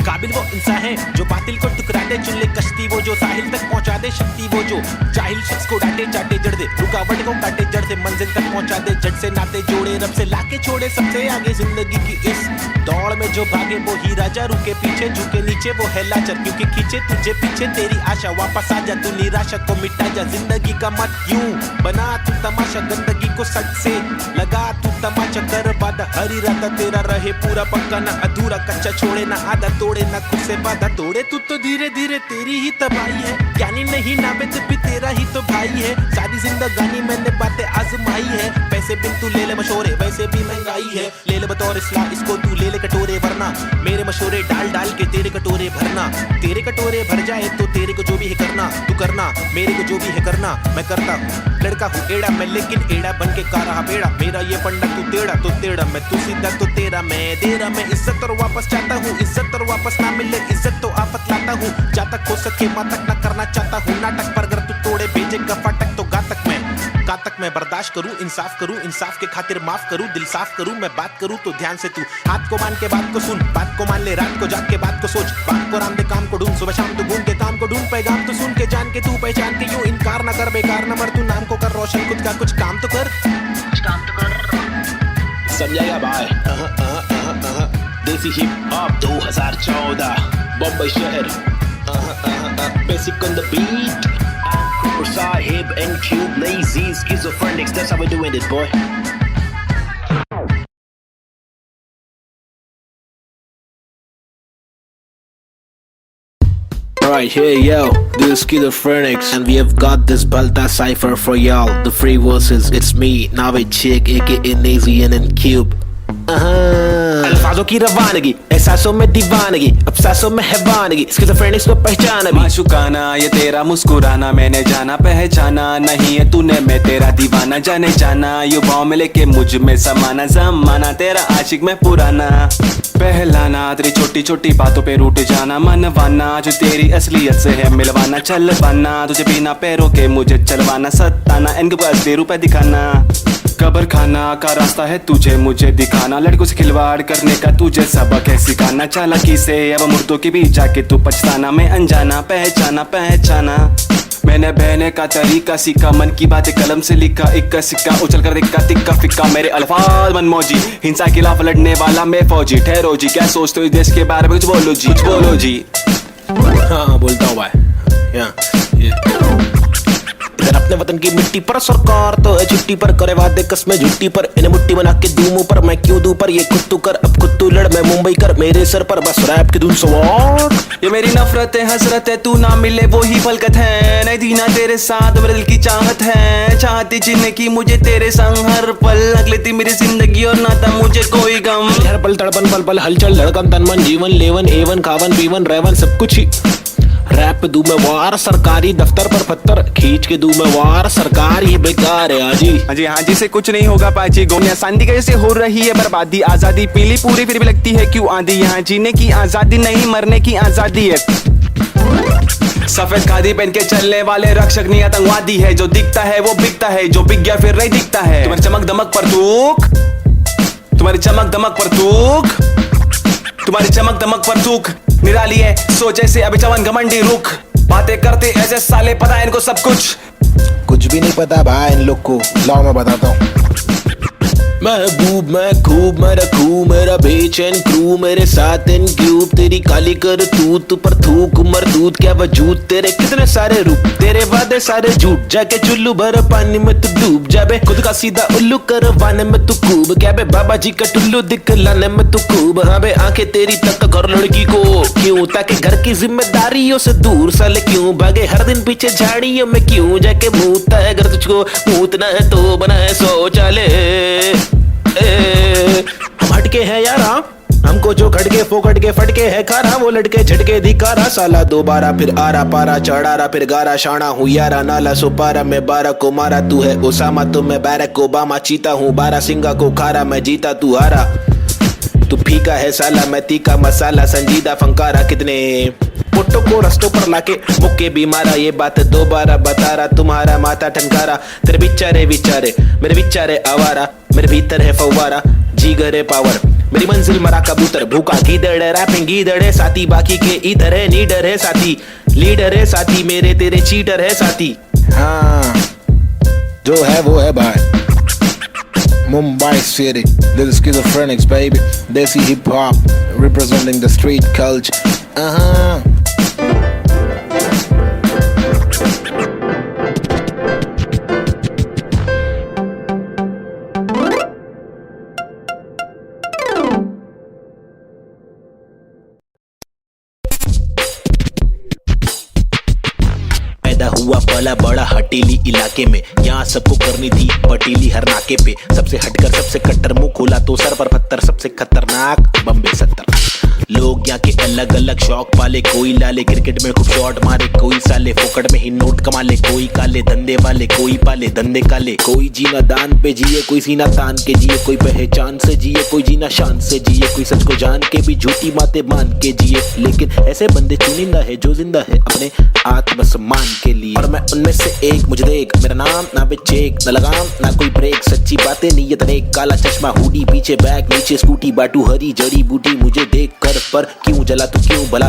काबिल वो इंसान है जो बातिल को टुकरा दे, चुन ले कश्ती वो जो साहिल तक पहुंचा दे, शक्ति वो जो जाहिल शख्स को डांटे चाटे जड़ दे, रुकावट को काटे जड़ से मंजिल तक पहुंचा दे, जड़ से नाते जोड़े रब से लाके छोड़े सबसे आगे जिंदगी की इस दौड़ में जो भागे वो ही राजा, रुके पीछे झुके नीचे वो है लाचार, क्योंकि खींचे तुझे पीछे तेरी आशा, वापस आ जा तू निराशा को मिटा जा, जिंदगी का मत यूं बना तू तमाशा, गंदगी को सच से लगा तू तमाचा, कर वादा हर इरादा तेरा रहे पूरा पक्का, ना अधूरा कच्चा छोड़े ना आधा तोड़े, ना खुद से वादा तोड़े, तू तो धीरे धीरे तेरी ही तबाही है, ज्ञानी नहीं नाबिद भी तेरा ही तो भाई है, सारी जिंदगानी मैंने बातें आजमाई है, पैसे बिन तू ले ले मशोरे वैसे भी महंगाई है, ले ले बतौर इस्लाम इसको तू ले ले कटोरे, वरना मेरे मशोरे डाल डाल के तेरे कटोरे भरना, तेरे कटोरे भर जाए तो तेरे को जो भी है करना, तू करना मेरे को जो भी है करना, मैं करता हूँ, लड़का हूँ एड़ा मैं लेकिन एड़ा बन के का रहा बेड़ा, मेरा ये पंडा तू टेढ़ा तो टेढ़ा, मैं तू सीधा तो तेरा मैं दे रहा, मैं इज्जत और वापस चाहता हूँ, इज्जत और वापस ना मिले इज्जत तो आफत लाता हूँ, जा तक हो सके माँ तक ना करना चाहता हूँ नाटक, पर अगर तू तोड़े भेजेगा फाटक तो गा तक मैं बर्दाश्त करूँ, इंसाफ के खातिर माफ करूँ, दिल साफ करूँ, मैं बात करूँ तो ध्यान से तू हाथ को मान के बात को सुन, बात को मान ले, रात को जाग के बात को सोच, बात को राम दे काम को ढूंढ, सुबह शाम तू घूम के काम को ढूंढ, पैगाम तो सुन के जान के तू पहचान के यूं इनकार ना कर, बेकार ना मर, तू नाम को कर रोशन, खुद का कुछ काम तो कर, समझाएगा भाई। देसी हिप हॉप 2014 बम्बई शहर, basic on the beat, Sahib and Cube, lazy schizophrenics, that's how we're doing it, boy. Alright, hey yo, this is Schizophrenics, and we have got this Balta cipher for y'all. The free verses, it's me, Navid Chick, aka Nazy and Cube. अल्फाजों की रवानगी, एहसासों में दीवानगी, अफसासों में हैवानगी, स्किज़ोफ्रेनिक्स को पहचान अभी, माशुकाना ये तेरा मुस्कुराना, मैंने जाना पहचाना नहीं है तूने, मैं तेरा दीवाना जाने जाना, युवाओं में लेके मुझ में समाना, जमाना तेरा आशिक में पुराना, पहलाना तेरी छोटी छोटी बातों पे रूठ जाना, मनवाना जो तेरी असलियत से है मिलवाना, चलवाना तुझे बिना पैरों के मुझे चलवाना, सताना इनको असली रूप दिखाना, कब्र खाना का रास्ता है तुझे मुझे दिखाना, लड़कों से खिलवाड़ करने का तुझे सबक है सिखाना, चालाकी से अब मुर्दों के बीच जाके तू पछताना, मैं अनजाना पहचाना, मैंने बहने का तरीका सीखा, मन की बातें कलम से लिखा, इक्का सिक्का उछल कर दिक्का तिक्का फिक्का, मेरे अल्फाज मनमौजी, हिंसा के खिलाफ लड़ने वाला मैं फौजी, ठहरो जी क्या सोचते हो इस देश के बारे में, कुछ बोलो जी। हाँ बोलता हूँ भाई, अपने वतन की मिट्टी पर। सरकार तो है छुट्टी पर, करे वादे कसमें झुट्टी पर, इन्हें मुट्ठी बना के दूं मुंह पर, मैं क्यों दूं पर, ये खुद तू कर, अब खुद तू लड़, मैं मुंबई कर, मेरे सर पर बस रैप की धुन सवार। ये मेरी नफरत है, हसरत है, तू ना मिले वो ही फलकत है, नहीं जीना तेरे साथ मेरे दिल की चाहत है, चाहती जीने की मुझे तेरे संग हर पल, लग लेती मेरी जिंदगी और ना था मुझे कोई गम। हर पल तड़पन पल पल हलचल धड़कन तन मन जीवन लेवन एवन खावन पीवन रेवन सब कुछ ही रैप दूं मैं वार। सरकारी दफ्तर पर पत्थर खींच के दूं मैं वार, सरकार ये बेकार है हाजी। हाँ जी से कुछ नहीं होगा पाची, गोनिया शांति कैसे हो रही है बर्बादी, आजादी पीली पूरी फिर भी लगती है क्यों आंधी, यहाँ जीने की आजादी नहीं मरने की आजादी है। सफेद खादी पहन के चलने वाले रक्षक नहीं आतंकवादी है, जो दिखता है वो बिकता है, जो बिक गया फिर नहीं दिखता है। तुम्हारी चमक दमक पर तूक, तुम्हारी चमक दमक पर तूक, तुम्हारी चमक दमक पर तूक निराली है, सोच ऐसे अभी चवन घमंडी रुख, बातें करते ऐसे साले पता है इनको सब कुछ भी नहीं पता भाई इन लोग को। लाओ मैं बताता हूँ। महबूब मैं खूब मैं रखूं मेरा बेचैन क्रू, मेरे साथ इन क्यूब, तेरी काली कर तूत पर थूक मरदूत क्या वजूद, तेरे कितने सारे रूप, तेरे वादे सारे झूठ, जाके चुल्लू भर पानी में तू डूब जाबे, खुद का सीधा उल्लू करवाने में तू खूब, क्या बे बाबा जी का टुल्लू दिखलाने में तू खूब। हाँ बे आंखें तेरी तक घर लड़की को क्यों, ताकि घर की जिम्मेदारियों से दूर, साले क्यों भागे हर दिन पीछे झाड़ियों में, क्यों जाके मूतता है घर तुझको, मूतना है तो बना है शौचालय। हम हटके हैं यारा, हमको जो खटके फोकट के फटके है खारा, वो लटके झटके दिखारा, साला दोबारा फिर आरा पारा चढ़ारा फिर गारा, शाना हूँ यारा नाला सुपारा, मैं 12 को मारा, तू है ओसामा तो मैं बैरक ओबामा, चीता हूँ 12 सिंगा को खारा, मैं जीता तू हारा, तू फीका है साला मैं तीखा मसाला, संजीदा फंकारा, कितने पुट्टों को रस्तों पर लाके मुक्के भी मारा, ये बात दोबारा बता रहा, तुम्हारा माथा ठनकारा, तेरे बिचारे विचारे मेरे बिचारे आवारा, मेरे भीतर है फव्वारा जीगर है पावर, मेरी मंजिल मरा कबूतर भूखा गीदड़ है, रैपिंग गीदड़ है साथी, बाकी के इधर है नीडर है साथी, लीडर है साथी, मेरे तेरे चीटर है साथी। हाँ जो है वो है भाई। Mumbai City, this is Schizophrenics baby, Desi hip hop representing the street culture. पैदा हुआ पला बड़ा हटीली इलाके में, यहाँ सबको करनी थी पटीली हर नाके पे, सबसे हटकर सबसे कट्टर मुंह खोला तो सर पर पत्थर, सबसे खतरनाक बम्बे 70। लोग यहाँ के अलग अलग शौक पाले, कोई लाले क्रिकेट में खूब शॉट मारे, कोई साले फोकट में ही नोट कमा ले, कोई काले धंधे वाले, कोई पाले धंधे काले, कोई जीना दान पे जिए, कोई सीना तान के जिए, कोई पहचान से जिए, कोई जीना शान से जिए, कोई सच को जान के भी झूठी बातें मान के जिए, लेकिन ऐसे बंदे चुनिंदा है जो जिंदा है अपने आत्मसम्मान के लिए, और मैं उनमें से एक, मुझे देख मेरा नाम ना पे चेक ना लगाम ना कोई ब्रेक, सच्ची बातें नीयत नेक, काला चश्मा हुडी पीछे बैग नीचे स्कूटी, बाटू हरी जड़ी बूटी, मुझे देख कर पर क्यों जला तू क्यों भला,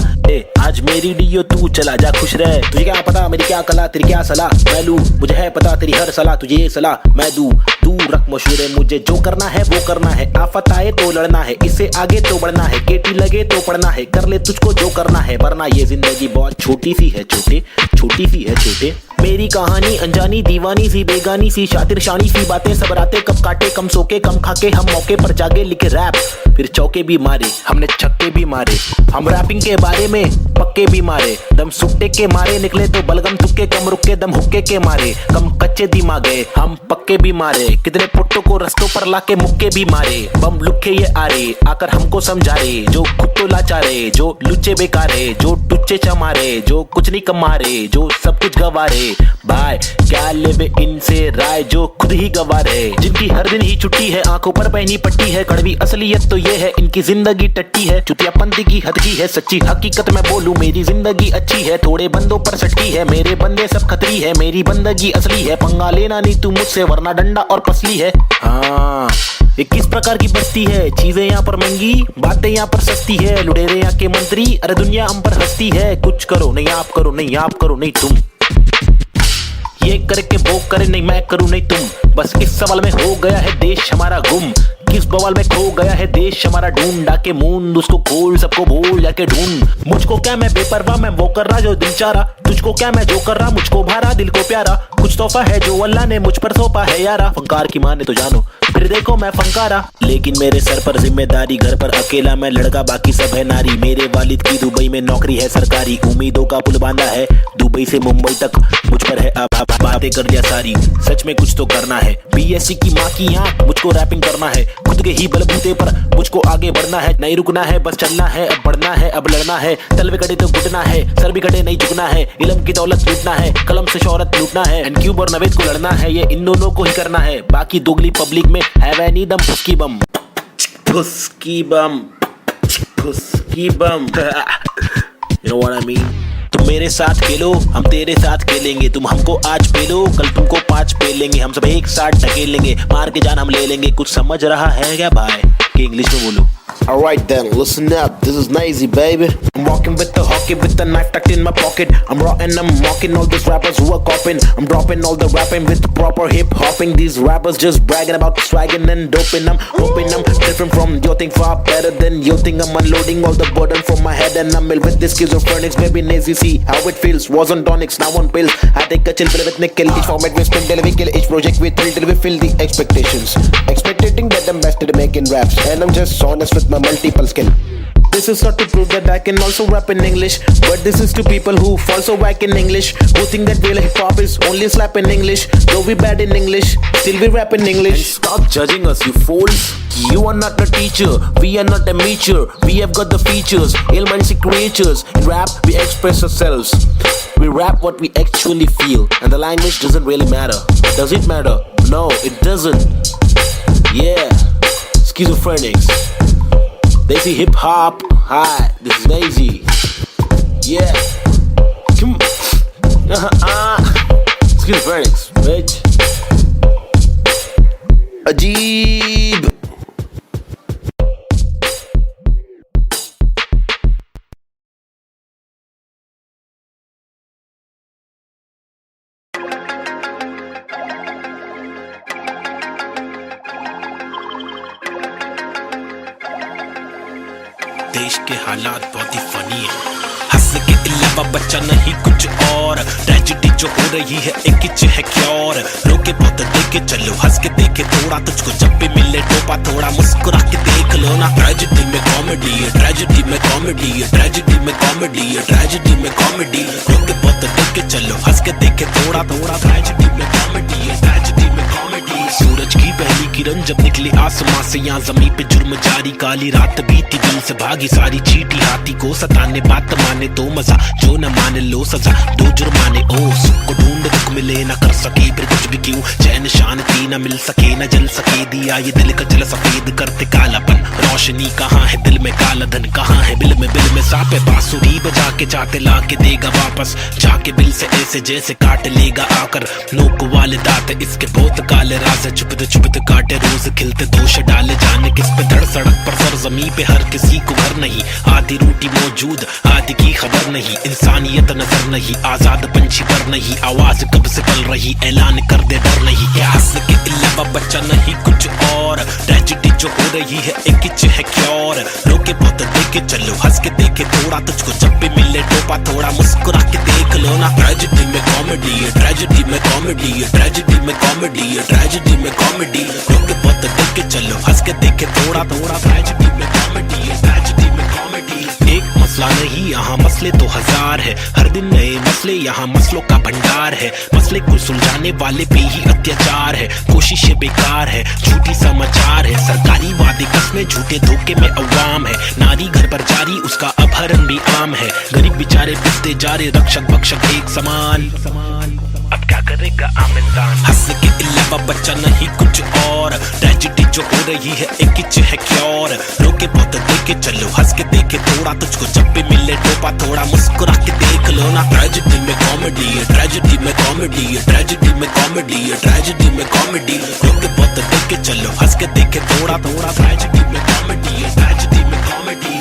आज मेरी डियो तू चला जा खुश रह, तुझे क्या पता मेरी क्या कला तेरी क्या सलाह, मैं लूं मुझे है पता तेरी हर सलाह, तुझे ये सलाह मैं दूं, तू रख मशहूर, मुझे जो करना है वो करना है, आफत आए तो लड़ना है, इससे आगे तो बढ़ना है, केटी लगे तो पढ़ना है, कर ले तुझको जो करना है, वरना ये जिंदगी बहुत छोटी सी है छोटे, छोटी सी है छोटे। मेरी कहानी अनजानी दीवानी सी बेगानी सी शातिर शानी सी बातें, सब रातें कब काटे कम सोके कम खाके, हम मौके पर जागे लिखे रैप फिर चौके भी मारे, हमने छक्के भी मारे, हम रैपिंग के बारे में पक्के भी मारे, दम सुट्टे के मारे निकले तो बलगम तुक्के, कम रुके दम हुक्के के मारे, कम कच्चे दिमागे हम पक्के भी मारे, कितने पुट्टों को रस्तों पर लाके मुक्के भी मारे, बम लुक्के ये आरे आकर हमको समझा रे, जो खुद तो लाचारे, जो लुच्चे बेकारे, जो टुच्चे चमारे, जो कुछ नहीं कमारे, जो सब कुछ गवारे, भाई क्या लेवे इनसे राय, जो खुद ही गवारे, जिनकी हर दिन ही छुट्टी है, आंखों पर पहनी पट्टी है, कड़वी असलियत तो ये है इनकी जिंदगी टट्टी है, चुतियापंती की हद की है, सच्ची हकीकत मैं बोलूं मेरी जिंदगी अच्छी है, थोड़े बंदों पर सटकी है, मेरे बंदे सब खतरी है, मेरी बंदगी असली है, पंगा लेना नहीं तू मुझसे वरना डंडा और पसली है। हाँ ये किस प्रकार की बस्ती है, चीजें यहाँ पर महंगी बातें यहाँ पर सस्ती है, लुटेरे यहाँ के मंत्री अरे दुनिया हम पर हंसती है, कुछ करो नहीं आप करो नहीं आप करो नहीं तुम, ये करके वो करे नहीं मैं करूं नहीं तुम, बस इस सवाल में हो गया है देश हमारा गुम, किस बवाल में खो गया है देश हमारा, ढूंढा के मूंद उसको खोल, सबको भूल जाके ढूंढ। मुझको क्या मैं बेपरवाह, मैं वो कर रहा जो दिल चाह रहा, तुझको क्या मैं जो कर रहा, मुझको भारा दिल को प्यारा। कुछ तोहफा है जो अल्लाह ने मुझ पर सौंपा है यारा, फंकार की माने तो जानो फिर देखो मैं फंकारा। लेकिन मेरे सर पर जिम्मेदारी, घर पर अकेला मैं लड़का, बाकी सब है नारी। मेरे वालिद की दुबई में नौकरी है सरकारी, उम्मीदों का पुल बांधा है दुबई से मुंबई तक, मुझ पर है अब बातें कर दिया सारी। सच में कुछ तो करना है, बीएससी की माँ की आंख, मुझको रैपिंग करना है, खुद के ही बलबूते पर मुझको आगे बढ़ना है। नहीं रुकना है, बस चलना है, अब बढ़ना है, अब लड़ना है। तलवे कटे तो घुटना है, सर भी कटे नहीं झुकना है। इल्म की दौलत लूटना है, कलम से शोहरत लूटना है। एंड क्यूब और नवेद को लड़ना है, ये इन दोनों को ही करना है। बाकी दोगली पब्लिक में है वह नी दम, फुसकी बम फुसकी बम फुसकी बम। You know what I mean? तुम मेरे साथ खेलो, हम तेरे साथ खेलेंगे। तुम हमको आज पेलो, कल तुमको 5 पेलेंगे। हम सब एक साथ ढकेलेंगे, मार के जान हम ले लेंगे। कुछ समझ रहा है क्या भाई कि इंग्लिश में बोलो? Alright then, listen up, this is Nazy, baby. I'm walking with the hockey, with the knife tucked in my pocket. I'm raw and I'm mocking all these rappers who are copying. I'm dropping all the rapping with proper hip hopping. These rappers just bragging about swagging and doping. I'm hoping I'm different from your thing, far better than your thing. I'm unloading all the burden from my head and I'm ill with this schizophrenics. Baby Nazy, see how it feels. Was on tonics, now on pills. I take a chill pill with nickel. Each format we spin till we kill. Each project we thrill till we fill the expectations. Expecting that I'm best at making raps, and I'm just honest with my multiple skill. This is not to prove that I can also rap in English, but this is to people who fall so whack in English, who think that real hip hop is only slap in English. Though we bad in English, still we rap in English. And stop judging us, you fools. You are not a teacher, we are not a meacher. We have got the features, ill-minded creatures. In rap, we express ourselves. We rap what we actually feel, and the language doesn't really matter. Does it matter? No, it doesn't. Yeah, schizophrenics. They see hip hop. Hi, this is Nazy. Yeah, come. Schizophrenics, bitch. Ajeeb. देश के हालात बहुत ही funny है, हंस के अलावा बच्चा नहीं कुछ और। ट्रेजेडी जो हो रही है एक किच है क्योर, रोके बहुत देखे चलो, हंस के देखे थोड़ा, तुझको जब भी मिले टोपा थोड़ा मुस्कुरा के देख लो ना। ट्रेजेडी में कॉमेडी है, ट्रेजेडी में कॉमेडी है, ट्रेजेडी में कॉमेडी है, ट्रेजेडी में कॉमेडी। रोके बहुत देखे चलो, हंस के देखे थोड़ा थोड़ा, ट्रेजेडी में कॉमेडी है, ट्रेजेडी में कॉमेडी। सूरज की पहली किरण जब निकली आसमां से, यहाँ जमीन पे जुर्म जारी, काली रात बीती दिल से भागी सारी चीटी। हाथी को सताने बात माने तो मजा, जो न माने लो सजा, दो जुर्माने। ओ सुख को ढूंढ दुख मिले न कर सके फिर कुछ भी क्यों, चैन शांति न मिल सके न जल सके दिया ये दिल का जल सफेद करते कालापन। रोशनी कहाँ है दिल में, काला धन कहाँ है बिल में सापे। बांसुरी बजा के चाहते ला के देगा वापस, जाके बिल से ऐसे जैसे काट लेगा आकर। नोक वाले दांत इसके बहुत काले राज, चुपते चुपते काटे रोज खिलते दोष डाले। जाने किस पे धड़ सड़क पर सर जमी पे, हर किसी को घर नहीं, आधी रोटी मौजूद आधी की खबर नहीं। इंसानियत नजर नहीं, आजाद पंछी पर नहीं, आवाज कब से पल रही ऐलान कर दे डर नहीं। क्या हंस के अलावा बच्चा नहीं कुछ और, ट्रेजेडी जो हो रही है एक किच है क्योर। रोके बहुत देखे चलो, हंस के देखे थोड़ा, तुझको जब भी मिले टोपा थोड़ा मुस्कुरा के देख लो ना। ट्रेजेडी में कॉमेडी है, ट्रेजेडी में कॉमेडी है, ट्रेजेडी में कॉमेडी है, ट्रेजेडी में कॉमेडी। रोके बहुत देखे चलो, हंस के देखे थोड़ा थोड़ा, ट्रेजेडी में कॉमेडी है, ट्रेजेडी में कॉमेडी। एक मसला नहीं यहाँ मसले तो हजार है, हर दिन नए मसले यहाँ मसलों का भंडार है। मसले को सुलझाने वाले पे ही अत्याचार है, कोशिशें बेकार है, झूठी समाचार है। सरकारी वादे कसमें झूठे धोखे में अवाम है, नारी घर पर जारी उसका अपहरण भी आम है। गरीब बेचारे पिसते जा रहे, रक्षक भक्षक एक समान, अब क्या करेगा आम इंसान। हंस के अलावा बच्चा नहीं कुछ और, ट्रेजेडी जो हो रही है एक किच है क्योर। रोके बहुत देखे चलो, हंस के देखे थोड़ा, तुझको जब भी मिले टोपा थोड़ा मुस्कुरा के देख लो ना। ट्रेजेडी में कॉमेडी है, ट्रेजेडी में कॉमेडी है, ट्रेजेडी में कॉमेडी है, ट्रेजेडी में कॉमेडी। रोके बहुत देखे चलो, हंस के देखे थोड़ा थोड़ा, ट्रेजेडी में कॉमेडी है, ट्रेजेडी में कॉमेडी।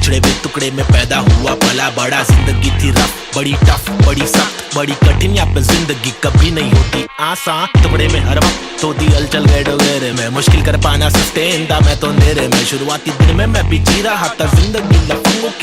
बिछड़े हुए टुकड़े में पैदा हुआ पला बड़ा। जिंदगी थी रफ, बड़ी टफ, बड़ी सख्त, बड़ी कठिन। यहाँ पे जिंदगी कभी नहीं होती आसान। टुकड़े में हर वक्त होती हलचल गैडोगेरे में, मुश्किल कर पाना सस्टेन था मैं तो अंधेरे में। शुरुआती दिन में मैं भी जी रहा था जिंदगी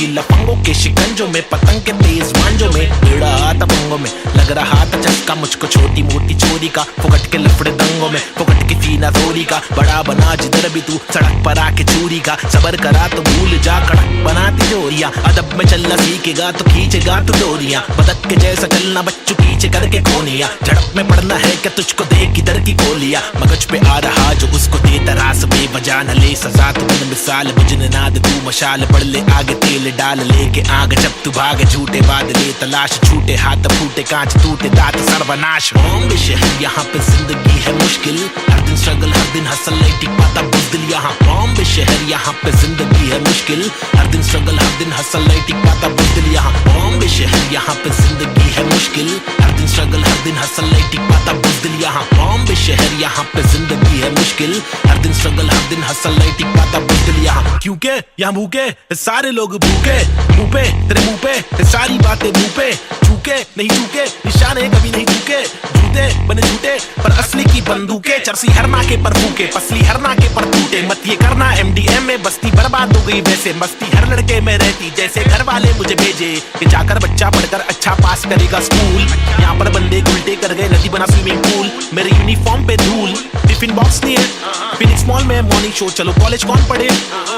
लफंगों के शिकंजों में, पतंग के तेज मांझों में, भिड़ा आता पंगों में। लग रहा था चस्का मुझको छोटी मोटी चोरी का, फुकट के लफड़े दंगों में, फुकट की फीना थोड़ी का। बड़ा बना जिधर भी तू सड़क पर आके चोरी का, सबर करा तो भूल जा कड़क बनाती जोरियां। अदब में चलना सीखेगा तो खींचेगा तू डोरियां, बदक के जैसा चलना बच्चों पीछे करके कोनिया। झड़प में पड़ना है क्या तुझको देख किधर की गोलियां, मगज पे आ रहा जो उसको दे तरास बेवजह न ले सजा। तू बिन मिसाल बुझने नाद तू मशाल, बढ़ ले आगे तेल डाल लेके आग। जब तू भागे झूठे बादले तलाश, छूटे हाथ फूटे कांच टूटे दांत सर्वनाश। बॉम्बे शहर यहाँ पे जिंदगी है मुश्किल, हर दिन स्ट्रगल हर दिन हसल नहीं टिक पाता बुज़दिल यहाँ। बॉम्बे शहर यहाँ पे जिंदगी है मुश्किल, हर दिन स्ट्रगल हर दिन हसल नहीं टिक पाता बुज़दिल यहाँ। बॉम्बे शहर यहाँ पे जिंदगी है मुश्किल, हर दिन स्ट्रगल हर दिन हसल नहीं टिक पाता बुज़दिल यहाँ। बॉम्बे शहर यहाँ पे जिंदगी है मुश्किल, हर दिन स्ट्रगल हर दिन हसल नहीं टिक पाता बुज़दिल यहाँ। क्योंकि यहाँ भूखे सारे लोग भूखे, मुंह पे तेरे मुंह पे सारी बातें मुंह पे। चूके नहीं चूके निशाने कभी नहीं चूके, झूठे बने झूठे पर असली की बंदूकें। चरसी हर नाके पर फूके, पसली हर नाके पर टूटे। मत ये करना MDM में बस्ती बर्बाद हो गई वैसे, मस्ती हर लड़के में रहती जैसे घर वाले मुझे भेजे कि जाकर बच्चा पढ़कर अच्छा पास करेगा स्कूल। यहाँ पर बंदे उल्टे कर गए नदी बना स्विमिंग पूल, मेरे यूनिफॉर्म पे धूल। टिफिन बॉक्स नहीं है फिनिक्स मॉल में मॉर्निंग शो, चलो कॉलेज कौन पढ़े।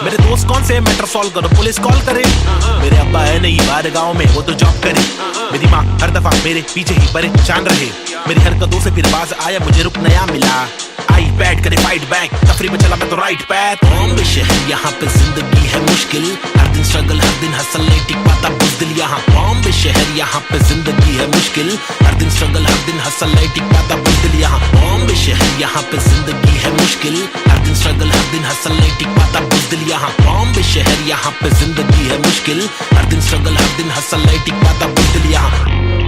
मेरे दोस्त कौन से मैटर सॉल्व करो पुलिस कॉल करे। मेरे अब्बा है नहीं बाहर गाँव में वो तो जॉब करे, मेरी माँ हर दफा मेरे पीछे ही परेशान रहे। मेरी हरकतों से फिर बाज आया मुझे रुक नया मिला, आई बैट करे फाइट बैक, तफरी में चला मैं तो राइट पैथ। बॉम्बे शहर यहाँ पे जिंदगी है मुश्किल, हर दिन स्ट्रगल हर दिन हसल नहीं टिक पाता बुज़दिल यहाँ। बॉम्बे शहर यहाँ पे जिंदगी है मुश्किल, हर दिन स्ट्रगल हर दिन हसल नहीं टिक पाता बुज़दिल यहाँ। बॉम्बे शहर यहाँ पे जिंदगी है मुश्किल, हर दिन स्ट्रगल हर दिन हसल नहीं टिक पाता बुज़दिल यहाँ। बॉम्बे शहर यहाँ पे जिंदगी है मुश्किल, हर दिन स्ट्रगल हर दिन हसल नहीं टिक पाता बुज़दिल यहाँ।